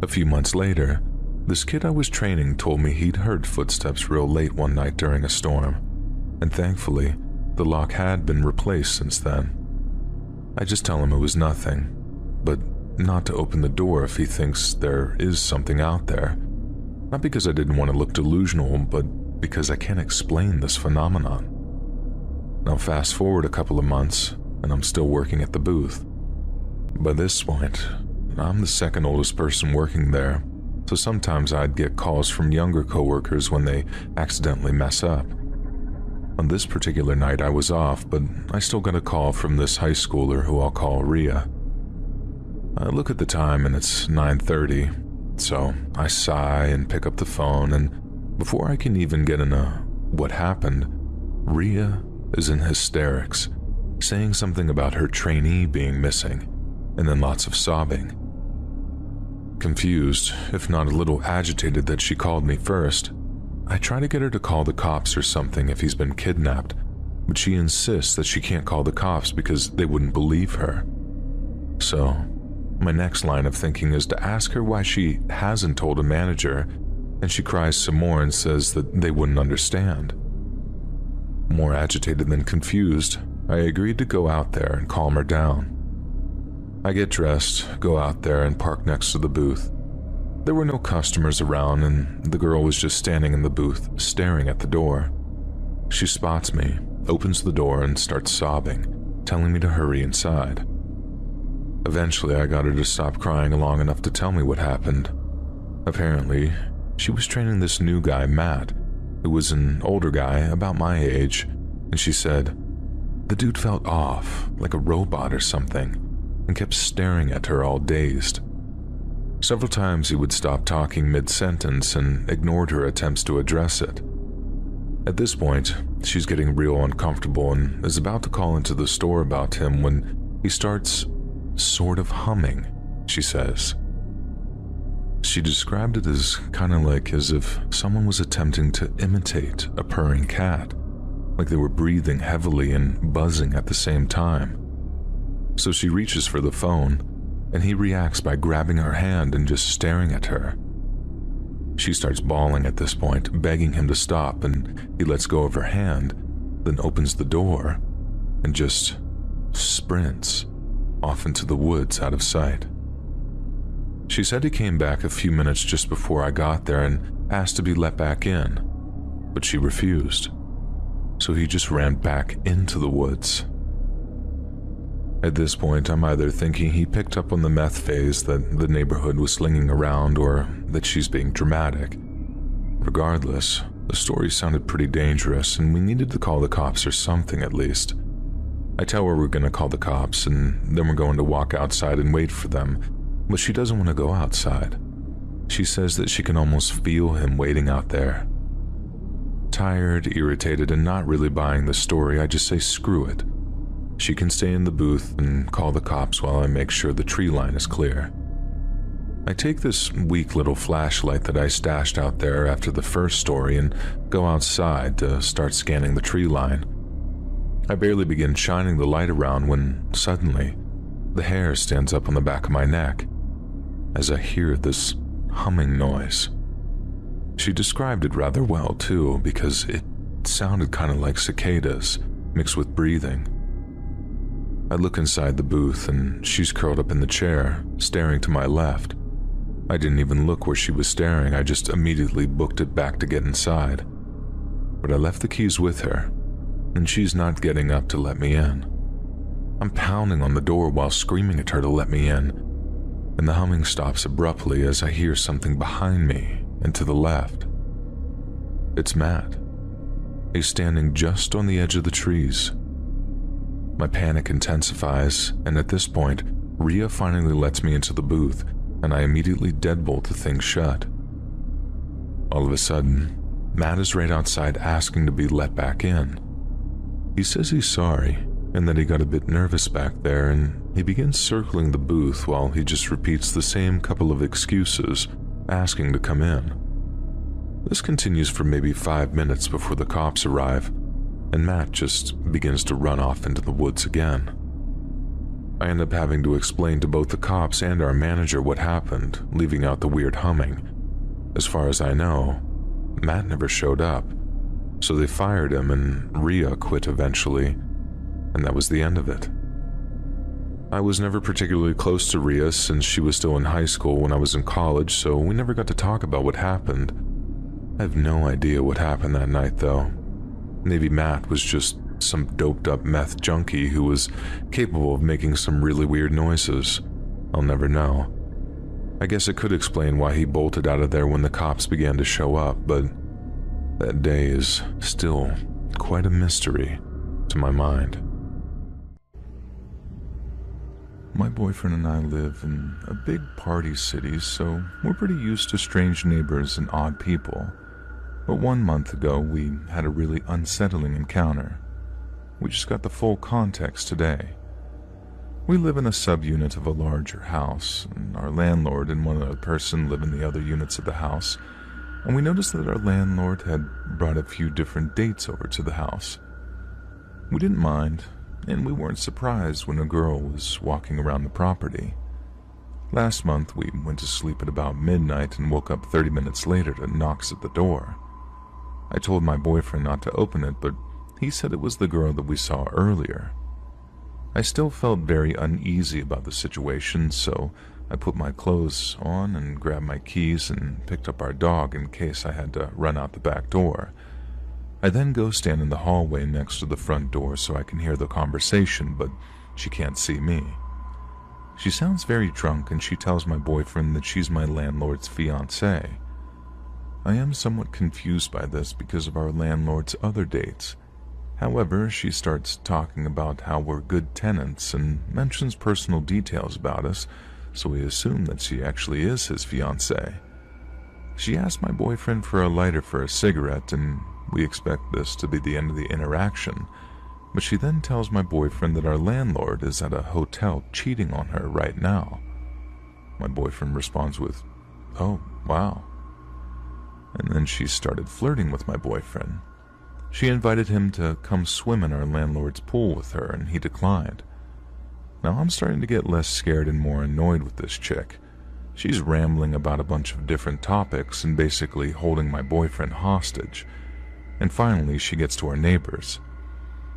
A few months later, this kid I was training told me he'd heard footsteps real late one night during a storm, and thankfully, the lock had been replaced since then. I just tell him it was nothing, but not to open the door if he thinks there is something out there. Not because I didn't want to look delusional, but because I can't explain this phenomenon. Now fast forward a couple of months, and I'm still working at the booth. By this point, I'm the second oldest person working there, so sometimes I'd get calls from younger coworkers when they accidentally mess up. On this particular night I was off, but I still got a call from this high schooler who I'll call Rhea. I look at the time and it's 9:30, so I sigh and pick up the phone, and before I can even get in a what happened, Rhea is in hysterics, saying something about her trainee being missing, and then lots of sobbing. Confused, if not a little agitated that she called me first, I try to get her to call the cops or something if he's been kidnapped, but she insists that she can't call the cops because they wouldn't believe her. So, my next line of thinking is to ask her why she hasn't told a manager, and she cries some more and says that they wouldn't understand. More agitated than confused, I agreed to go out there and calm her down. I get dressed, go out there, and park next to the booth. There were no customers around, and the girl was just standing in the booth, staring at the door. She spots me, opens the door, and starts sobbing, telling me to hurry inside. Eventually, I got her to stop crying long enough to tell me what happened. Apparently, she was training this new guy, Matt, who was an older guy about my age, and she said, the dude felt off, like a robot or something, and kept staring at her all dazed. Several times he would stop talking mid-sentence and ignored her attempts to address it. At this point, she's getting real uncomfortable and is about to call into the store about him when he starts sort of humming, she says. She described it as kind of like as if someone was attempting to imitate a purring cat, like they were breathing heavily and buzzing at the same time. So she reaches for the phone, and he reacts by grabbing her hand and just staring at her. She starts bawling at this point, begging him to stop, and he lets go of her hand, then opens the door and just sprints off into the woods out of sight. She said he came back a few minutes just before I got there and asked to be let back in, but she refused, so he just ran back into the woods. At this point, I'm either thinking he picked up on the meth phase that the neighborhood was slinging around or that she's being dramatic. Regardless, the story sounded pretty dangerous and we needed to call the cops or something at least. I tell her we're going to call the cops and then we're going to walk outside and wait for them, but she doesn't want to go outside. She says that she can almost feel him waiting out there. Tired, irritated, and not really buying the story, I just say screw it. She can stay in the booth and call the cops while I make sure the tree line is clear. I take this weak little flashlight that I stashed out there after the first story and go outside to start scanning the tree line. I barely begin shining the light around when suddenly the hair stands up on the back of my neck as I hear this humming noise. She described it rather well too, because it sounded kind of like cicadas mixed with breathing. I look inside the booth and she's curled up in the chair, staring to my left. I didn't even look where she was staring, I just immediately booked it back to get inside. But I left the keys with her, and she's not getting up to let me in. I'm pounding on the door while screaming at her to let me in, and the humming stops abruptly as I hear something behind me and to the left. It's Matt. He's standing just on the edge of the trees. My panic intensifies, and at this point, Rhea finally lets me into the booth, and I immediately deadbolt the thing shut. All of a sudden, Matt is right outside asking to be let back in. He says he's sorry, and that he got a bit nervous back there, and he begins circling the booth while he just repeats the same couple of excuses, asking to come in. This continues for maybe 5 minutes before the cops arrive, and Matt just begins to run off into the woods again. I end up having to explain to both the cops and our manager what happened, leaving out the weird humming. As far as I know, Matt never showed up, so they fired him and Rhea quit eventually, and that was the end of it. I was never particularly close to Rhea since she was still in high school when I was in college, so we never got to talk about what happened. I have no idea what happened that night though. Maybe Matt was just some doped up meth junkie who was capable of making some really weird noises. I'll never know. I guess it could explain why he bolted out of there when the cops began to show up, but that day is still quite a mystery to my mind. My boyfriend and I live in a big party city, so we're pretty used to strange neighbors and odd people. But 1 month ago, we had a really unsettling encounter. We just got the full context today. We live in a subunit of a larger house, and our landlord and one other person live in the other units of the house, and we noticed that our landlord had brought a few different dates over to the house. We didn't mind, and we weren't surprised when a girl was walking around the property. Last month, we went to sleep at about midnight and woke up 30 minutes later to knocks at the door. I told my boyfriend not to open it, but he said it was the girl that we saw earlier. I still felt very uneasy about the situation, so I put my clothes on and grabbed my keys and picked up our dog in case I had to run out the back door. I then go stand in the hallway next to the front door so I can hear the conversation, but she can't see me. She sounds very drunk and she tells my boyfriend that she's my landlord's fiancée. I am somewhat confused by this because of our landlord's other dates. However, she starts talking about how we're good tenants and mentions personal details about us, so we assume that she actually is his fiancée. She asked my boyfriend for a lighter for a cigarette, and we expect this to be the end of the interaction, but she then tells my boyfriend that our landlord is at a hotel cheating on her right now. My boyfriend responds with, "Oh, wow." And then she started flirting with my boyfriend. She invited him to come swim in our landlord's pool with her, and he declined. Now I'm starting to get less scared and more annoyed with this chick. She's rambling about a bunch of different topics and basically holding my boyfriend hostage. And finally, she gets to our neighbors.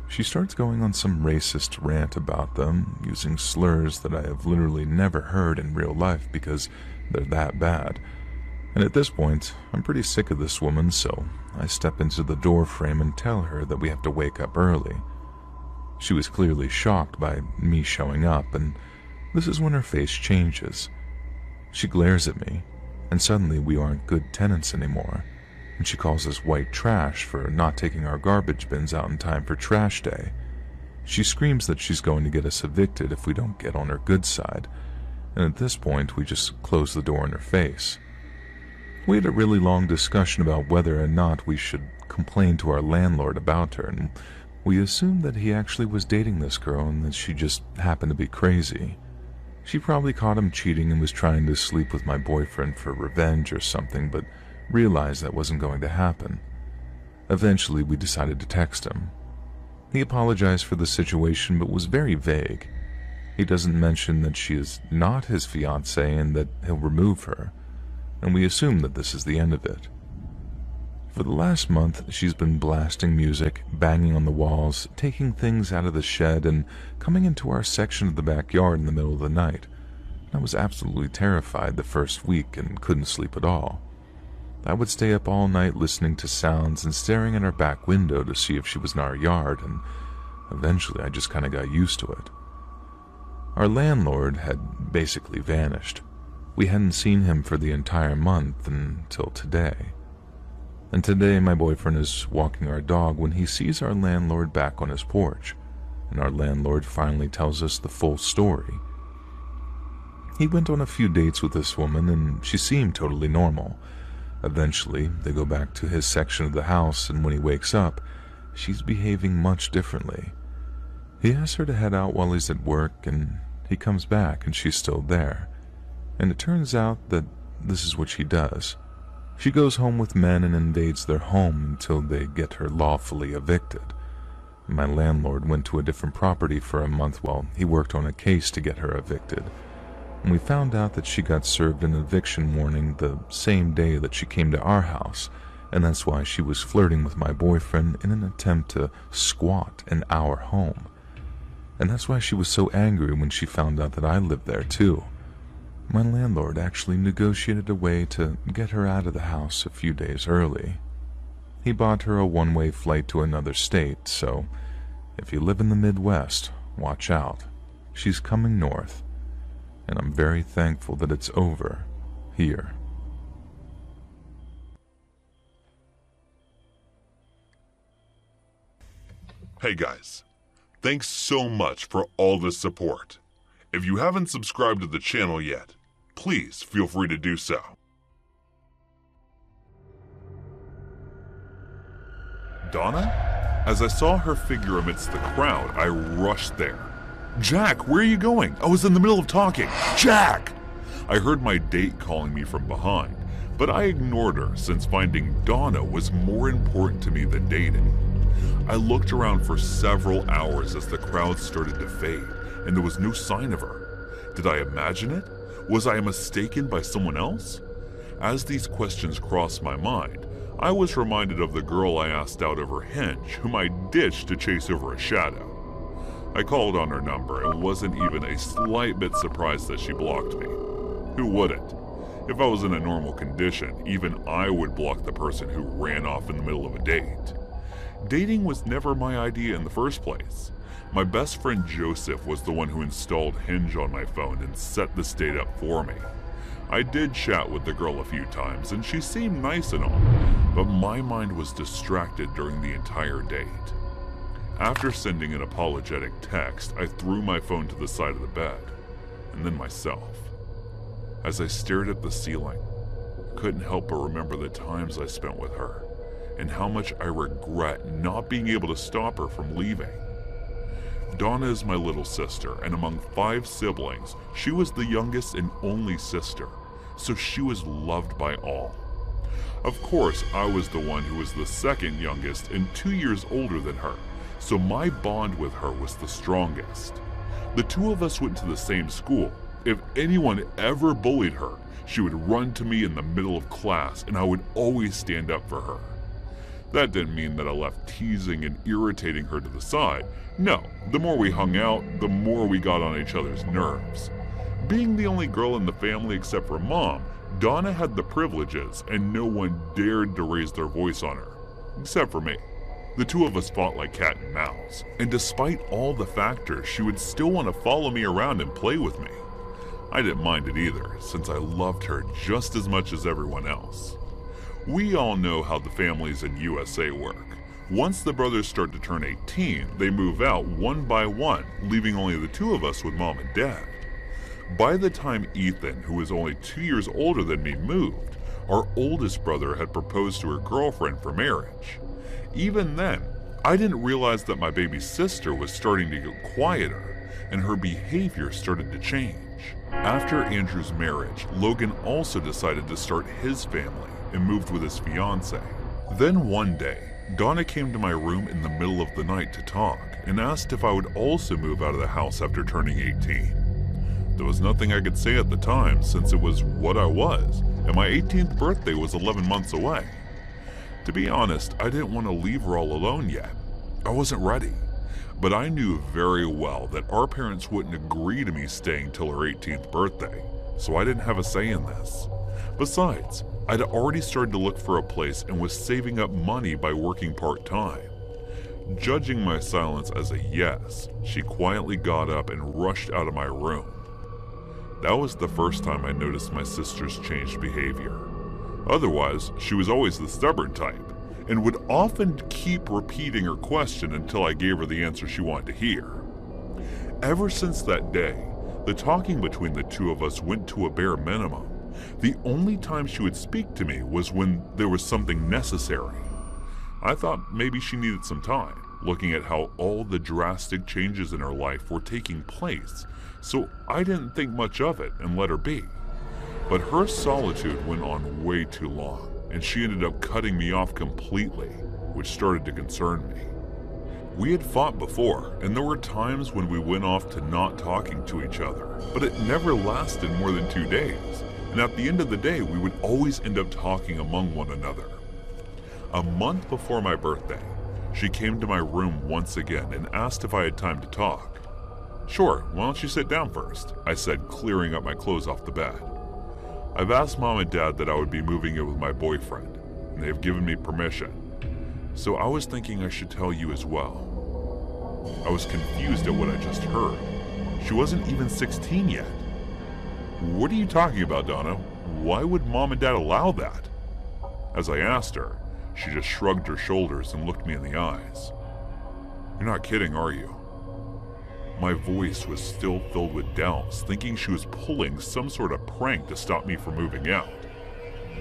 She starts going on some racist rant about them, using slurs that I have literally never heard in real life because they're that bad. And at this point, I'm pretty sick of this woman, so I step into the door frame and tell her that we have to wake up early. She was clearly shocked by me showing up, and this is when her face changes. She glares at me, and suddenly we aren't good tenants anymore, and she calls us white trash for not taking our garbage bins out in time for trash day. She screams that she's going to get us evicted if we don't get on her good side, and at this point we just close the door in her face. We had a really long discussion about whether or not we should complain to our landlord about her, and we assumed that he actually was dating this girl and that she just happened to be crazy. She probably caught him cheating and was trying to sleep with my boyfriend for revenge or something, but realized that wasn't going to happen. Eventually, we decided to text him. He apologized for the situation but was very vague. He doesn't mention that she is not his fiancée and that he'll remove her, and we assume that this is the end of it. For the last month, she's been blasting music, banging on the walls, taking things out of the shed, and coming into our section of the backyard in the middle of the night. I was absolutely terrified the first week and couldn't sleep at all. I would stay up all night listening to sounds and staring at our back window to see if she was in our yard, and eventually I just kind of got used to it. Our landlord had basically vanished. We hadn't seen him for the entire month until today. And today my boyfriend is walking our dog when he sees our landlord back on his porch, and our landlord finally tells us the full story. He went on a few dates with this woman and she seemed totally normal. Eventually, they go back to his section of the house, and when he wakes up, she's behaving much differently. He asks her to head out while he's at work, and he comes back and she's still there. And it turns out that this is what she does. She goes home with men and invades their home until they get her lawfully evicted. My landlord went to a different property for a month while he worked on a case to get her evicted. And we found out that she got served an eviction warning the same day that she came to our house, and that's why she was flirting with my boyfriend in an attempt to squat in our home. And that's why she was so angry when she found out that I lived there too. My landlord actually negotiated a way to get her out of the house a few days early. He bought her a one-way flight to another state, so if you live in the Midwest, watch out. She's coming north, and I'm very thankful that it's over here. Hey guys, thanks so much for all the support. If you haven't subscribed to the channel yet, please feel free to do so. Donna? As I saw her figure amidst the crowd, I rushed there. Jack, where are you going? I was in the middle of talking. Jack! I heard my date calling me from behind, but I ignored her since finding Donna was more important to me than dating. I looked around for several hours as the crowd started to fade, and there was no sign of her. Did I imagine it? Was I mistaken by someone else? As these questions crossed my mind, I was reminded of the girl I asked out over Hinge, whom I ditched to chase over a shadow. I called on her number and wasn't even a slight bit surprised that she blocked me. Who wouldn't? If I was in a normal condition, even I would block the person who ran off in the middle of a date. Dating was never my idea in the first place. My best friend Joseph was the one who installed Hinge on my phone and set this date up for me. I did chat with the girl a few times and she seemed nice and all, but my mind was distracted during the entire date. After sending an apologetic text, I threw my phone to the side of the bed, and then myself. As I stared at the ceiling, I couldn't help but remember the times I spent with her, and how much I regret not being able to stop her from leaving. Donna is my little sister, and among 5 siblings, she was the youngest and only sister, so she was loved by all. Of course, I was the one who was the second youngest and 2 years older than her, so my bond with her was the strongest. The two of us went to the same school. If anyone ever bullied her, she would run to me in the middle of class, and I would always stand up for her. That didn't mean that I left teasing and irritating her to the side. No, the more we hung out, the more we got on each other's nerves. Being the only girl in the family except for Mom, Donna had the privileges and no one dared to raise their voice on her, except for me. The two of us fought like cat and mouse, and despite all the factors, she would still want to follow me around and play with me. I didn't mind it either, since I loved her just as much as everyone else. We all know how the families in USA work. Once the brothers start to turn 18, they move out one by one, leaving only the two of us with Mom and Dad. By the time Ethan, who was only 2 years older than me, moved, our oldest brother had proposed to her girlfriend for marriage. Even then, I didn't realize that my baby sister was starting to get quieter, and her behavior started to change. After Andrew's marriage, Logan also decided to start his family and moved with his fiancée. Then one day, Donna came to my room in the middle of the night to talk and asked if I would also move out of the house after turning 18. There was nothing I could say at the time since it was what I was, and my 18th birthday was 11 months away. To be honest, I didn't want to leave her all alone yet. I wasn't ready, but I knew very well that our parents wouldn't agree to me staying till her 18th birthday, so I didn't have a say in this. Besides, I'd already started to look for a place and was saving up money by working part-time. Judging my silence as a yes, she quietly got up and rushed out of my room. That was the first time I noticed my sister's changed behavior. Otherwise, she was always the stubborn type, and would often keep repeating her question until I gave her the answer she wanted to hear. Ever since that day, the talking between the two of us went to a bare minimum. The only time she would speak to me was when there was something necessary. I thought maybe she needed some time, looking at how all the drastic changes in her life were taking place, so I didn't think much of it and let her be. But her solitude went on way too long, and she ended up cutting me off completely, which started to concern me. We had fought before, and there were times when we went off to not talking to each other, but it never lasted more than 2 days, and at the end of the day, we would always end up talking among one another. A month before my birthday, she came to my room once again and asked if I had time to talk. "Sure, why don't you sit down first?" I said, clearing up my clothes off the bed. "I've asked Mom and Dad that I would be moving in with my boyfriend, and they have given me permission. So I was thinking I should tell you as well." I was confused at what I just heard. She wasn't even 16 yet. "What are you talking about, Donna? Why would Mom and Dad allow that?" As I asked her, she just shrugged her shoulders and looked me in the eyes. "You're not kidding, are you?" My voice was still filled with doubts, thinking she was pulling some sort of prank to stop me from moving out.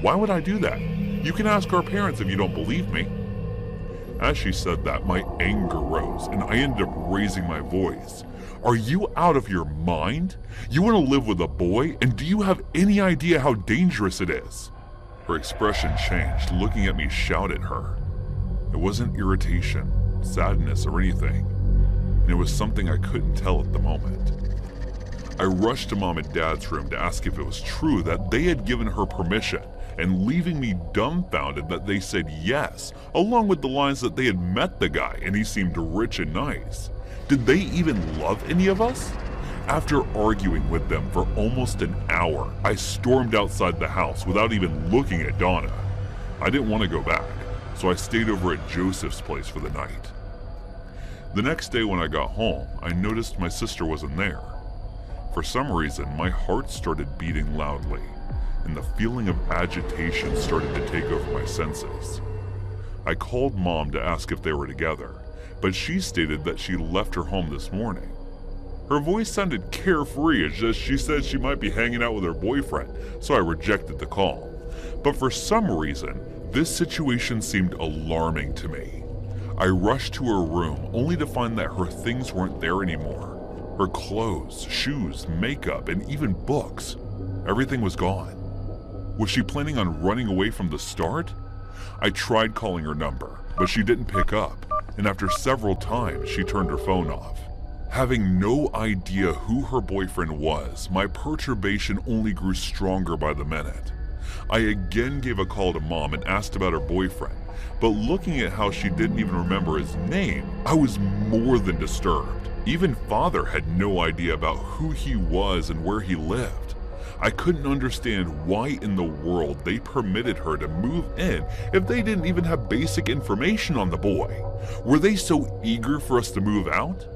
"Why would I do that? You can ask our parents if you don't believe me." As she said that, my anger rose, and I ended up raising my voice. "Are you out of your mind? You want to live with a boy, and do you have any idea how dangerous it is?" Her expression changed, looking at me shout at her. It wasn't irritation, sadness, or anything, and it was something I couldn't tell at the moment. I rushed to Mom and Dad's room to ask if it was true that they had given her permission, and leaving me dumbfounded that they said yes, along with the lines that they had met the guy and he seemed rich and nice. Did they even love any of us? After arguing with them for almost an hour, I stormed outside the house without even looking at Donna. I didn't want to go back, so I stayed over at Joseph's place for the night. The next day when I got home, I noticed my sister wasn't there. For some reason, my heart started beating loudly, and the feeling of agitation started to take over my senses. I called Mom to ask if they were together, but she stated that she left her home this morning. Her voice sounded carefree as just she said she might be hanging out with her boyfriend, so I rejected the call. But for some reason, this situation seemed alarming to me. I rushed to her room only to find that her things weren't there anymore. Her clothes, shoes, makeup, and even books. Everything was gone. Was she planning on running away from the start? I tried calling her number, but she didn't pick up, and after several times, she turned her phone off. Having no idea who her boyfriend was, my perturbation only grew stronger by the minute. I again gave a call to Mom and asked about her boyfriend, but looking at how she didn't even remember his name, I was more than disturbed. Even Father had no idea about who he was and where he lived. I couldn't understand why in the world they permitted her to move in if they didn't even have basic information on the boy. Were they so eager for us to move out?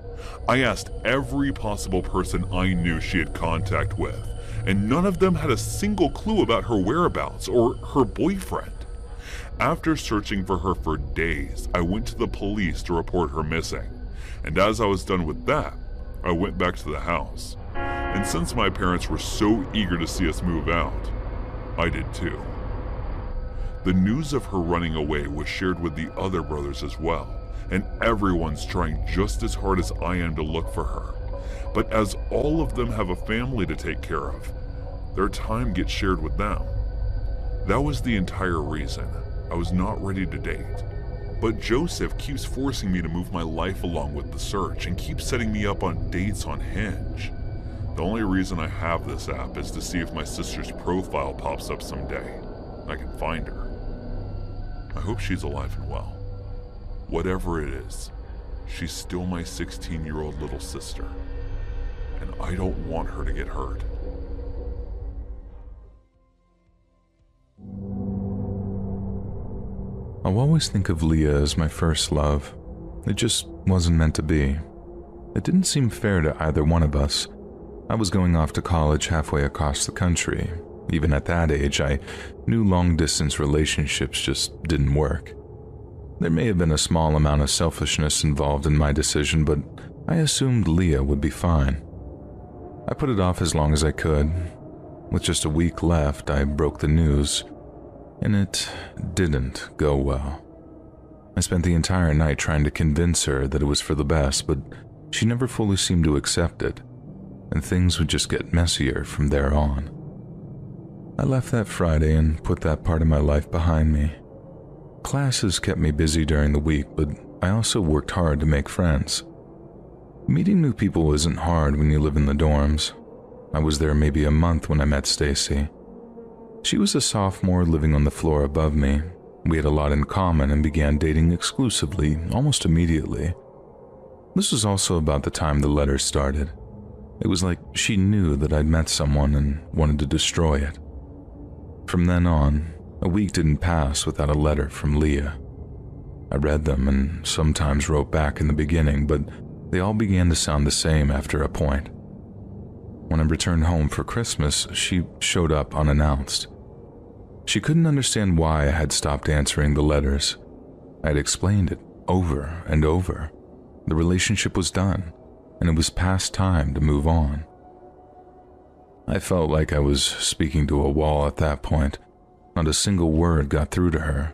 I asked every possible person I knew she had contact with, and none of them had a single clue about her whereabouts or her boyfriend. After searching for her for days, I went to the police to report her missing, and as I was done with that, I went back to the house. And since my parents were so eager to see us move out, I did too. The news of her running away was shared with the other brothers as well, and everyone's trying just as hard as I am to look for her. But as all of them have a family to take care of, their time gets shared with them. That was the entire reason I was not ready to date. But Joseph keeps forcing me to move my life along with the search and keeps setting me up on dates on Hinge. The only reason I have this app is to see if my sister's profile pops up someday. I can find her. I hope she's alive and well. Whatever it is, she's still my 16-year-old little sister, and I don't want her to get hurt. I'll always think of Leah as my first love. It just wasn't meant to be. It didn't seem fair to either one of us. I was going off to college halfway across the country. Even at that age, I knew long-distance relationships just didn't work. There may have been a small amount of selfishness involved in my decision, but I assumed Leah would be fine. I put it off as long as I could. With just a week left, I broke the news, and it didn't go well. I spent the entire night trying to convince her that it was for the best, but she never fully seemed to accept it, and things would just get messier from there on. I left that Friday and put that part of my life behind me. Classes kept me busy during the week, but I also worked hard to make friends. Meeting new people isn't hard when you live in the dorms. I was there maybe a month when I met Stacy. She was a sophomore living on the floor above me. We had a lot in common and began dating exclusively almost immediately. This was also about the time the letters started. It was like she knew that I'd met someone and wanted to destroy it. From then on, a week didn't pass without a letter from Leah. I read them and sometimes wrote back in the beginning, but they all began to sound the same after a point. When I returned home for Christmas, she showed up unannounced. She couldn't understand why I had stopped answering the letters. I had explained it over and over. The relationship was done, and it was past time to move on. I felt like I was speaking to a wall at that point. Not a single word got through to her,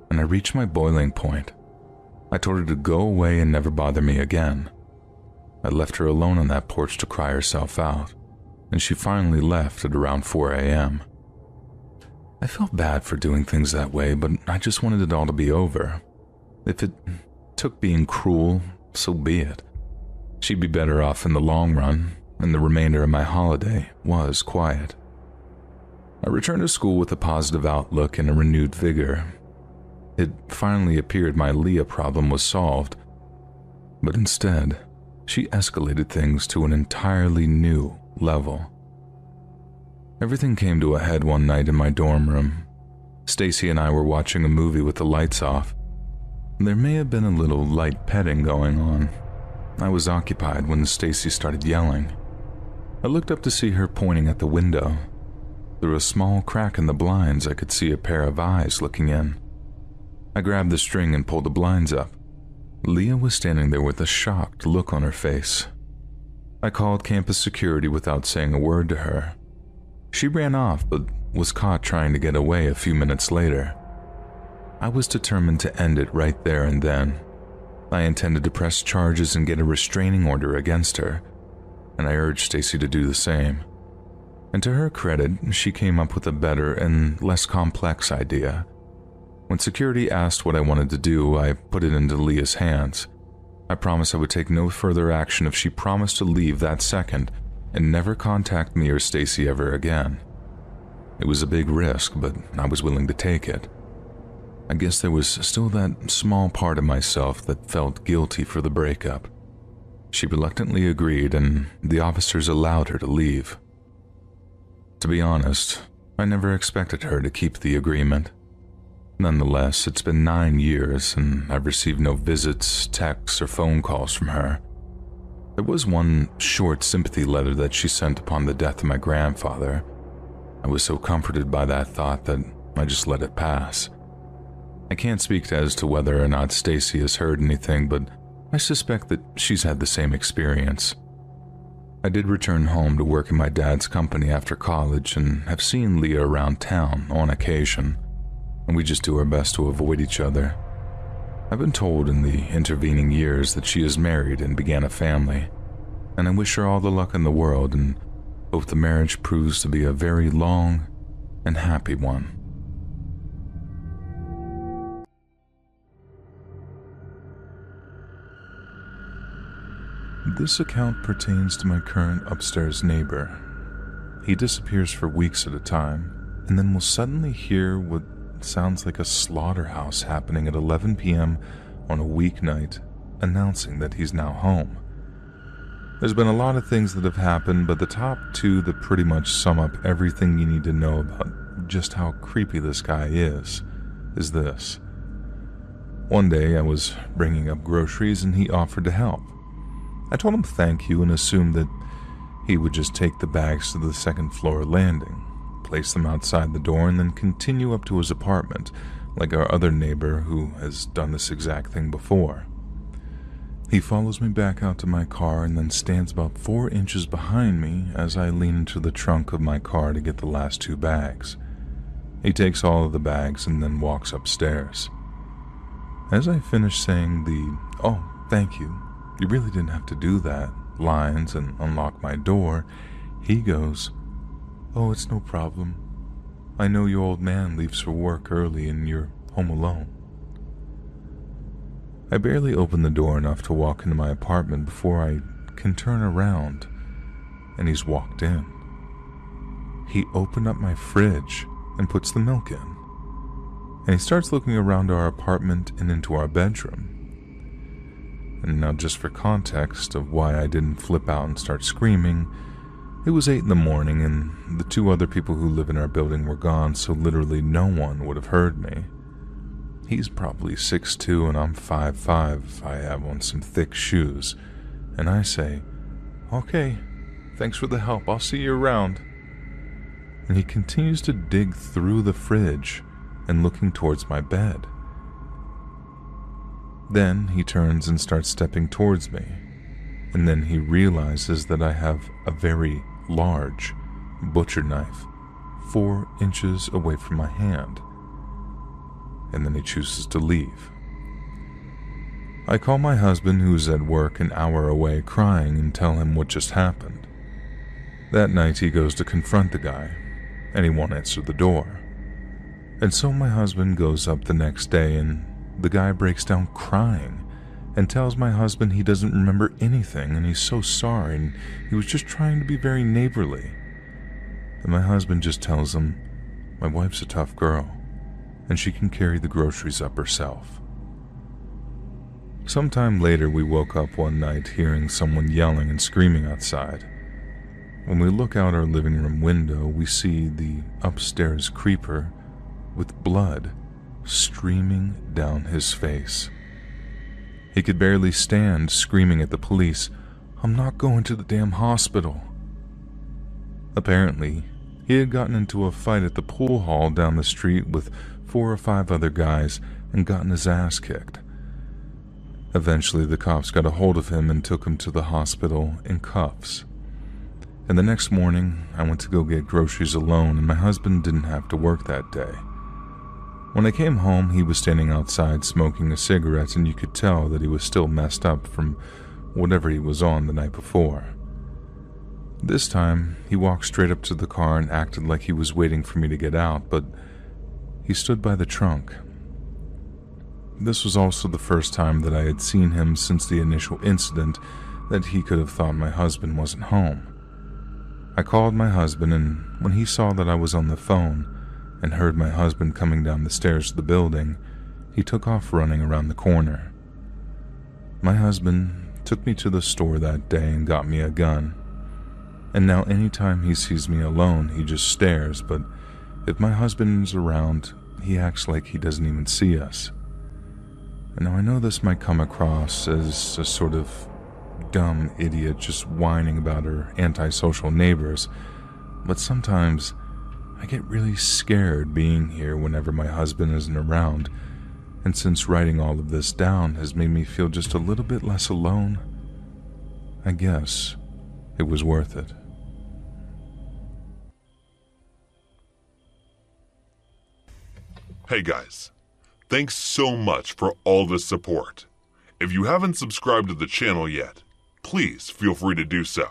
and I reached my boiling point. I told her to go away and never bother me again. I left her alone on that porch to cry herself out, and she finally left at around 4 a.m. I felt bad for doing things that way, but I just wanted it all to be over. If it took being cruel, so be it. She'd be better off in the long run, and the remainder of my holiday was quiet. I returned to school with a positive outlook and a renewed vigor. It finally appeared my Leah problem was solved, but instead, she escalated things to an entirely new level. Everything came to a head one night in my dorm room. Stacy and I were watching a movie with the lights off. There may have been a little light petting going on. I was occupied when Stacy started yelling. I looked up to see her pointing at the window. Through a small crack in the blinds, I could see a pair of eyes looking in. I grabbed the string and pulled the blinds up. Leah was standing there with a shocked look on her face. I called campus security without saying a word to her. She ran off, but was caught trying to get away a few minutes later. I was determined to end it right there and then. I intended to press charges and get a restraining order against her, and I urged Stacy to do the same. And to her credit, she came up with a better and less complex idea. When security asked what I wanted to do, I put it into Leah's hands. I promised I would take no further action if she promised to leave that second and never contact me or Stacy ever again. It was a big risk, but I was willing to take it. I guess there was still that small part of myself that felt guilty for the breakup. She reluctantly agreed, and the officers allowed her to leave. To be honest, I never expected her to keep the agreement. Nonetheless, it's been 9 years, and I've received no visits, texts, or phone calls from her. There was one short sympathy letter that she sent upon the death of my grandfather. I was so comforted by that thought that I just let it pass. I can't speak as to whether or not Stacy has heard anything, but I suspect that she's had the same experience. I did return home to work in my dad's company after college and have seen Leah around town on occasion, and we just do our best to avoid each other. I've been told in the intervening years that she is married and began a family, and I wish her all the luck in the world and hope the marriage proves to be a very long and happy one. This account pertains to my current upstairs neighbor. He disappears for weeks at a time, and then will suddenly hear what sounds like a slaughterhouse happening at 11 p.m. on a weeknight, announcing that he's now home. There's been a lot of things that have happened, but the top two that pretty much sum up everything you need to know about just how creepy this guy is this. One day I was bringing up groceries and he offered to help. I told him thank you and assumed that he would just take the bags to the second floor landing, place them outside the door, and then continue up to his apartment, like our other neighbor who has done this exact thing before. He follows me back out to my car and then stands about 4 inches behind me as I lean into the trunk of my car to get the last 2 bags. He takes all of the bags and then walks upstairs. As I finish saying the, "Oh, thank you, you really didn't have to do that," lines and unlock my door, he goes, "Oh, it's no problem. I know your old man leaves for work early and you're home alone." I barely open the door enough to walk into my apartment before I can turn around, and he's walked in. He opened up my fridge and puts the milk in, and he starts looking around our apartment and into our bedroom. And now, just for context of why I didn't flip out and start screaming, it was 8 in the morning and the 2 other people who live in our building were gone, so literally no one would have heard me. He's probably 6'2" and I'm 5'5" if I have on some thick shoes, and I say, "Okay, thanks for the help, I'll see you around." And he continues to dig through the fridge and looking towards my bed. Then he turns and starts stepping towards me, and then he realizes that I have a very large butcher knife 4 inches away from my hand, and then he chooses to leave. I call my husband, who's at work an hour away, crying, and tell him what just happened. That night he goes to confront the guy, and he won't answer the door. And so my husband goes up the next day, and the guy breaks down crying and tells my husband he doesn't remember anything and he's so sorry and he was just trying to be very neighborly. And my husband just tells him, "My wife's a tough girl and she can carry the groceries up herself." Sometime later we woke up one night hearing someone yelling and screaming outside. When we look out our living room window, we see the upstairs creeper with blood streaming down his face. He could barely stand, screaming at the police, "I'm not going to the damn hospital." Apparently, he had gotten into a fight at the pool hall down the street with 4 or 5 other guys and gotten his ass kicked. Eventually, the cops got a hold of him and took him to the hospital in cuffs. And the next morning, I went to go get groceries alone, and my husband didn't have to work that day. When I came home, he was standing outside smoking a cigarette, and you could tell that he was still messed up from whatever he was on the night before. This time, he walked straight up to the car and acted like he was waiting for me to get out, but he stood by the trunk. This was also the first time that I had seen him since the initial incident that he could have thought my husband wasn't home. I called my husband, and when he saw that I was on the phone and heard my husband coming down the stairs of the building, he took off running around the corner. My husband took me to the store that day and got me a gun. And now anytime he sees me alone, he just stares, but if my husband is around, he acts like he doesn't even see us. And now I know this might come across as a sort of dumb idiot just whining about her antisocial neighbors, but sometimes I get really scared being here whenever my husband isn't around, And since writing all of this down has made me feel just a little bit less alone, I guess it was worth it. Hey guys, thanks so much for all the support. If you haven't subscribed to the channel yet, please feel free to do so.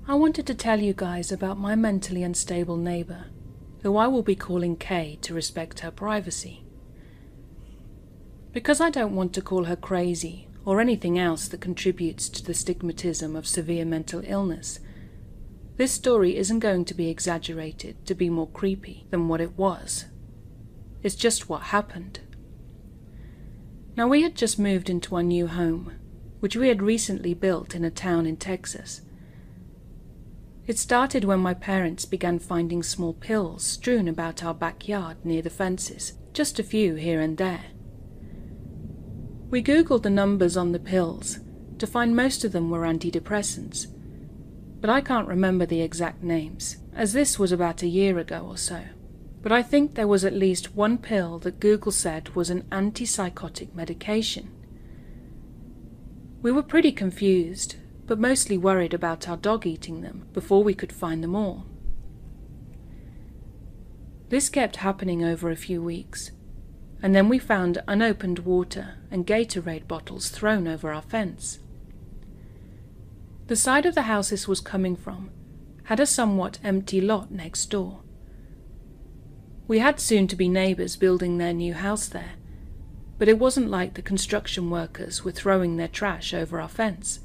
I wanted to tell you guys about my mentally unstable neighbor, who I will be calling Kay to respect her privacy. Because I don't want to call her crazy or anything else that contributes to the stigmatism of severe mental illness, this story isn't going to be exaggerated to be more creepy than what it was. It's just what happened. Now, we had just moved into our new home, which we had recently built in a town in Texas. It started when my parents began finding small pills strewn about our backyard near the fences, just a few here and there. We Googled the numbers on the pills to find most of them were antidepressants, but I can't remember the exact names, as this was about a year ago or so. But I think there was at least one pill that Google said was an antipsychotic medication. We were pretty confused, but mostly worried about our dog eating them before we could find them all. This kept happening over a few weeks, and then we found unopened water and Gatorade bottles thrown over our fence. The side of the house this was coming from had a somewhat empty lot next door. We had soon-to-be neighbors building their new house there, but it wasn't like the construction workers were throwing their trash over our fence.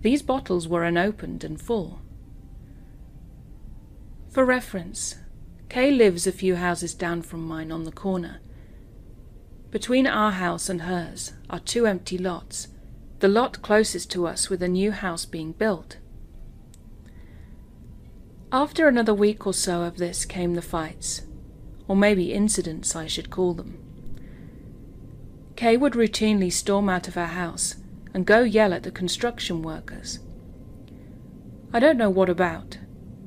These bottles were unopened and full. For reference, Kay lives a few houses down from mine on the corner. Between our house and hers are 2 empty lots, the lot closest to us with a new house being built. After another week or so of this came the fights, or maybe incidents I should call them. Kay would routinely storm out of her house and go yell at the construction workers. I don't know what about,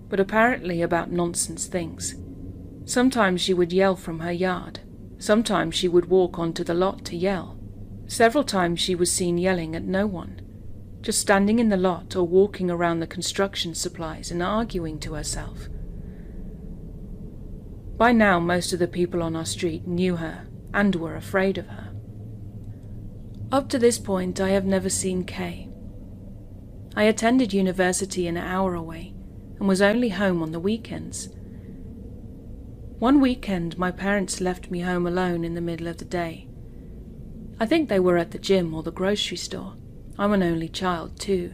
but apparently about nonsense things. Sometimes she would yell from her yard. Sometimes she would walk onto the lot to yell. Several times she was seen yelling at no one, just standing in the lot or walking around the construction supplies and arguing to herself. By now, most of the people on our street knew her and were afraid of her. Up to this point, I have never seen Kay. I attended university an hour away and was only home on the weekends. One weekend, my parents left me home alone in the middle of the day. I think they were at the gym or the grocery store. I'm an only child too,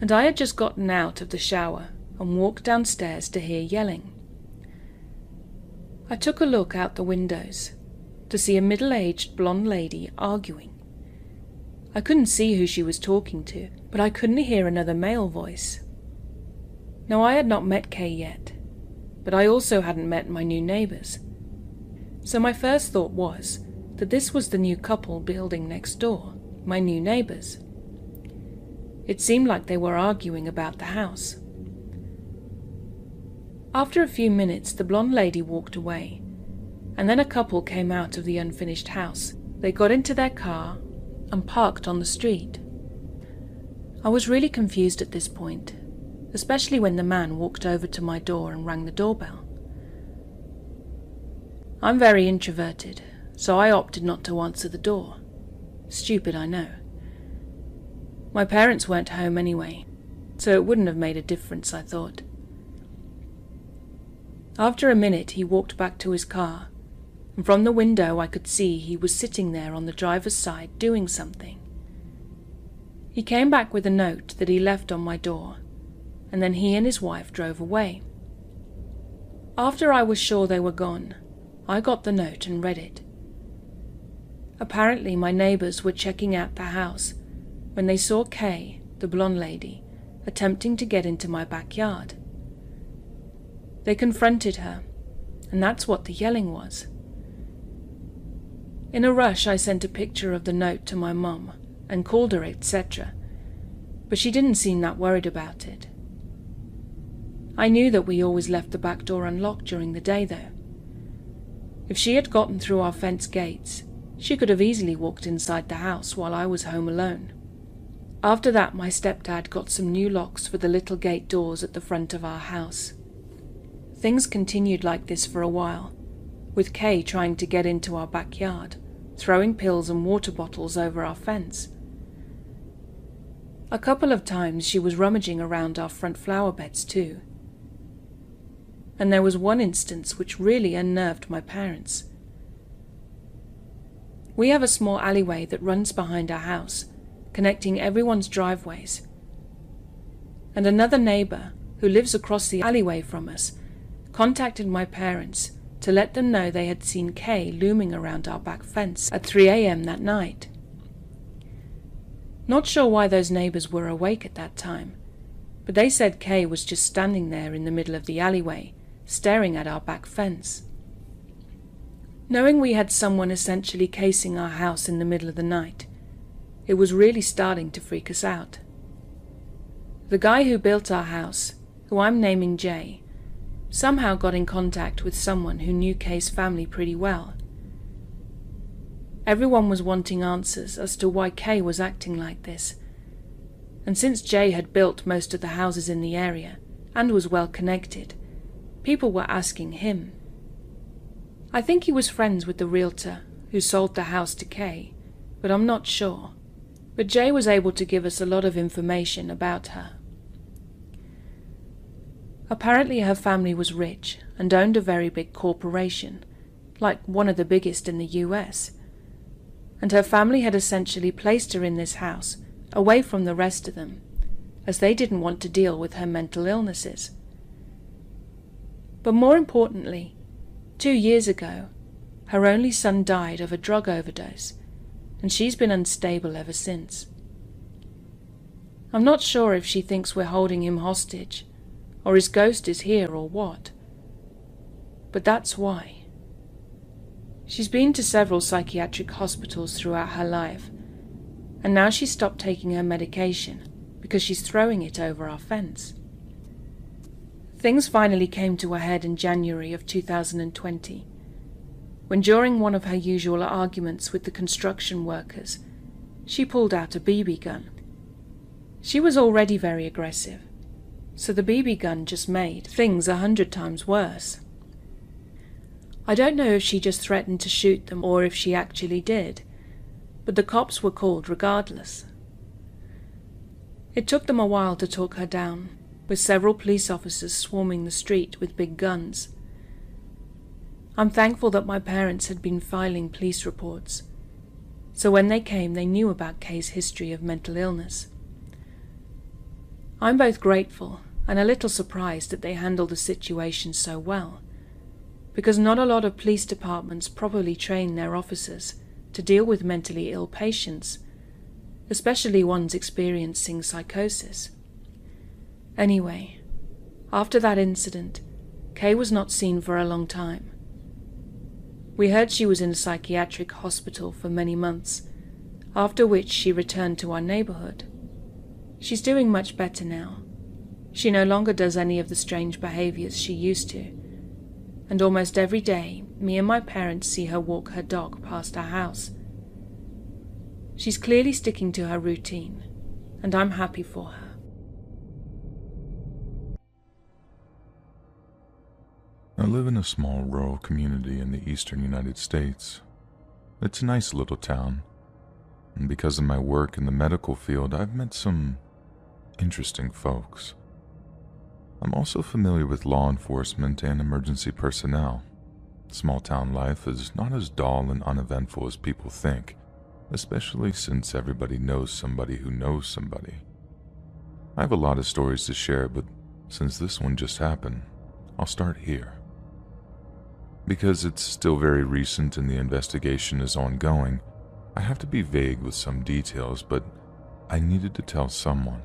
and I had just gotten out of the shower and walked downstairs to hear yelling. I took a look out the windows to see a middle-aged blonde lady arguing. I couldn't see who she was talking to, but I couldn't hear another male voice. Now, I had not met Kay yet, but I also hadn't met my new neighbors. So my first thought was that this was the new couple building next door, my new neighbors. It seemed like they were arguing about the house. After a few minutes, the blonde lady walked away, and then a couple came out of the unfinished house. They got into their car and parked on the street. I was really confused at this point, especially when the man walked over to my door and rang the doorbell. I'm very introverted, so I opted not to answer the door. Stupid, I know. My parents weren't home anyway, so it wouldn't have made a difference, I thought. After a minute, he walked back to his car, and from the window I could see he was sitting there on the driver's side doing something. He came back with a note that he left on my door, and then he and his wife drove away. After I was sure they were gone, I got the note and read it. Apparently my neighbors were checking out the house when they saw Kay, the blonde lady, attempting to get into my backyard. They confronted her, and that's what the yelling was. In a rush, I sent a picture of the note to my mum and called her, etc., but she didn't seem that worried about it. I knew that we always left the back door unlocked during the day, though, If she had gotten through our fence gates, she could have easily walked inside the house while I was home alone. After that, my stepdad got some new locks for the little gate doors at the front of our house. Things continued like this for a while, with Kay trying to get into our backyard, throwing pills and water bottles over our fence. A couple of times she was rummaging around our front flower beds too. And there was one instance which really unnerved my parents. We have a small alleyway that runs behind our house, connecting everyone's driveways. And another neighbor, who lives across the alleyway from us, contacted my parents to let them know they had seen Kay looming around our back fence at 3 a.m. that night. Not sure why those neighbors were awake at that time, but they said Kay was just standing there in the middle of the alleyway, staring at our back fence. Knowing we had someone essentially casing our house in the middle of the night, it was really starting to freak us out. The guy who built our house, who I'm naming Jay, somehow got in contact with someone who knew Kay's family pretty well. Everyone was wanting answers as to why Kay was acting like this, and since Jay had built most of the houses in the area and was well connected, people were asking him. I think he was friends with the realtor who sold the house to Kay, but I'm not sure. But Jay was able to give us a lot of information about her. Apparently her family was rich and owned a very big corporation, like one of the biggest in the US. And her family had essentially placed her in this house, away from the rest of them, as they didn't want to deal with her mental illnesses. But more importantly, 2 years ago, her only son died of a drug overdose, and she's been unstable ever since. I'm not sure if she thinks we're holding him hostage, or his ghost is here or what. But that's why. She's been to several psychiatric hospitals throughout her life, and now she's stopped taking her medication because she's throwing it over our fence. Things finally came to a head in January of 2020, when during one of her usual arguments with the construction workers, she pulled out a BB gun. She was already very aggressive, so the BB gun just made things 100 times worse. I don't know if she just threatened to shoot them or if she actually did, but the cops were called regardless. It took them a while to talk her down, with several police officers swarming the street with big guns. I'm thankful that my parents had been filing police reports, so when they came they knew about Kay's history of mental illness. I'm both grateful and a little surprised that they handled the situation so well, because not a lot of police departments properly train their officers to deal with mentally ill patients, especially ones experiencing psychosis. Anyway, after that incident, Kay was not seen for a long time. We heard she was in a psychiatric hospital for many months, after which she returned to our neighborhood. She's doing much better now. She no longer does any of the strange behaviors she used to, and almost every day, me and my parents see her walk her dog past our house. She's clearly sticking to her routine, and I'm happy for her. I live in a small rural community in the eastern United States. It's a nice little town, and because of my work in the medical field, I've met some interesting folks. I'm also familiar with law enforcement and emergency personnel. Small town life is not as dull and uneventful as people think, especially since everybody knows somebody who knows somebody. I have a lot of stories to share, but since this one just happened, I'll start here. Because it's still very recent and the investigation is ongoing, I have to be vague with some details, but I needed to tell someone.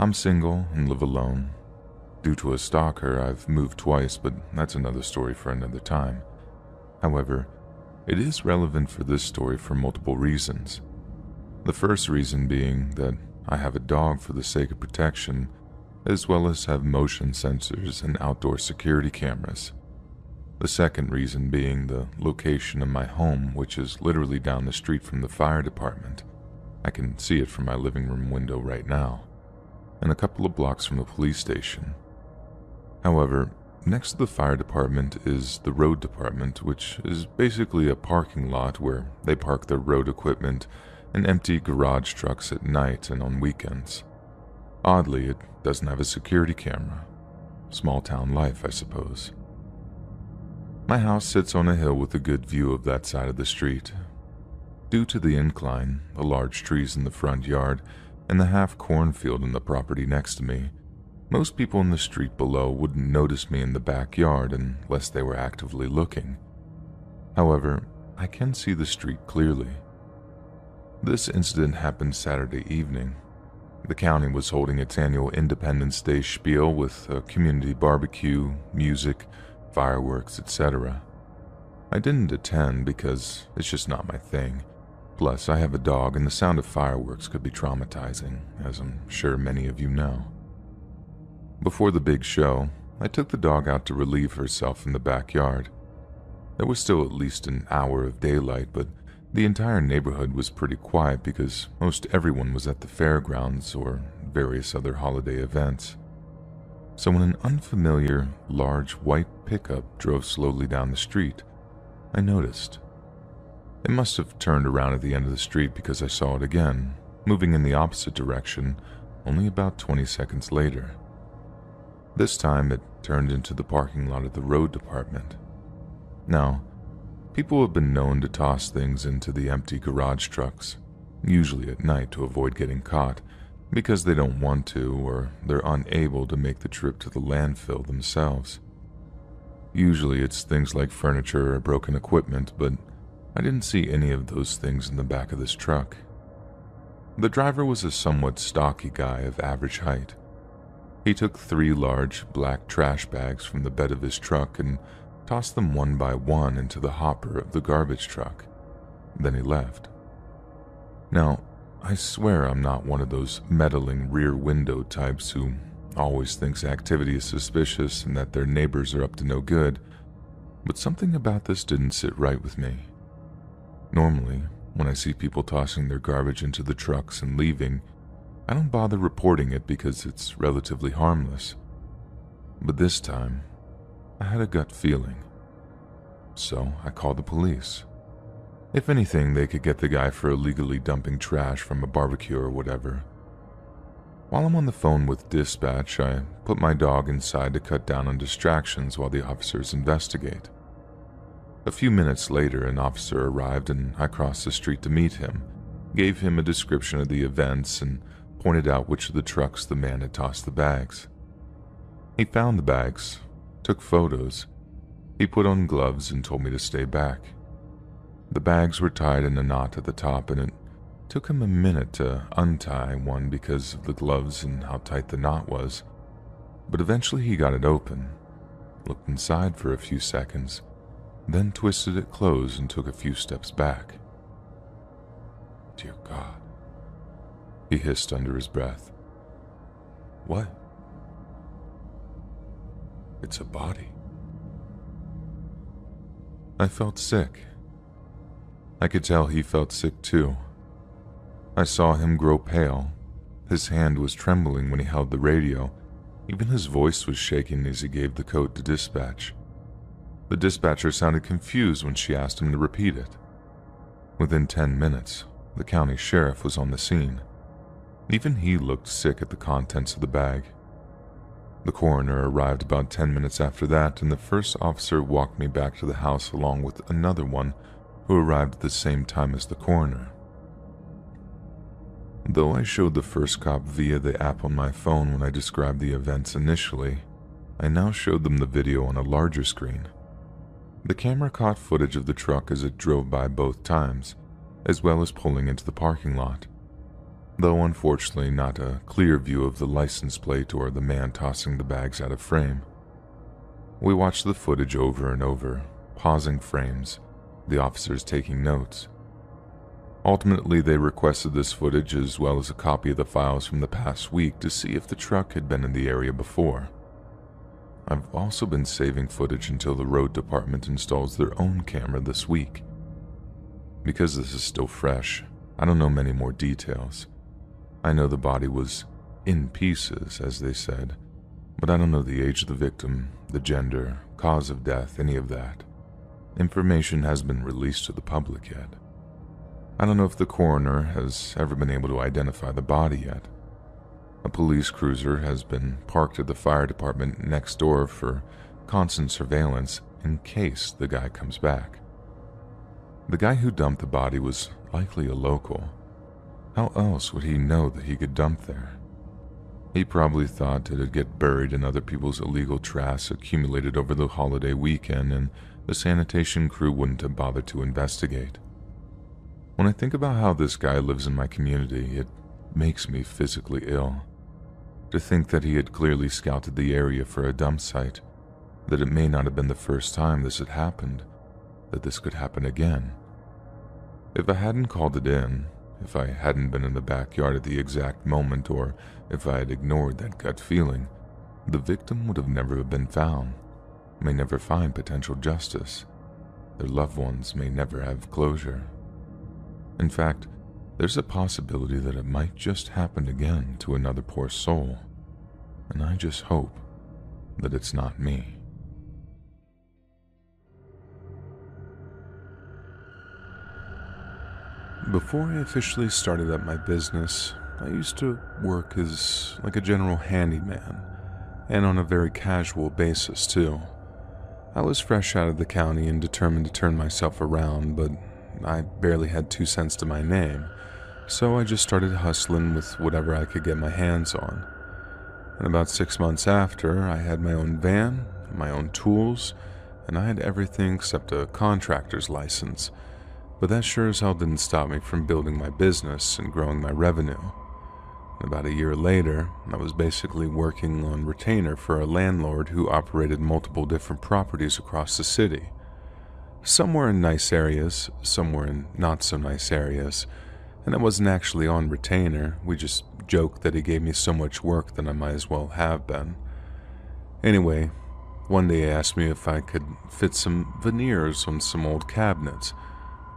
I'm single and live alone. Due to a stalker, I've moved twice, but that's another story for another time. However, it is relevant for this story for multiple reasons. The first reason being that I have a dog for the sake of protection, as well as have motion sensors and outdoor security cameras. The second reason being the location of my home, which is literally down the street from the fire department. I can see it from my living room window right now, and a couple of blocks from the police station. However, next to the fire department is the road department, which is basically a parking lot where they park their road equipment and empty garage trucks at night and on weekends. Oddly, it doesn't have a security camera. Small town life, I suppose. My house sits on a hill with a good view of that side of the street. Due to the incline, the large trees in the front yard, and the half cornfield in the property next to me, most people in the street below wouldn't notice me in the backyard unless they were actively looking. However, I can see the street clearly. This incident happened Saturday evening. The county was holding its annual Independence Day spiel with a community barbecue, music, fireworks, etc. I didn't attend because it's just not my thing. Plus, I have a dog and the sound of fireworks could be traumatizing, as I'm sure many of you know. Before the big show, I took the dog out to relieve herself in the backyard. There was still at least an hour of daylight, but the entire neighborhood was pretty quiet because most everyone was at the fairgrounds or various other holiday events. So when an unfamiliar, large white pickup drove slowly down the street, I noticed. It must have turned around at the end of the street because I saw it again, moving in the opposite direction only about 20 seconds later. This time it turned into the parking lot of the road department. Now, people have been known to toss things into the empty garage trucks, usually at night to avoid getting caught, because they don't want to or they're unable to make the trip to the landfill themselves. Usually it's things like furniture or broken equipment, but I didn't see any of those things in the back of this truck. The driver was a somewhat stocky guy of average height. He took 3 large black trash bags from the bed of his truck and tossed them one by one into the hopper of the garbage truck. Then he left. Now, I swear I'm not one of those meddling rear window types who always thinks activity is suspicious and that their neighbors are up to no good, but something about this didn't sit right with me. Normally, when I see people tossing their garbage into the trucks and leaving, I don't bother reporting it because it's relatively harmless. But this time, I had a gut feeling. So I called the police. If anything, they could get the guy for illegally dumping trash from a barbecue or whatever. While I'm on the phone with dispatch, I put my dog inside to cut down on distractions while the officers investigate. A few minutes later, an officer arrived and I crossed the street to meet him, gave him a description of the events, and pointed out which of the trucks the man had tossed the bags. He found the bags, took photos. He put on gloves and told me to stay back. The bags were tied in a knot at the top, and it took him a minute to untie one because of the gloves and how tight the knot was. But eventually he got it open, looked inside for a few seconds, then twisted it closed and took a few steps back. "Dear God," he hissed under his breath. "What?" "It's a body." I felt sick. I could tell he felt sick too. I saw him grow pale. His hand was trembling when he held the radio. Even his voice was shaking as he gave the code to dispatch. The dispatcher sounded confused when she asked him to repeat it. Within 10 minutes, the county sheriff was on the scene. Even he looked sick at the contents of the bag. The coroner arrived about 10 minutes after that, and the first officer walked me back to the house along with another one who arrived at the same time as the coroner. Though I showed the first cop via the app on my phone when I described the events initially, I now showed them the video on a larger screen. The camera caught footage of the truck as it drove by both times, as well as pulling into the parking lot, though unfortunately not a clear view of the license plate or the man tossing the bags out of frame. We watched the footage over and over, pausing frames, the officers taking notes. Ultimately, they requested this footage as well as a copy of the files from the past week to see if the truck had been in the area before. I've also been saving footage until the road department installs their own camera this week. Because this is still fresh, I don't know many more details. I know the body was in pieces, as they said, but I don't know the age of the victim, the gender, cause of death, any of that. Information hasn't been released to the public yet. I don't know if the coroner has ever been able to identify the body yet. A police cruiser has been parked at the fire department next door for constant surveillance in case the guy comes back. The guy who dumped the body was likely a local. How else would he know that he could dump there? He probably thought it'd get buried in other people's illegal trash accumulated over the holiday weekend, and the sanitation crew wouldn't have bothered to investigate. When I think about how this guy lives in my community, it makes me physically ill. To think that he had clearly scouted the area for a dump site, that it may not have been the first time this had happened, that this could happen again. If I hadn't called it in, if I hadn't been in the backyard at the exact moment, or if I had ignored that gut feeling, the victim would have never been found, may never find potential justice. Their loved ones may never have closure. In fact, there's a possibility that it might just happen again to another poor soul, and I just hope that it's not me. Before I officially started up my business, I used to work as like a general handyman, and on a very casual basis too. I was fresh out of the county and determined to turn myself around, but I barely had 2 cents to my name, so I just started hustling with whatever I could get my hands on. And about 6 months after, I had my own van, my own tools, and I had everything except a contractor's license. But that sure as hell didn't stop me from building my business and growing my revenue. About a year later, I was basically working on retainer for a landlord who operated multiple different properties across the city. Some were in nice areas, some were in not so nice areas, and I wasn't actually on retainer. We just joked that he gave me so much work that I might as well have been. Anyway, one day he asked me if I could fit some veneers on some old cabinets.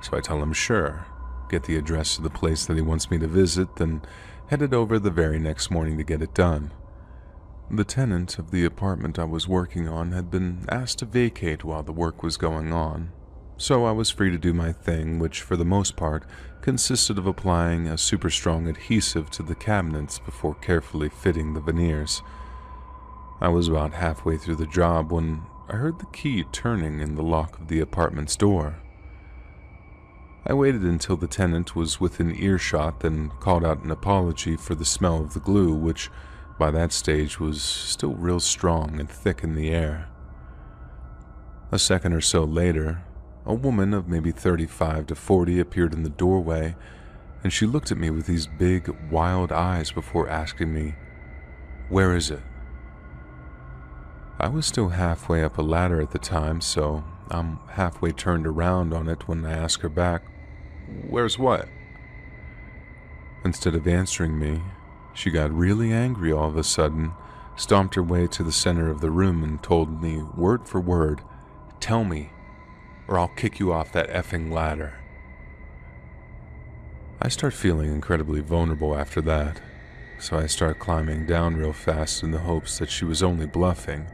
So I tell him sure, get the address of the place that he wants me to visit, then headed over the very next morning to get it done. The tenant of the apartment I was working on had been asked to vacate while the work was going on, so I was free to do my thing, which for the most part consisted of applying a super strong adhesive to the cabinets before carefully fitting the veneers. I was about halfway through the job when I heard the key turning in the lock of the apartment's door. I waited until the tenant was within earshot, then called out an apology for the smell of the glue, which by that stage was still real strong and thick in the air. A second or so later, a woman of maybe 35 to 40 appeared in the doorway, and she looked at me with these big, wild eyes before asking me, "Where is it?" I was still halfway up a ladder at the time, so I'm halfway turned around on it when I ask her back, "Where's what?" Instead of answering me, she got really angry all of a sudden, stomped her way to the center of the room and told me word for word, "Tell me, or I'll kick you off that effing ladder." I start feeling incredibly vulnerable after that, so I start climbing down real fast in the hopes that she was only bluffing,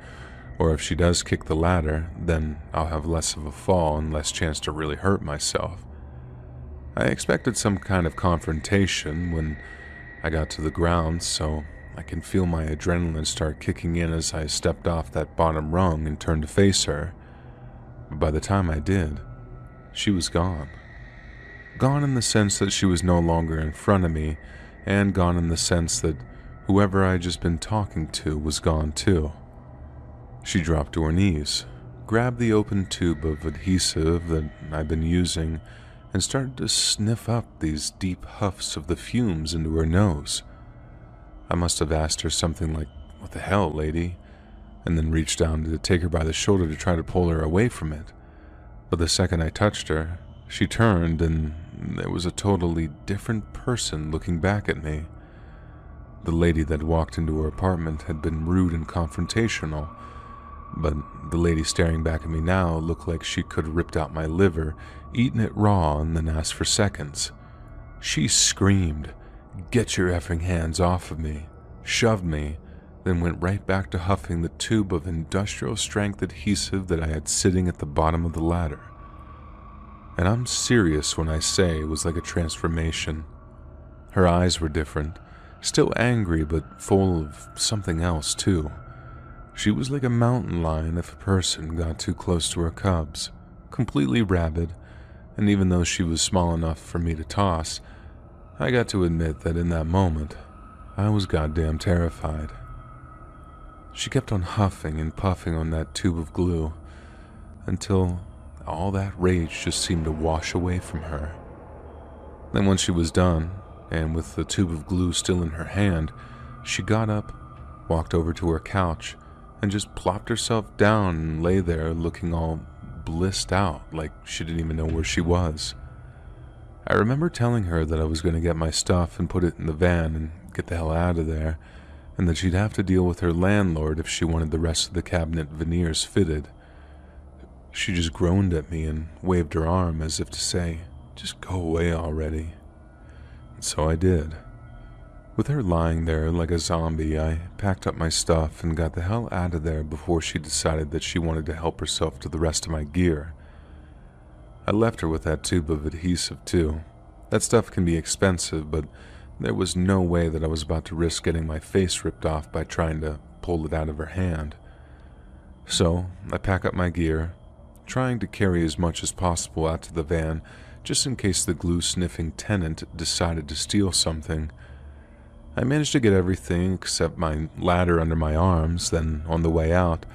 or if she does kick the ladder, then I'll have less of a fall and less chance to really hurt myself. I expected some kind of confrontation when I got to the ground, so I can feel my adrenaline start kicking in as I stepped off that bottom rung and turned to face her. But by the time I did, she was gone. Gone in the sense that she was no longer in front of me, and gone in the sense that whoever I had just been talking to was gone too. She dropped to her knees, grabbed the open tube of adhesive that I'd been using, and started to sniff up these deep huffs of the fumes into her nose. I must have asked her something like, "What the hell, lady?" and then reached down to take her by the shoulder to try to pull her away from it. But the second I touched her, she turned and there was a totally different person looking back at me. The lady that walked into her apartment had been rude and confrontational, but the lady staring back at me now looked like she could have ripped out my liver, eaten it raw, and then asked for seconds. She screamed, "Get your effing hands off of me," shoved me, then went right back to huffing the tube of industrial strength adhesive that I had sitting at the bottom of the ladder. And I'm serious when I say it was like a transformation. Her eyes were different, still angry but full of something else too. She was like a mountain lion if a person got too close to her cubs, completely rabid, and even though she was small enough for me to toss, I got to admit that in that moment, I was goddamn terrified. She kept on huffing and puffing on that tube of glue until all that rage just seemed to wash away from her. Then once she was done, and with the tube of glue still in her hand, she got up, walked over to her couch, and just plopped herself down and lay there looking all blissed out like she didn't even know where she was. I remember telling her that I was going to get my stuff and put it in the van and get the hell out of there, and that she'd have to deal with her landlord if she wanted the rest of the cabinet veneers fitted. She just groaned at me and waved her arm as if to say, "Just go away already." And so I did. With her lying there like a zombie, I packed up my stuff and got the hell out of there before she decided that she wanted to help herself to the rest of my gear. I left her with that tube of adhesive too. That stuff can be expensive, but there was no way that I was about to risk getting my face ripped off by trying to pull it out of her hand. So I pack up my gear, trying to carry as much as possible out to the van just in case the glue-sniffing tenant decided to steal something. I managed to get everything except my ladder under my arms. Then on the way out,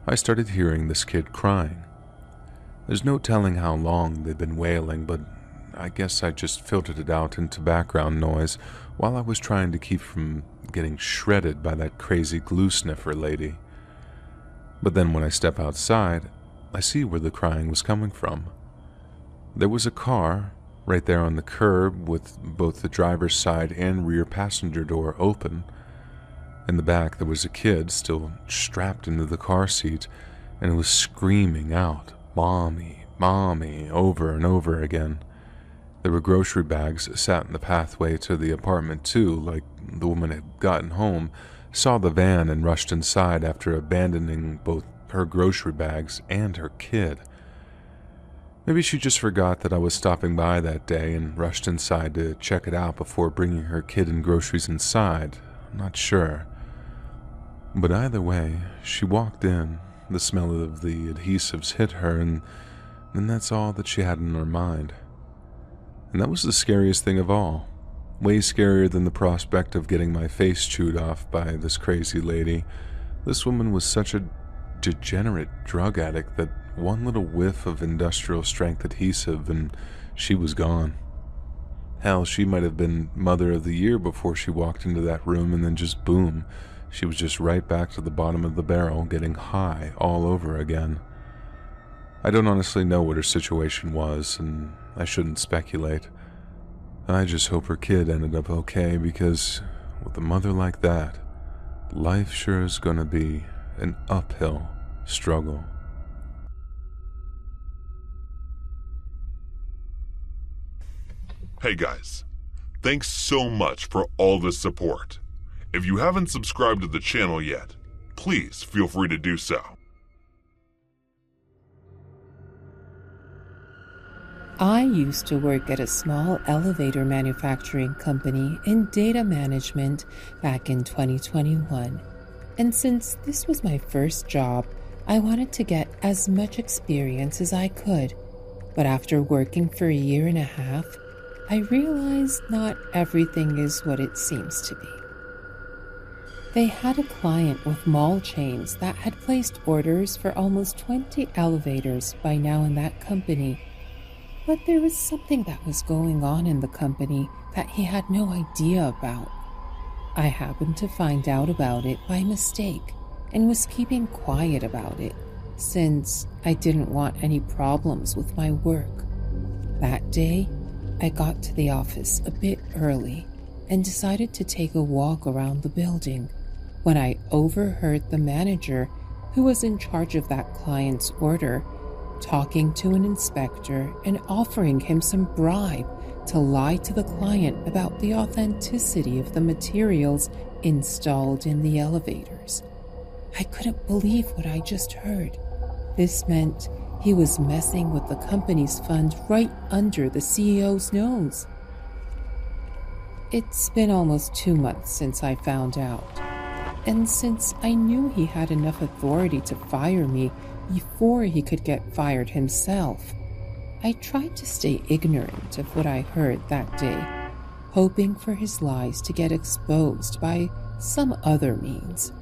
I started hearing this kid crying. There's no telling how long they'd been wailing, but I guess I just filtered it out into background noise while I was trying to keep from getting shredded by that crazy glue sniffer lady. But then when I step outside, I see where the crying was coming from. There was a car right there on the curb with both the driver's side and rear passenger door open. In the back, there was a kid still strapped into the car seat, and it was screaming out, "Mommy, Mommy," over and over again. There were grocery bags sat in the pathway to the apartment too, like the woman had gotten home, saw the van and rushed inside after abandoning both her grocery bags and her kid. Maybe she just forgot that I was stopping by that day and rushed inside to check it out before bringing her kid and groceries inside. I'm not sure. But either way, she walked in, the smell of the adhesives hit her, and that's all that she had in her mind. And that was the scariest thing of all. Way scarier than the prospect of getting my face chewed off by this crazy lady. This woman was such a degenerate drug addict that one little whiff of industrial strength adhesive and she was gone. Hell, she might have been Mother of the Year before she walked into that room, and then just boom, she was just right back to the bottom of the barrel getting high all over again. I don't honestly know what her situation was, and I shouldn't speculate. I just hope her kid ended up okay, because with a mother like that, life sure is gonna be an uphill struggle. Hey guys, thanks so much for all the support. If you haven't subscribed to the channel yet, please feel free to do so. I used to work at a small elevator manufacturing company in data management back in 2021. And since this was my first job, I wanted to get as much experience as I could. But after working for a year and a half, I realized not everything is what it seems to be. They had a client with mall chains that had placed orders for almost 20 elevators by now in that company. But there was something that was going on in the company that he had no idea about. I happened to find out about it by mistake and was keeping quiet about it since I didn't want any problems with my work. That day, I got to the office a bit early and decided to take a walk around the building when I overheard the manager who was in charge of that client's order, talking to an inspector and offering him some bribe to lie to the client about the authenticity of the materials installed in the elevators. I couldn't believe what I just heard. This meant he was messing with the company's fund right under the CEO's nose. It's been almost 2 months since I found out, and since I knew he had enough authority to fire me before he could get fired himself, I tried to stay ignorant of what I heard that day, hoping for his lies to get exposed by some other means.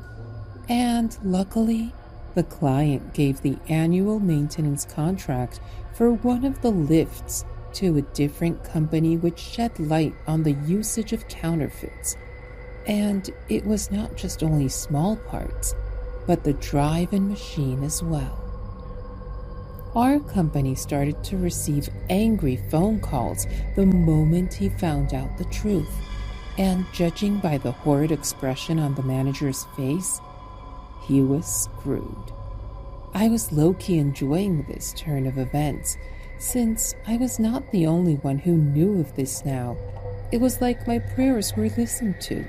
And luckily, the client gave the annual maintenance contract for one of the lifts to a different company, which shed light on the usage of counterfeits. And it was not just only small parts, but the drive and machine as well. Our company started to receive angry phone calls the moment he found out the truth, and judging by the horrid expression on the manager's face, he was screwed. I was low-key enjoying this turn of events, since I was not the only one who knew of this now. It was like my prayers were listened to,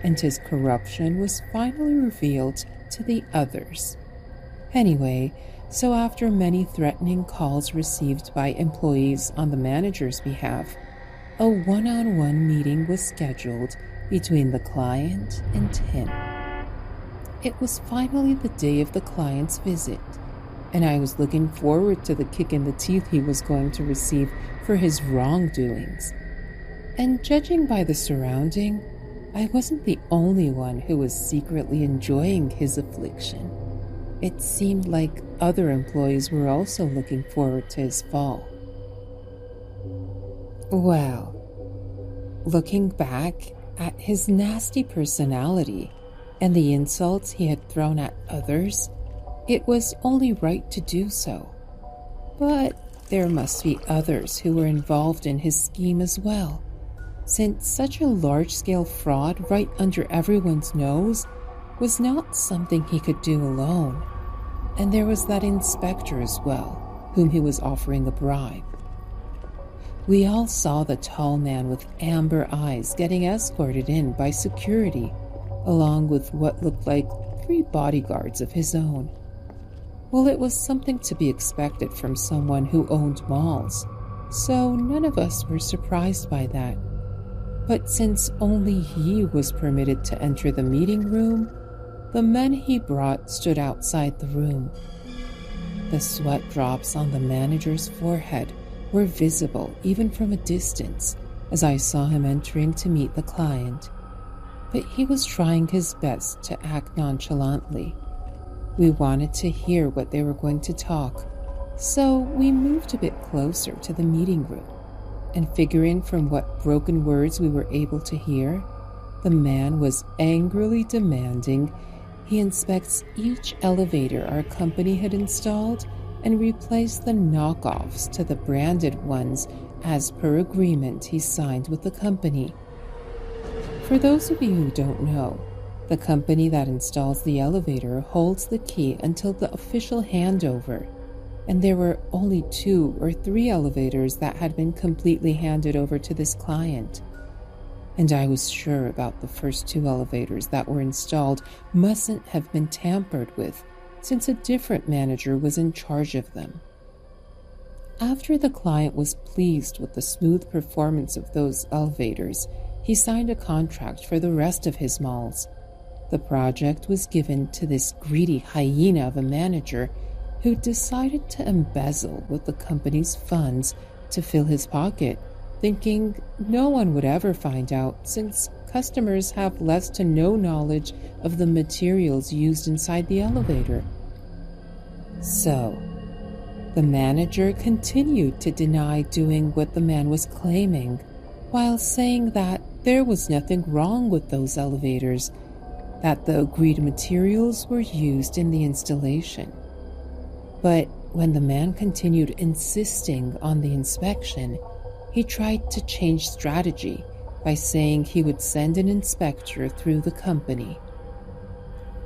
and his corruption was finally revealed to the others. Anyway, so after many threatening calls received by employees on the manager's behalf, a one-on-one meeting was scheduled between the client and him. It was finally the day of the client's visit, and I was looking forward to the kick in the teeth he was going to receive for his wrongdoings. And judging by the surrounding, I wasn't the only one who was secretly enjoying his affliction. It seemed like other employees were also looking forward to his fall. Well, looking back at his nasty personality and the insults he had thrown at others, it was only right to do so. But there must be others who were involved in his scheme as well, since such a large-scale fraud right under everyone's nose was not something he could do alone. And there was that inspector as well, whom he was offering a bribe. We all saw the tall man with amber eyes getting escorted in by security, along with what looked like 3 bodyguards of his own. Well, it was something to be expected from someone who owned malls, so none of us were surprised by that. But since only he was permitted to enter the meeting room, the men he brought stood outside the room. The sweat drops on the manager's forehead were visible even from a distance as I saw him entering to meet the client, but he was trying his best to act nonchalantly. We wanted to hear what they were going to talk, so we moved a bit closer to the meeting room, and figuring from what broken words we were able to hear, the man was angrily demanding he inspects each elevator our company had installed and replace the knockoffs to the branded ones as per agreement he signed with the company. For those of you who don't know, the company that installs the elevator holds the key until the official handover, and there were only 2 or 3 elevators that had been completely handed over to this client. And I was sure about the first 2 elevators that were installed mustn't have been tampered with, since a different manager was in charge of them. After the client was pleased with the smooth performance of those elevators, he signed a contract for the rest of his malls. The project was given to this greedy hyena of a manager who decided to embezzle with the company's funds to fill his pocket, thinking no one would ever find out since customers have less to no knowledge of the materials used inside the elevator. So, the manager continued to deny doing what the man was claiming, while saying that there was nothing wrong with those elevators, that the agreed materials were used in the installation. But when the man continued insisting on the inspection, he tried to change strategy by saying he would send an inspector through the company.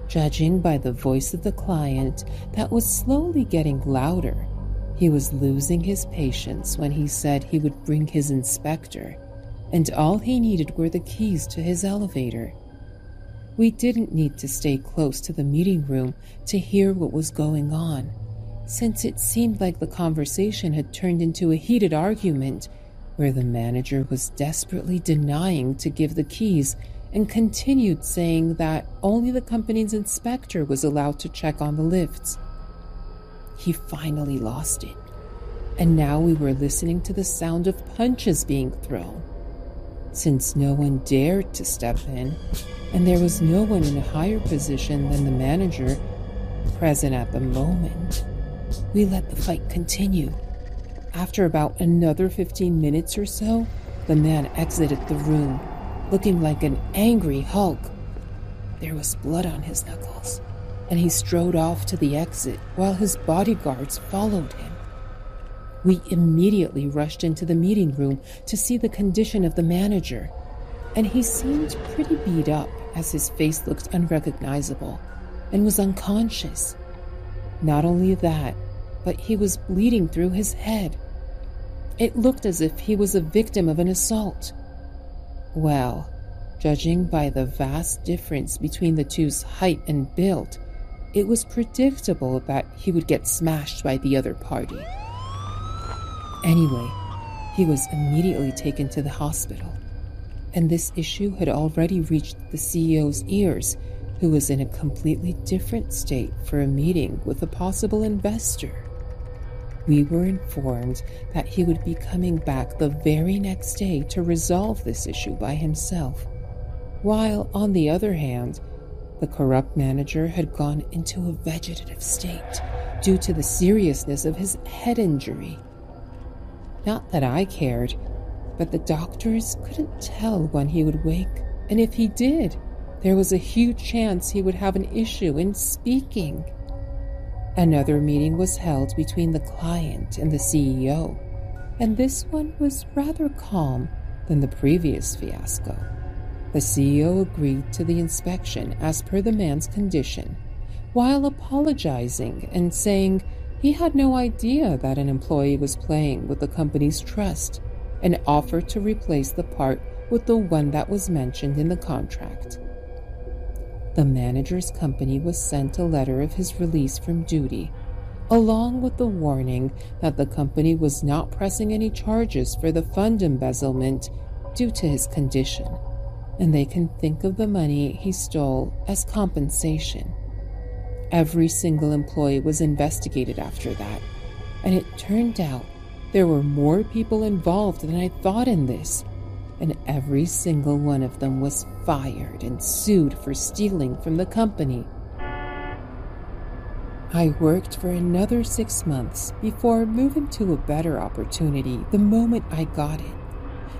Judging by the voice of the client that was slowly getting louder, he was losing his patience when he said he would bring his inspector, and all he needed were the keys to his elevator. We didn't need to stay close to the meeting room to hear what was going on, since it seemed like the conversation had turned into a heated argument where the manager was desperately denying to give the keys and continued saying that only the company's inspector was allowed to check on the lifts. He finally lost it, and now we were listening to the sound of punches being thrown. Since no one dared to step in, and there was no one in a higher position than the manager present at the moment, we let the fight continue. After about another 15 minutes or so, the man exited the room, looking like an angry Hulk. There was blood on his knuckles, and he strode off to the exit while his bodyguards followed him. We immediately rushed into the meeting room to see the condition of the manager, and he seemed pretty beat up as his face looked unrecognizable and was unconscious. Not only that, but he was bleeding through his head. It looked as if he was a victim of an assault. Well, judging by the vast difference between the two's height and build, it was predictable that he would get smashed by the other party. Anyway, he was immediately taken to the hospital, and this issue had already reached the CEO's ears, who was in a completely different state for a meeting with a possible investor. We were informed that he would be coming back the very next day to resolve this issue by himself, while, on the other hand, the corrupt manager had gone into a vegetative state due to the seriousness of his head injury. Not that I cared, but the doctors couldn't tell when he would wake, and if he did, there was a huge chance he would have an issue in speaking. Another meeting was held between the client and the CEO, and this one was rather calm than the previous fiasco. The CEO agreed to the inspection as per the man's condition, while apologizing and saying he had no idea that an employee was playing with the company's trust, and offered to replace the part with the one that was mentioned in the contract. The manager's company was sent a letter of his release from duty, along with the warning that the company was not pressing any charges for the fund embezzlement due to his condition, and they can think of the money he stole as compensation. Every single employee was investigated after that, and it turned out there were more people involved than I thought in this, and every single one of them was fired and sued for stealing from the company. I worked for another 6 months before moving to a better opportunity the moment I got it,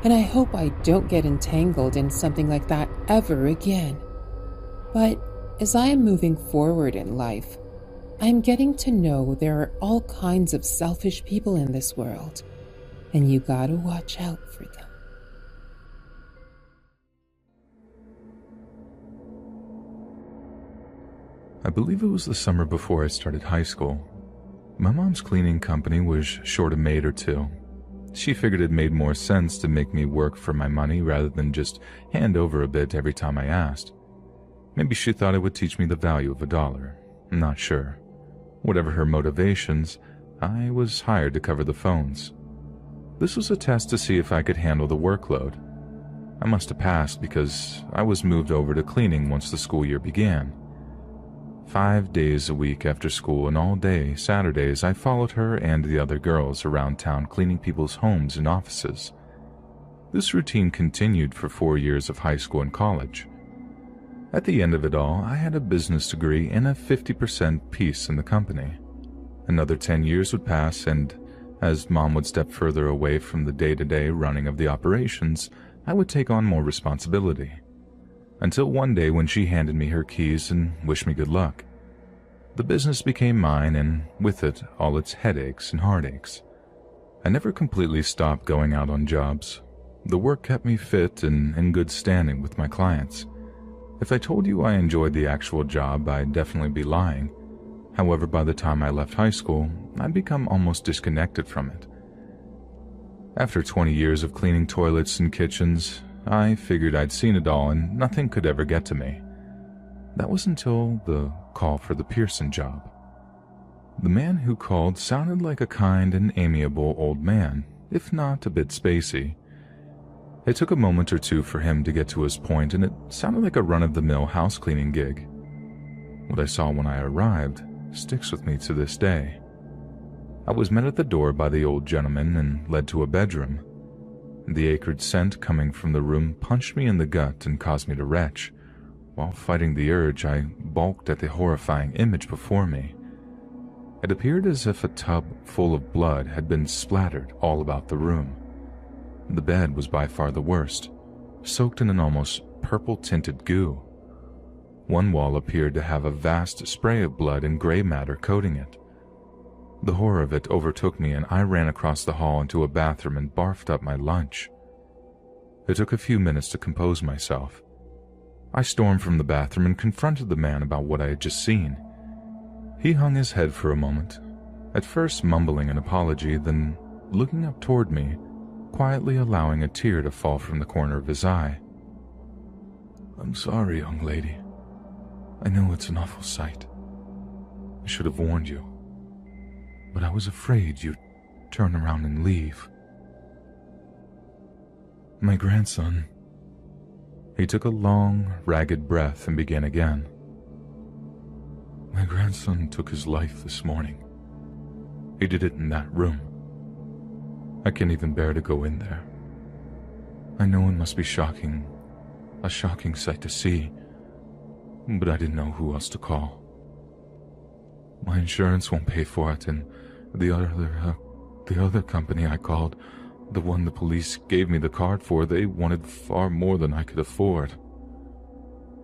and I hope I don't get entangled in something like that ever again. But as I am moving forward in life, I am getting to know there are all kinds of selfish people in this world, and you gotta watch out for them. I believe it was the summer before I started high school. My mom's cleaning company was short a maid or two. She figured it made more sense to make me work for my money rather than just hand over a bit every time I asked. Maybe she thought it would teach me the value of $1. I'm not sure. Whatever her motivations, I was hired to cover the phones. This was a test to see if I could handle the workload. I must have passed because I was moved over to cleaning once the school year began. 5 days a week after school and all day Saturdays, I followed her and the other girls around town cleaning people's homes and offices. This routine continued for 4 years of high school and college. At the end of it all, I had a business degree and a 50% piece in the company. Another 10 years would pass, and as Mom would step further away from the day-to-day running of the operations, I would take on more responsibility. Until one day when she handed me her keys and wished me good luck. The business became mine, and with it, all its headaches and heartaches. I never completely stopped going out on jobs. The work kept me fit and in good standing with my clients. If I told you I enjoyed the actual job, I'd definitely be lying. However, by the time I left high school, I'd become almost disconnected from it. After 20 years of cleaning toilets and kitchens, I figured I'd seen it all and nothing could ever get to me. That was until the call for the Pearson job. The man who called sounded like a kind and amiable old man, if not a bit spacey. It took a moment or two for him to get to his point, and it sounded like a run-of-the-mill house cleaning gig. What I saw when I arrived sticks with me to this day. I was met at the door by the old gentleman and led to a bedroom. The acrid scent coming from the room punched me in the gut and caused me to retch. While fighting the urge, I balked at the horrifying image before me. It appeared as if a tub full of blood had been splattered all about the room. The bed was by far the worst, soaked in an almost purple-tinted goo. One wall appeared to have a vast spray of blood and gray matter coating it. The horror of it overtook me, and I ran across the hall into a bathroom and barfed up my lunch. It took a few minutes to compose myself. I stormed from the bathroom and confronted the man about what I had just seen. He hung his head for a moment, at first mumbling an apology, then looking up toward me, quietly allowing a tear to fall from the corner of his eye. "I'm sorry, young lady. I know it's an awful sight. I should have warned you, but I was afraid you'd turn around and leave. My grandson..." He took a long, ragged breath and began again. "My grandson took his life this morning. He did it in that room. I can't even bear to go in there. I know it must be shocking, a shocking sight to see, but I didn't know who else to call. My insurance won't pay for it, and the other company I called, the one the police gave me the card for, they wanted far more than I could afford.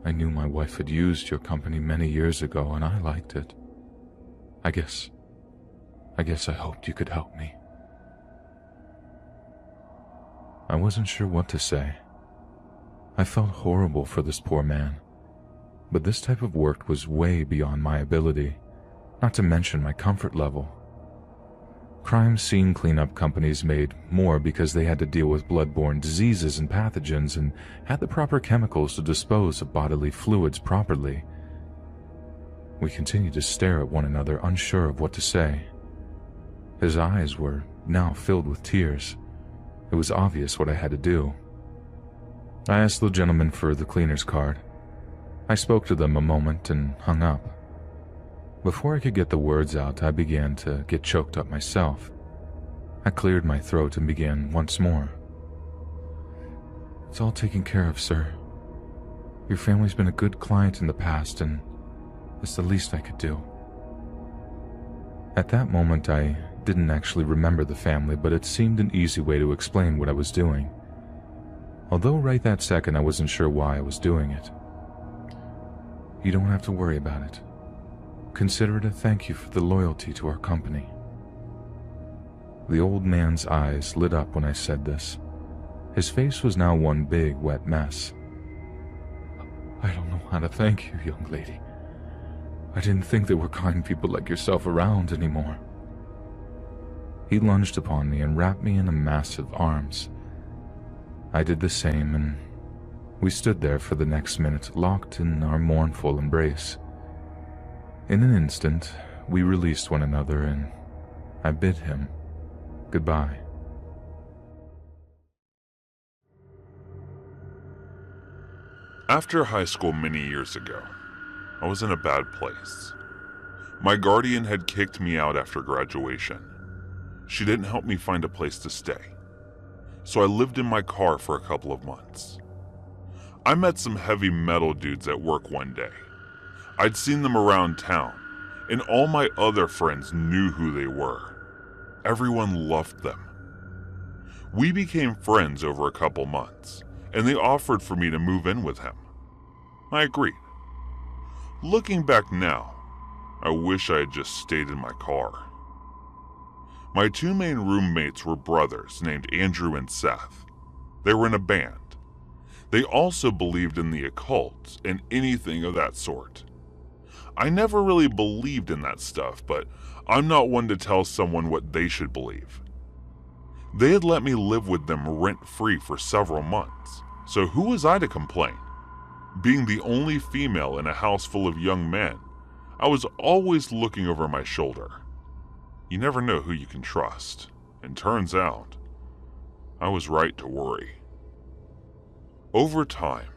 I knew my wife had used your company many years ago, and I liked it. I guess I hoped you could help me." I wasn't sure what to say. I felt horrible for this poor man, but this type of work was way beyond my ability, not to mention my comfort level. Crime scene cleanup companies made more because they had to deal with bloodborne diseases and pathogens and had the proper chemicals to dispose of bodily fluids properly. We continued to stare at one another, unsure of what to say. His eyes were now filled with tears. It was obvious what I had to do. I asked the gentleman for the cleaner's card. I spoke to them a moment and hung up. Before I could get the words out, I began to get choked up myself. I cleared my throat and began once more. "It's all taken care of, sir. Your family's been a good client in the past, and it's the least I could do." At that moment, I didn't actually remember the family, but it seemed an easy way to explain what I was doing. Although right that second I wasn't sure why I was doing it. "You don't have to worry about it. Consider it a thank you for the loyalty to our company." The old man's eyes lit up when I said this. His face was now one big, wet mess. "I don't know how to thank you, young lady. I didn't think there were kind people like yourself around anymore." He lunged upon me and wrapped me in a massive arms. I did the same, and we stood there for the next minute, locked in our mournful embrace. In an instant, we released one another, and I bid him goodbye. After high school many years ago, I was in a bad place. My guardian had kicked me out after graduation. She didn't help me find a place to stay, so I lived in my car for a couple of months. I met some heavy metal dudes at work one day. I'd seen them around town, and all my other friends knew who they were. Everyone loved them. We became friends over a couple months, and they offered for me to move in with him. I agreed. Looking back now, I wish I had just stayed in my car. My two main roommates were brothers named Andrew and Seth. They were in a band. They also believed in the occult and anything of that sort. I never really believed in that stuff, but I'm not one to tell someone what they should believe. They had let me live with them rent-free for several months, so who was I to complain? Being the only female in a house full of young men, I was always looking over my shoulder. You never know who you can trust, and turns out, I was right to worry. Over time,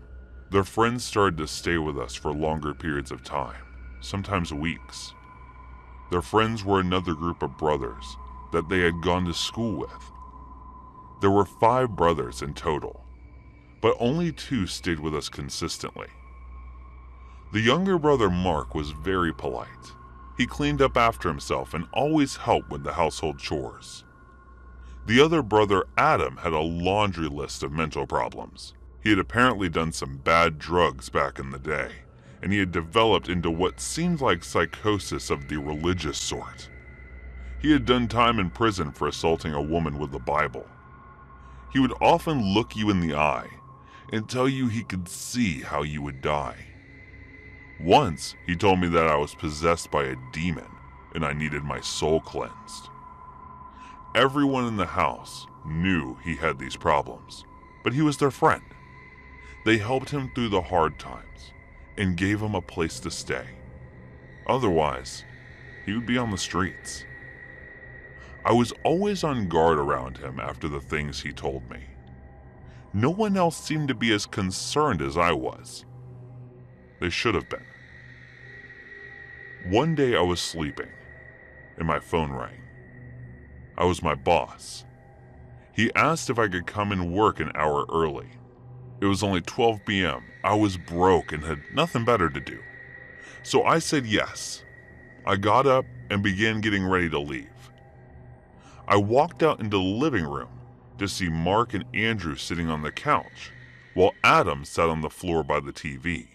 their friends started to stay with us for longer periods of time, sometimes weeks. Their friends were another group of brothers that they had gone to school with. There were 5 brothers in total, but only 2 stayed with us consistently. The younger brother Mark was very polite. He cleaned up after himself and always helped with the household chores. The other brother Adam had a laundry list of mental problems. He had apparently done some bad drugs back in the day, and he had developed into what seemed like psychosis of the religious sort. He had done time in prison for assaulting a woman with the Bible. He would often look you in the eye and tell you he could see how you would die. Once, he told me that I was possessed by a demon and I needed my soul cleansed. Everyone in the house knew he had these problems, but he was their friend. They helped him through the hard times and gave him a place to stay. Otherwise, he would be on the streets. I was always on guard around him after the things he told me. No one else seemed to be as concerned as I was. They should have been. One day I was sleeping, and my phone rang. I was my boss. He asked if I could come and work an hour early. It was only 12 p.m. I was broke and had nothing better to do. So I said yes. I got up and began getting ready to leave. I walked out into the living room to see Mark and Andrew sitting on the couch, while Adam sat on the floor by the TV.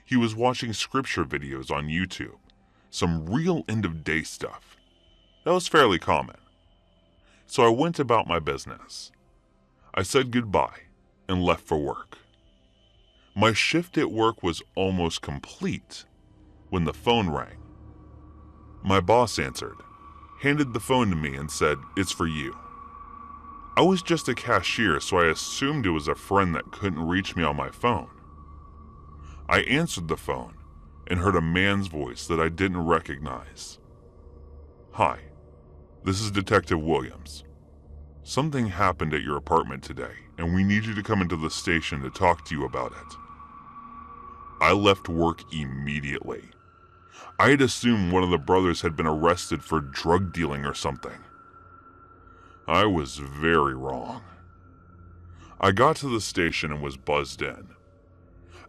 He was watching scripture videos on YouTube, some real end-of-day stuff. That was fairly common. So I went about my business. I said goodbye and left for work. My shift at work was almost complete when the phone rang. My boss answered, handed the phone to me and said, "It's for you." I was just a cashier, so I assumed it was a friend that couldn't reach me on my phone. I answered the phone and heard a man's voice that I didn't recognize. "Hi, this is Detective Williams. Something happened at your apartment today, and we need you to come into the station to talk to you about it." I left work immediately. I had assumed one of the brothers had been arrested for drug dealing or something. I was very wrong. I got to the station and was buzzed in.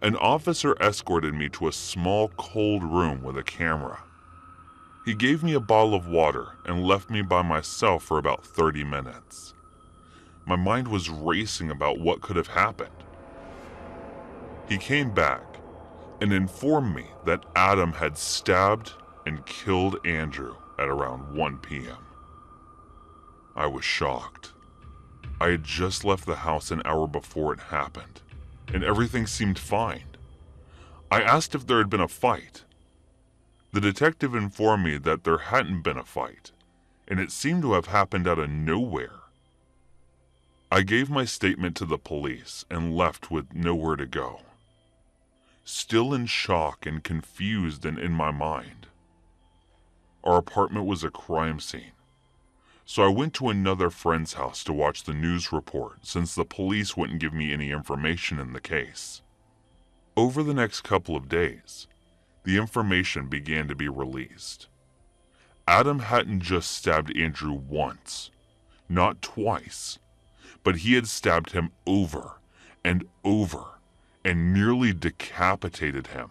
An officer escorted me to a small, cold room with a camera. He gave me a bottle of water and left me by myself for about 30 minutes. My mind was racing about what could have happened. He came back and informed me that Adam had stabbed and killed Andrew at around 1 p.m. I was shocked. I had just left the house an hour before it happened, and everything seemed fine. I asked if there had been a fight. The detective informed me that there hadn't been a fight, and it seemed to have happened out of nowhere. I gave my statement to the police and left with nowhere to go. Still in shock and confused and in my mind. Our apartment was a crime scene, so I went to another friend's house to watch the news report since the police wouldn't give me any information in the case. Over the next couple of days, the information began to be released. Adam hadn't just stabbed Andrew once, not twice, but he had stabbed him over and over and nearly decapitated him.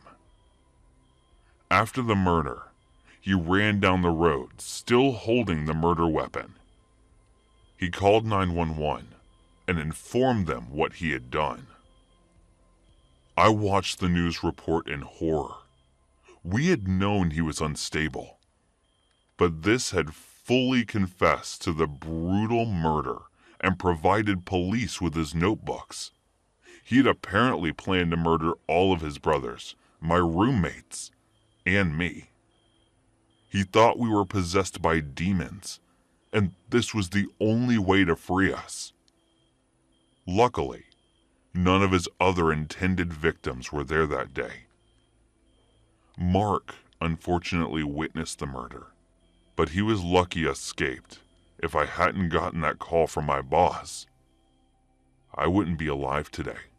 After the murder, he ran down the road, still holding the murder weapon. He called 911 and informed them what he had done. I watched the news report in horror. We had known he was unstable, but this had fully confessed to the brutal murder and provided police with his notebooks. He had apparently planned to murder all of his brothers, my roommates, and me. He thought we were possessed by demons, and this was the only way to free us. Luckily, none of his other intended victims were there that day. Mark unfortunately witnessed the murder, but he was lucky escaped. If I hadn't gotten that call from my boss, I wouldn't be alive today.